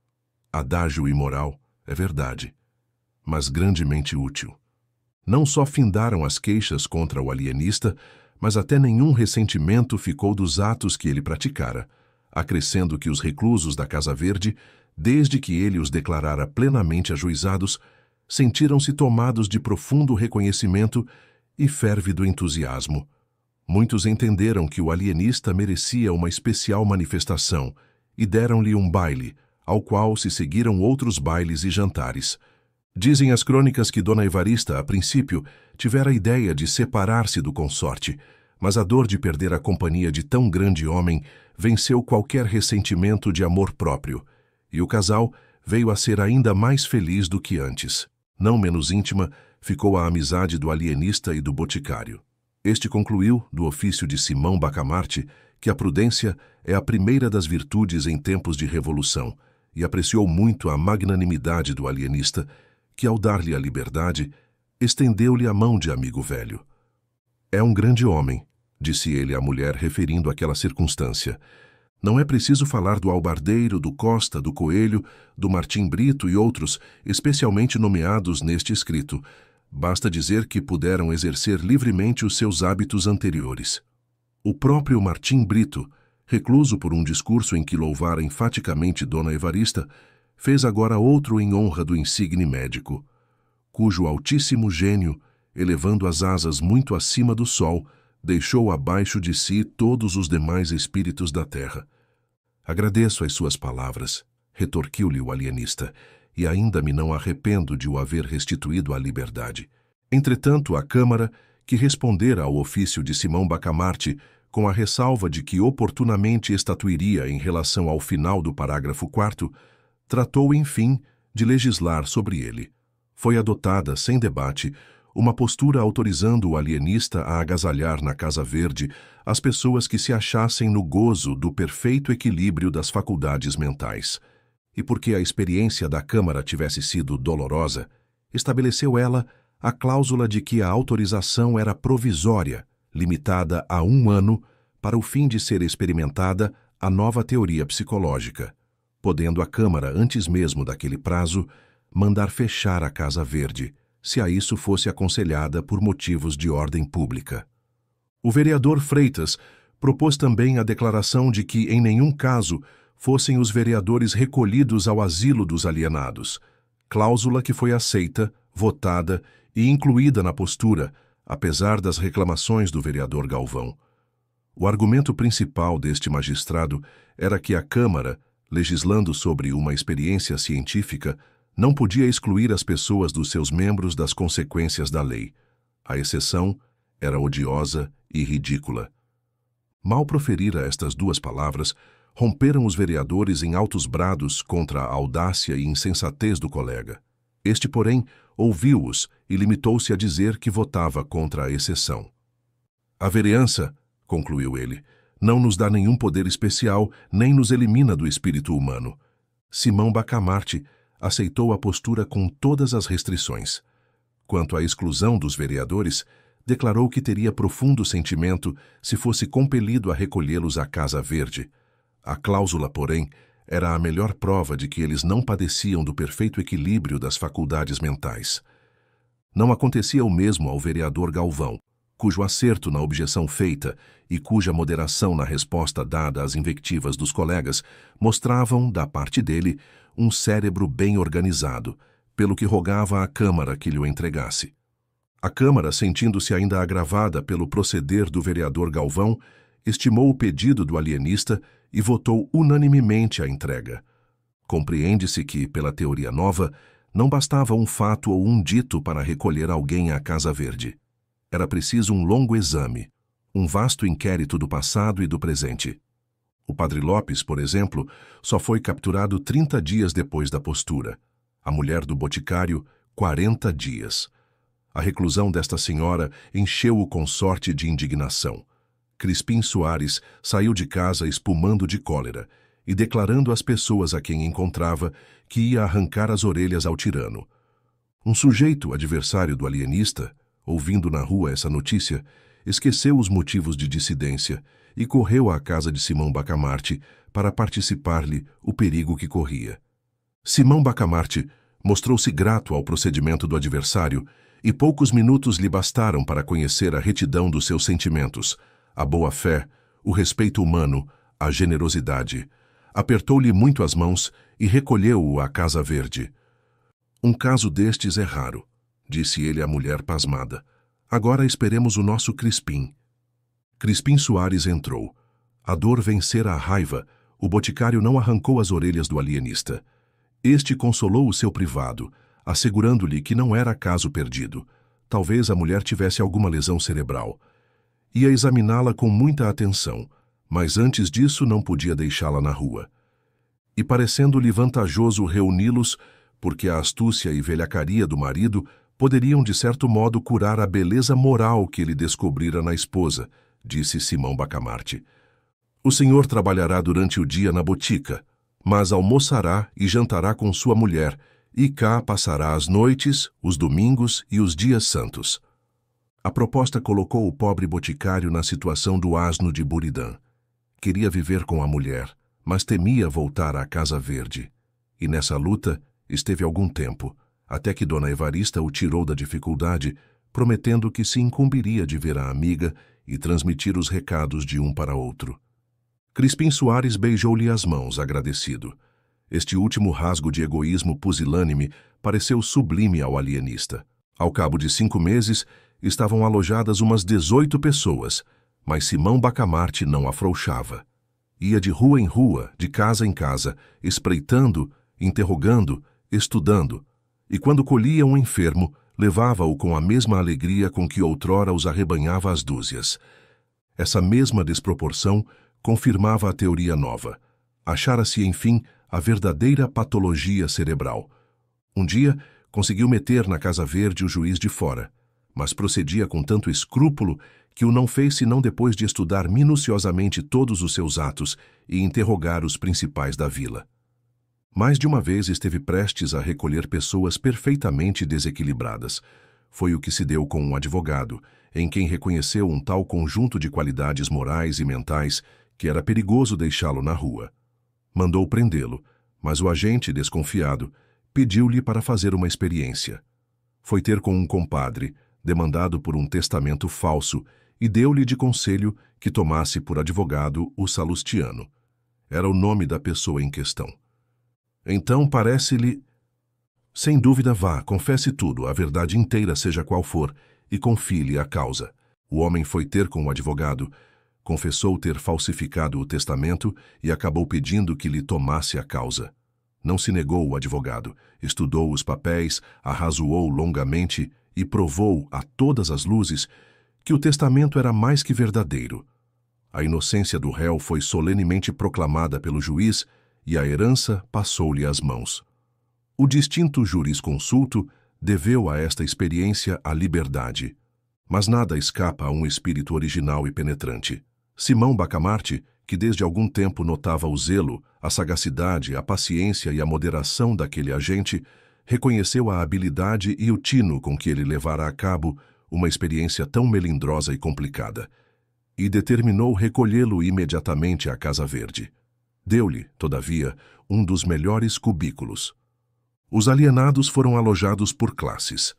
Speaker 1: Adágio imoral, é verdade, mas grandemente útil. Não só findaram as queixas contra o alienista, mas até nenhum ressentimento ficou dos atos que ele praticara, acrescendo que os reclusos da Casa Verde, desde que ele os declarara plenamente ajuizados, sentiram-se tomados de profundo reconhecimento e férvido entusiasmo. Muitos entenderam que o alienista merecia uma especial manifestação e deram-lhe um baile, ao qual se seguiram outros bailes e jantares. Dizem as crônicas que Dona Evarista, a princípio, tivera a ideia de separar-se do consorte, mas a dor de perder a companhia de tão grande homem venceu qualquer ressentimento de amor próprio, e o casal veio a ser ainda mais feliz do que antes. Não menos íntima ficou a amizade do alienista e do boticário. Este concluiu, do ofício de Simão Bacamarte, que a prudência é a primeira das virtudes em tempos de revolução, e apreciou muito a magnanimidade do alienista, que, ao dar-lhe a liberdade, estendeu-lhe a mão de amigo velho. É um grande homem, disse ele à mulher referindo aquela circunstância. Não é preciso falar do Albardeiro, do Costa, do Coelho, do Martim Brito e outros, especialmente nomeados neste escrito. Basta dizer que puderam exercer livremente os seus hábitos anteriores. O próprio Martim Brito, recluso por um discurso em que louvara enfaticamente Dona Evarista, fez agora outro em honra do insigne médico, cujo altíssimo gênio, elevando as asas muito acima do sol, deixou abaixo de si todos os demais espíritos da terra. Agradeço as suas palavras, retorquiu-lhe o alienista, e ainda me não arrependo de o haver restituído à liberdade. Entretanto, a Câmara, que respondera ao ofício de Simão Bacamarte, com a ressalva de que oportunamente estatuiria em relação ao final do parágrafo 4º, tratou, enfim, de legislar sobre ele. Foi adotada, sem debate, uma postura autorizando o alienista a agasalhar na Casa Verde as pessoas que se achassem no gozo do perfeito equilíbrio das faculdades mentais. E porque a experiência da Câmara tivesse sido dolorosa, estabeleceu ela a cláusula de que a autorização era provisória, limitada a 1 ano, para o fim de ser experimentada a nova teoria psicológica, podendo a Câmara, antes mesmo daquele prazo, mandar fechar a Casa Verde, se a isso fosse aconselhada por motivos de ordem pública. O vereador Freitas propôs também a declaração de que, em nenhum caso, fossem os vereadores recolhidos ao asilo dos alienados, cláusula que foi aceita, votada e incluída na postura, apesar das reclamações do vereador Galvão. O argumento principal deste magistrado era que a Câmara, legislando sobre uma experiência científica, não podia excluir as pessoas dos seus membros das consequências da lei. A exceção era odiosa e ridícula. Mal proferira estas 2 palavras, romperam os vereadores em altos brados contra a audácia e insensatez do colega. Este, porém, ouviu-os e limitou-se a dizer que votava contra a exceção. A vereança, concluiu ele, não nos dá nenhum poder especial, nem nos elimina do espírito humano. Simão Bacamarte aceitou a postura com todas as restrições. Quanto à exclusão dos vereadores, declarou que teria profundo sentimento se fosse compelido a recolhê-los à Casa Verde. A cláusula, porém, era a melhor prova de que eles não padeciam do perfeito equilíbrio das faculdades mentais. Não acontecia o mesmo ao vereador Galvão, cujo acerto na objeção feita e cuja moderação na resposta dada às invectivas dos colegas mostravam, da parte dele, um cérebro bem organizado, pelo que rogava à Câmara que lhe o entregasse. A Câmara, sentindo-se ainda agravada pelo proceder do vereador Galvão, estimou o pedido do alienista e votou unanimemente a entrega. Compreende-se que, pela teoria nova, não bastava um fato ou um dito para recolher alguém à Casa Verde. Era preciso um longo exame, um vasto inquérito do passado e do presente. O padre Lopes, por exemplo, só foi capturado 30 dias depois da postura. A mulher do boticário, 40 dias. A reclusão desta senhora encheu o consorte de indignação. Crispim Soares saiu de casa espumando de cólera e declarando às pessoas a quem encontrava que ia arrancar as orelhas ao tirano. Um sujeito adversário do alienista, ouvindo na rua essa notícia, esqueceu os motivos de dissidência e correu à casa de Simão Bacamarte para participar-lhe o perigo que corria. Simão Bacamarte mostrou-se grato ao procedimento do adversário e poucos minutos lhe bastaram para conhecer a retidão dos seus sentimentos, a boa-fé, o respeito humano, a generosidade. Apertou-lhe muito as mãos e recolheu-o à Casa Verde. Um caso destes é raro, disse ele à mulher pasmada. Agora esperemos o nosso Crispim. Crispim Soares entrou. A dor vencera a raiva, o boticário não arrancou as orelhas do alienista. Este consolou o seu privado, assegurando-lhe que não era caso perdido. Talvez a mulher tivesse alguma lesão cerebral. Ia examiná-la com muita atenção, mas antes disso não podia deixá-la na rua. E parecendo-lhe vantajoso reuni-los, porque a astúcia e velhacaria do marido poderiam de certo modo curar a beleza moral que ele descobrira na esposa, disse Simão Bacamarte. O senhor trabalhará durante o dia na botica, mas almoçará e jantará com sua mulher, e cá passará as noites, os domingos e os dias santos. A proposta colocou o pobre boticário na situação do asno de Buridã. Queria viver com a mulher, mas temia voltar à Casa Verde. E nessa luta esteve algum tempo, até que Dona Evarista o tirou da dificuldade, prometendo que se incumbiria de ver a amiga e transmitir os recados de um para outro. Crispim Soares beijou-lhe as mãos, agradecido. Este último rasgo de egoísmo pusilânime pareceu sublime ao alienista. Ao cabo de 5 meses, estavam alojadas umas 18 pessoas, mas Simão Bacamarte não afrouxava. Ia de rua em rua, de casa em casa, espreitando, interrogando, estudando, e quando colhia um enfermo, levava-o com a mesma alegria com que outrora os arrebanhava às dúzias. Essa mesma desproporção confirmava a teoria nova. Achara-se, enfim, a verdadeira patologia cerebral. Um dia, conseguiu meter na Casa Verde o juiz de fora, mas procedia com tanto escrúpulo que o não fez senão depois de estudar minuciosamente todos os seus atos e interrogar os principais da vila. Mais de uma vez esteve prestes a recolher pessoas perfeitamente desequilibradas. Foi o que se deu com um advogado, em quem reconheceu um tal conjunto de qualidades morais e mentais que era perigoso deixá-lo na rua. Mandou prendê-lo, mas o agente, desconfiado, pediu-lhe para fazer uma experiência. Foi ter com um compadre, demandado por um testamento falso, e deu-lhe de conselho que tomasse por advogado o Salustiano. Era o nome da pessoa em questão. Então parece-lhe... Sem dúvida vá, confesse tudo, a verdade inteira seja qual for, e confie-lhe a causa. O homem foi ter com o advogado, confessou ter falsificado o testamento e acabou pedindo que lhe tomasse a causa. Não se negou o advogado, estudou os papéis, arrazoou longamente e provou a todas as luzes que o testamento era mais que verdadeiro. A inocência do réu foi solenemente proclamada pelo juiz e a herança passou-lhe às mãos. O distinto jurisconsulto deveu a esta experiência a liberdade. Mas nada escapa a um espírito original e penetrante. Simão Bacamarte, que desde algum tempo notava o zelo, a sagacidade, a paciência e a moderação daquele agente, reconheceu a habilidade e o tino com que ele levara a cabo uma experiência tão melindrosa e complicada, e determinou recolhê-lo imediatamente à Casa Verde. Deu-lhe, todavia, um dos melhores cubículos. Os alienados foram alojados por classes.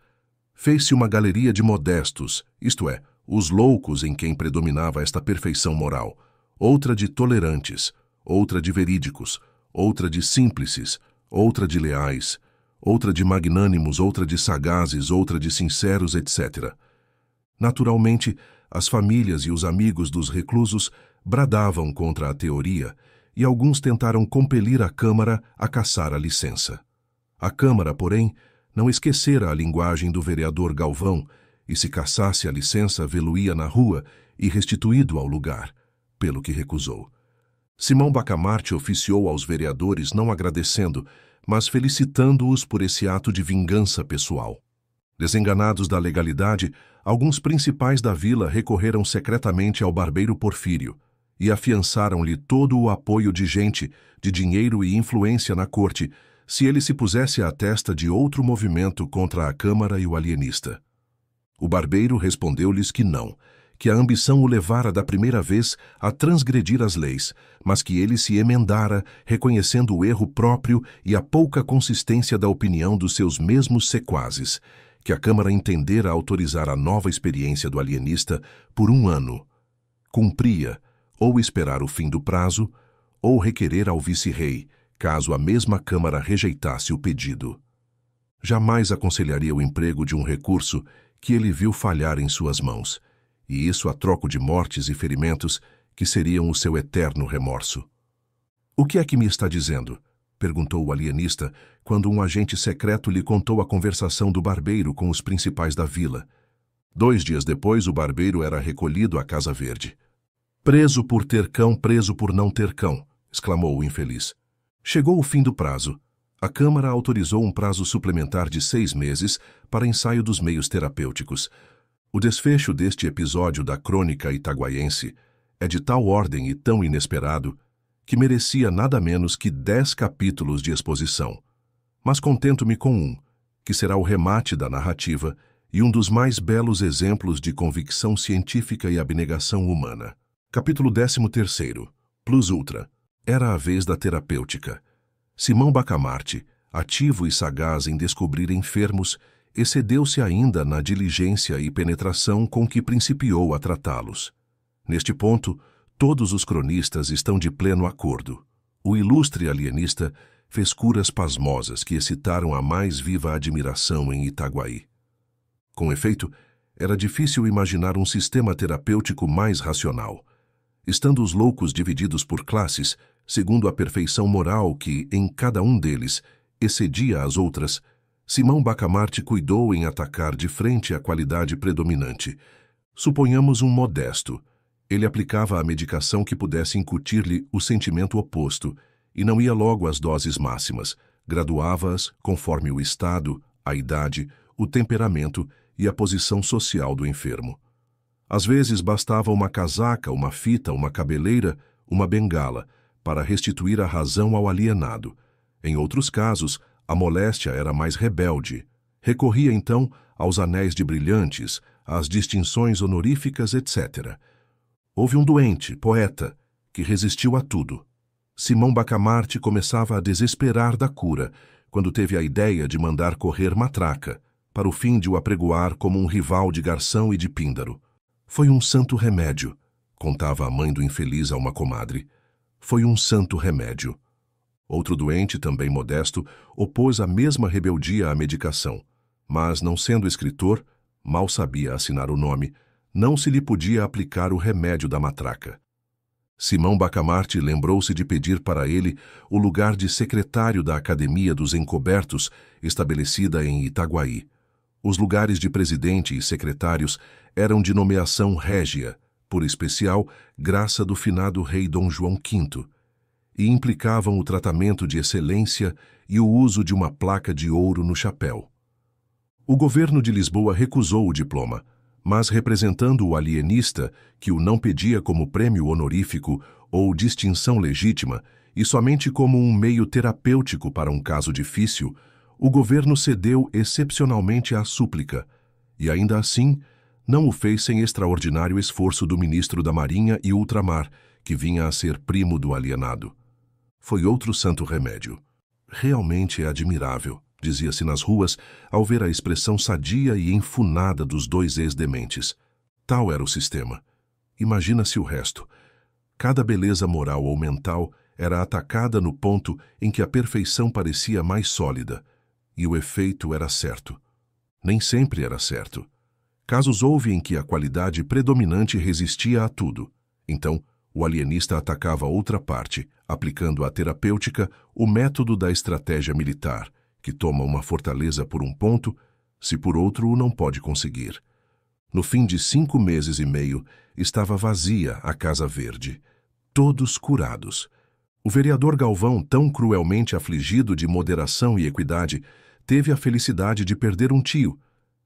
Speaker 1: Fez-se uma galeria de modestos, isto é, os loucos em quem predominava esta perfeição moral, outra de tolerantes, outra de verídicos, outra de símplices, outra de leais, outra de magnânimos, outra de sagazes, outra de sinceros, etc. Naturalmente, as famílias e os amigos dos reclusos bradavam contra a teoria e alguns tentaram compelir a Câmara a cassar a licença. A Câmara, porém, não esquecera a linguagem do vereador Galvão e, se cassasse a licença, vê-lo-ia na rua e restituído ao lugar, pelo que recusou. Simão Bacamarte oficiou aos vereadores não agradecendo, mas felicitando-os por esse ato de vingança pessoal. Desenganados da legalidade, alguns principais da vila recorreram secretamente ao barbeiro Porfírio e afiançaram-lhe todo o apoio de gente, de dinheiro e influência na corte, se ele se pusesse à testa de outro movimento contra a Câmara e o alienista. O barbeiro respondeu-lhes que não, que a ambição o levara da primeira vez a transgredir as leis, mas que ele se emendara, reconhecendo o erro próprio e a pouca consistência da opinião dos seus mesmos sequazes, que a Câmara entendera autorizar a nova experiência do alienista por 1 ano. Cumpria, ou esperar o fim do prazo, ou requerer ao vice-rei, caso a mesma Câmara rejeitasse o pedido. Jamais aconselharia o emprego de um recurso que ele viu falhar em suas mãos, e isso a troco de mortes e ferimentos que seriam o seu eterno remorso. "O que é que me está dizendo?" perguntou o alienista, quando um agente secreto lhe contou a conversação do barbeiro com os principais da vila. 2 dias depois, o barbeiro era recolhido à Casa Verde. "Preso por ter cão, preso por não ter cão", exclamou o infeliz. Chegou o fim do prazo. A Câmara autorizou um prazo suplementar de 6 meses para ensaio dos meios terapêuticos. O desfecho deste episódio da crônica itaguaiense é de tal ordem e tão inesperado que merecia nada menos que 10 capítulos de exposição. Mas contento-me com um, que será o remate da narrativa e um dos mais belos exemplos de convicção científica e abnegação humana. Capítulo 13º. Plus Ultra. Era a vez da terapêutica. Simão Bacamarte, ativo e sagaz em descobrir enfermos, excedeu-se ainda na diligência e penetração com que principiou a tratá-los. Neste ponto, todos os cronistas estão de pleno acordo. O ilustre alienista fez curas pasmosas que excitaram a mais viva admiração em Itaguaí. Com efeito, era difícil imaginar um sistema terapêutico mais racional. Estando os loucos divididos por classes, segundo a perfeição moral que, em cada um deles, excedia as outras, Simão Bacamarte cuidou em atacar de frente a qualidade predominante. Suponhamos um modesto. Ele aplicava a medicação que pudesse incutir-lhe o sentimento oposto, e não ia logo às doses máximas, graduava-as conforme o estado, a idade, o temperamento e a posição social do enfermo. Às vezes bastava uma casaca, uma fita, uma cabeleira, uma bengala, para restituir a razão ao alienado. Em outros casos, a moléstia era mais rebelde. Recorria, então, aos anéis de brilhantes, às distinções honoríficas, etc. Houve um doente, poeta, que resistiu a tudo. Simão Bacamarte começava a desesperar da cura, quando teve a ideia de mandar correr matraca, para o fim de o apregoar como um rival de Garção e de Píndaro. "Foi um santo remédio", contava a mãe do infeliz a uma comadre. "Foi um santo remédio." Outro doente, também modesto, opôs a mesma rebeldia à medicação, mas, não sendo escritor, mal sabia assinar o nome, não se lhe podia aplicar o remédio da matraca. Simão Bacamarte lembrou-se de pedir para ele o lugar de secretário da Academia dos Encobertos, estabelecida em Itaguaí. Os lugares de presidente e secretários eram de nomeação régia, por especial graça do finado rei Dom João V, e implicavam o tratamento de excelência e o uso de uma placa de ouro no chapéu. O governo de Lisboa recusou o diploma, mas representando o alienista, que o não pedia como prêmio honorífico ou distinção legítima, e somente como um meio terapêutico para um caso difícil, o governo cedeu excepcionalmente à súplica, e ainda assim não o fez sem extraordinário esforço do ministro da Marinha e Ultramar, que vinha a ser primo do alienado. foi outro santo remédio. Realmente é admirável, dizia-se nas ruas, ao ver a expressão sadia e enfunada dos dois ex-dementes. Tal era o sistema. Imagina-se o resto. Cada beleza moral ou mental era atacada no ponto em que a perfeição parecia mais sólida, e o efeito era certo. Nem sempre era certo. Casos houve em que a qualidade predominante resistia a tudo. Então, o alienista atacava outra parte, aplicando à terapêutica o método da estratégia militar, que toma uma fortaleza por um ponto, se por outro o não pode conseguir. No fim de 5 meses e meio, estava vazia a Casa Verde. Todos curados. O vereador Galvão, tão cruelmente afligido de moderação e equidade, teve a felicidade de perder um tio.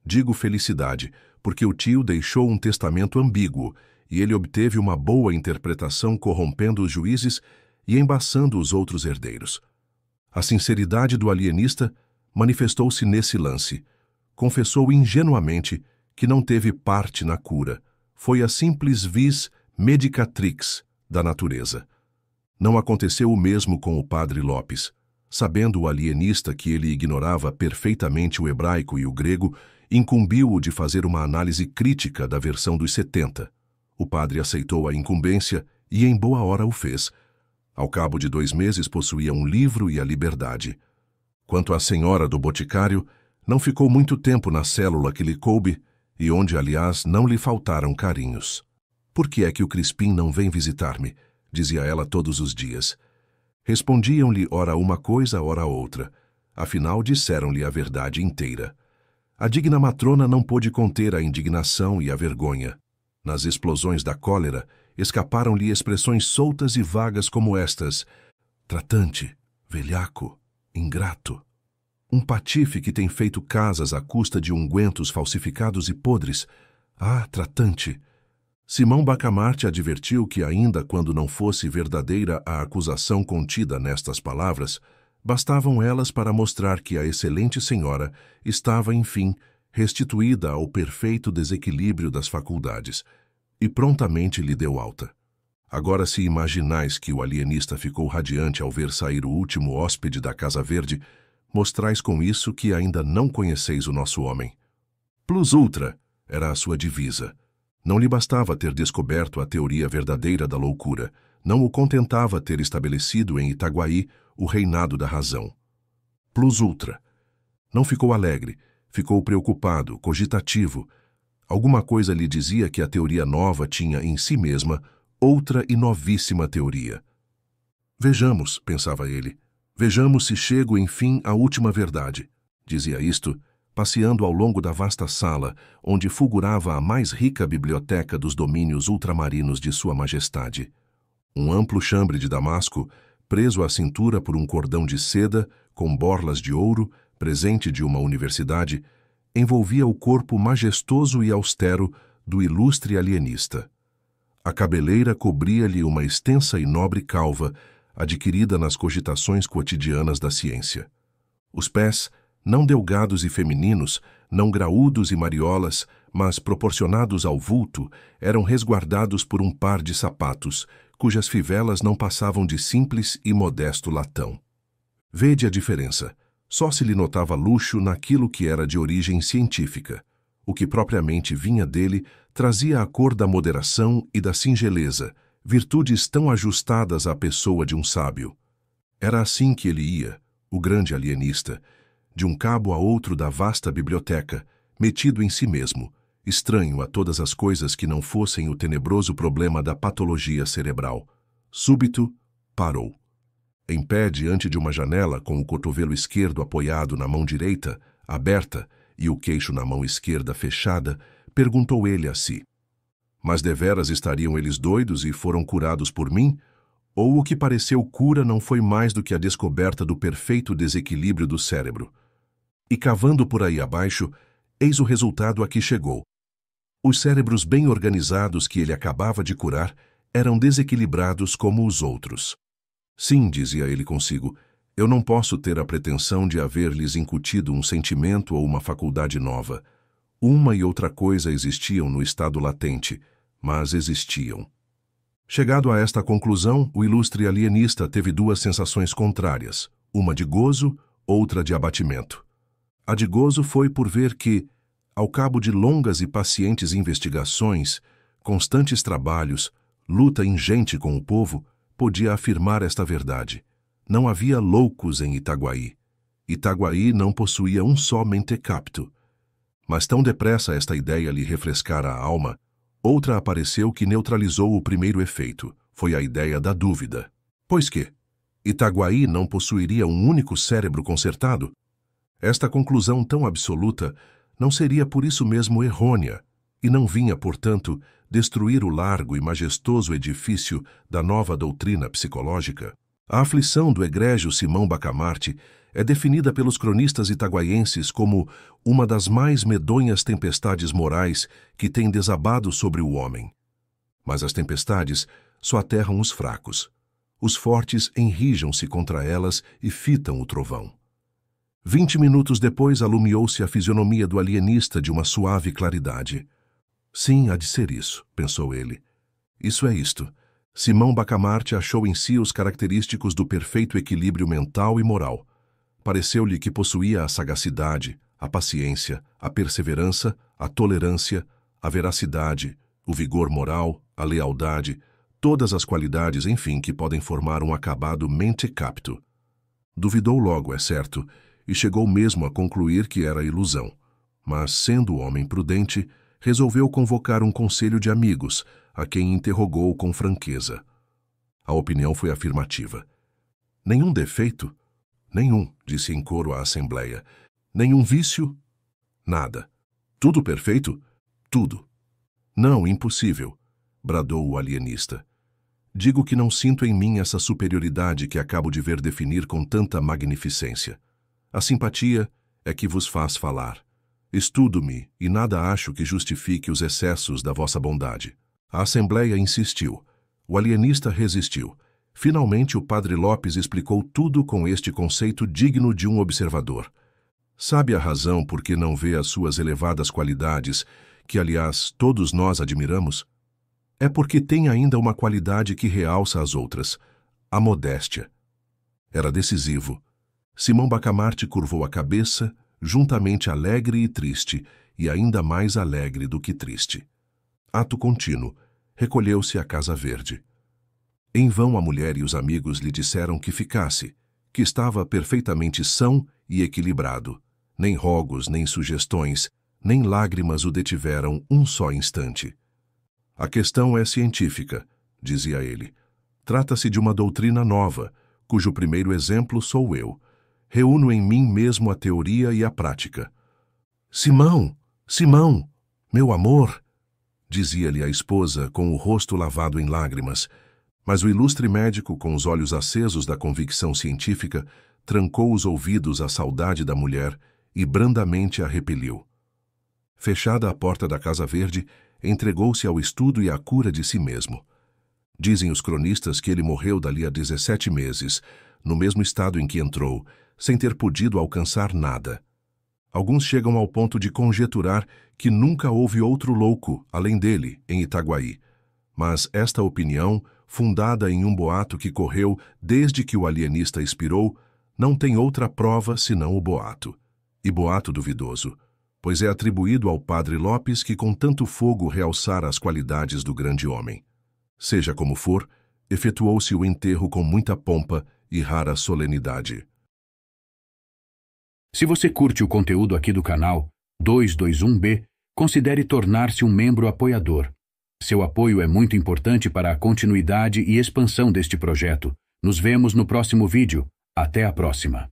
Speaker 1: Digo felicidade, porque o tio deixou um testamento ambíguo, e ele obteve uma boa interpretação corrompendo os juízes e embaçando os outros herdeiros. A sinceridade do alienista manifestou-se nesse lance. Confessou ingenuamente que não teve parte na cura. Foi a simples vis medicatrix da natureza. Não aconteceu o mesmo com o padre Lopes. Sabendo o alienista que ele ignorava perfeitamente o hebraico e o grego, incumbiu-o de fazer uma análise crítica da versão dos 70. O padre aceitou a incumbência e em boa hora o fez. Ao cabo de 2 meses possuía um livro e a liberdade. Quanto à senhora do boticário, não ficou muito tempo na célula que lhe coube e onde, aliás, não lhe faltaram carinhos. Por que é que o Crispim não vem visitar-me? Dizia ela todos os dias. Respondiam-lhe ora uma coisa, ora outra. Afinal, disseram-lhe a verdade inteira. A digna matrona não pôde conter a indignação e a vergonha. Nas explosões da cólera, escaparam-lhe expressões soltas e vagas como estas: tratante, velhaco, ingrato. Um patife que tem feito casas à custa de ungüentos falsificados e podres. Ah, tratante! Simão Bacamarte advertiu que, ainda quando não fosse verdadeira a acusação contida nestas palavras, bastavam elas para mostrar que a excelente senhora estava, enfim, restituída ao perfeito desequilíbrio das faculdades, e prontamente lhe deu alta. Agora, se imaginais que o alienista ficou radiante ao ver sair o último hóspede da Casa Verde, mostrais com isso que ainda não conheceis o nosso homem. Plus ultra era a sua divisa. Não lhe bastava ter descoberto a teoria verdadeira da loucura, não o contentava ter estabelecido em Itaguaí o reinado da razão. Plus ultra. Não ficou alegre, ficou preocupado, cogitativo. Alguma coisa lhe dizia que a teoria nova tinha em si mesma outra e novíssima teoria. Vejamos, pensava ele, vejamos se chego, enfim, à última verdade. Dizia isto, passeando ao longo da vasta sala, onde fulgurava a mais rica biblioteca dos domínios ultramarinos de Sua Majestade. Um amplo chambre de damasco, preso à cintura por um cordão de seda, com borlas de ouro, presente de uma universidade, envolvia o corpo majestoso e austero do ilustre alienista. A cabeleira cobria-lhe uma extensa e nobre calva, adquirida nas cogitações cotidianas da ciência. Os pés, não delgados e femininos, não graúdos e mariolas, mas proporcionados ao vulto, eram resguardados por um par de sapatos, cujas fivelas não passavam de simples e modesto latão. Vede a diferença. Só se lhe notava luxo naquilo que era de origem científica. O que propriamente vinha dele trazia a cor da moderação e da singeleza, virtudes tão ajustadas à pessoa de um sábio. Era assim que ele ia, o grande alienista, de um cabo a outro da vasta biblioteca, metido em si mesmo, estranho a todas as coisas que não fossem o tenebroso problema da patologia cerebral. Súbito, parou. Em pé diante de uma janela, com o cotovelo esquerdo apoiado na mão direita, aberta, e o queixo na mão esquerda fechada, perguntou ele a si: mas deveras estariam eles doidos e foram curados por mim? Ou o que pareceu cura não foi mais do que a descoberta do perfeito desequilíbrio do cérebro? E cavando por aí abaixo, eis o resultado a que chegou. Os cérebros bem organizados que ele acabava de curar eram desequilibrados como os outros. Sim, dizia ele consigo, eu não posso ter a pretensão de haver-lhes incutido um sentimento ou uma faculdade nova. Uma e outra coisa existiam no estado latente, mas existiam. Chegado a esta conclusão, o ilustre alienista teve duas sensações contrárias, uma de gozo, outra de abatimento. A de gozo foi por ver que, ao cabo de longas e pacientes investigações, constantes trabalhos, luta ingente com o povo, podia afirmar esta verdade. Não havia loucos em Itaguaí. Itaguaí não possuía um só mentecapto. Mas tão depressa esta ideia lhe refrescara a alma, outra apareceu que neutralizou o primeiro efeito. Foi a ideia da dúvida. Pois que? Itaguaí não possuiria um único cérebro consertado? Esta conclusão tão absoluta não seria por isso mesmo errônea, e não vinha, portanto, destruir o largo e majestoso edifício da nova doutrina psicológica? A aflição do egrégio Simão Bacamarte é definida pelos cronistas itaguaienses como uma das mais medonhas tempestades morais que tem desabado sobre o homem. Mas as tempestades só aterram os fracos. Os fortes enrijam-se contra elas e fitam o trovão. 20 minutos depois alumiou-se a fisionomia do alienista de uma suave claridade. Sim, há de ser isso, pensou ele. Isso é isto. Simão Bacamarte achou em si os característicos do perfeito equilíbrio mental e moral. Pareceu-lhe que possuía a sagacidade, a paciência, a perseverança, a tolerância, a veracidade, o vigor moral, a lealdade, todas as qualidades, enfim, que podem formar um acabado mentecapto. Duvidou logo, é certo, e chegou mesmo a concluir que era ilusão. Mas, sendo homem prudente, resolveu convocar um conselho de amigos, a quem interrogou com franqueza. A opinião foi afirmativa. Nenhum defeito? Nenhum, disse em coro a assembleia. Nenhum vício? Nada. Tudo perfeito? Tudo. Não, impossível, bradou o alienista. Digo que não sinto em mim essa superioridade que acabo de ver definir com tanta magnificência. A simpatia é que vos faz falar. Estudo-me e nada acho que justifique os excessos da vossa bondade. A assembleia insistiu. O alienista resistiu. Finalmente o padre Lopes explicou tudo com este conceito digno de um observador. Sabe a razão por que não vê as suas elevadas qualidades, que, aliás, todos nós admiramos? É porque tem ainda uma qualidade que realça as outras, a modéstia. Era decisivo. Simão Bacamarte curvou a cabeça, juntamente alegre e triste, e ainda mais alegre do que triste. Ato contínuo, recolheu-se à Casa Verde. Em vão a mulher e os amigos lhe disseram que ficasse, que estava perfeitamente são e equilibrado. Nem rogos, nem sugestões, nem lágrimas o detiveram um só instante. A questão é científica, dizia ele. Trata-se de uma doutrina nova, cujo primeiro exemplo sou eu. Reúno em mim mesmo a teoria e a prática. Simão, Simão, meu amor, dizia-lhe a esposa com o rosto lavado em lágrimas, mas o ilustre médico, com os olhos acesos da convicção científica, trancou os ouvidos à saudade da mulher e brandamente a repeliu. Fechada a porta da Casa Verde, entregou-se ao estudo e à cura de si mesmo. Dizem os cronistas que ele morreu dali a 17 meses, no mesmo estado em que entrou, sem ter podido alcançar nada. Alguns chegam ao ponto de conjeturar que nunca houve outro louco, além dele, em Itaguaí. Mas esta opinião, fundada em um boato que correu desde que o alienista expirou, não tem outra prova senão o boato. E boato duvidoso, pois é atribuído ao padre Lopes que com tanto fogo realçara as qualidades do grande homem. Seja como for, efetuou-se o enterro com muita pompa e rara solenidade.
Speaker 2: Se você curte o conteúdo aqui do canal 221B, considere tornar-se um membro apoiador. Seu apoio é muito importante para a continuidade e expansão deste projeto. Nos vemos no próximo vídeo. Até a próxima.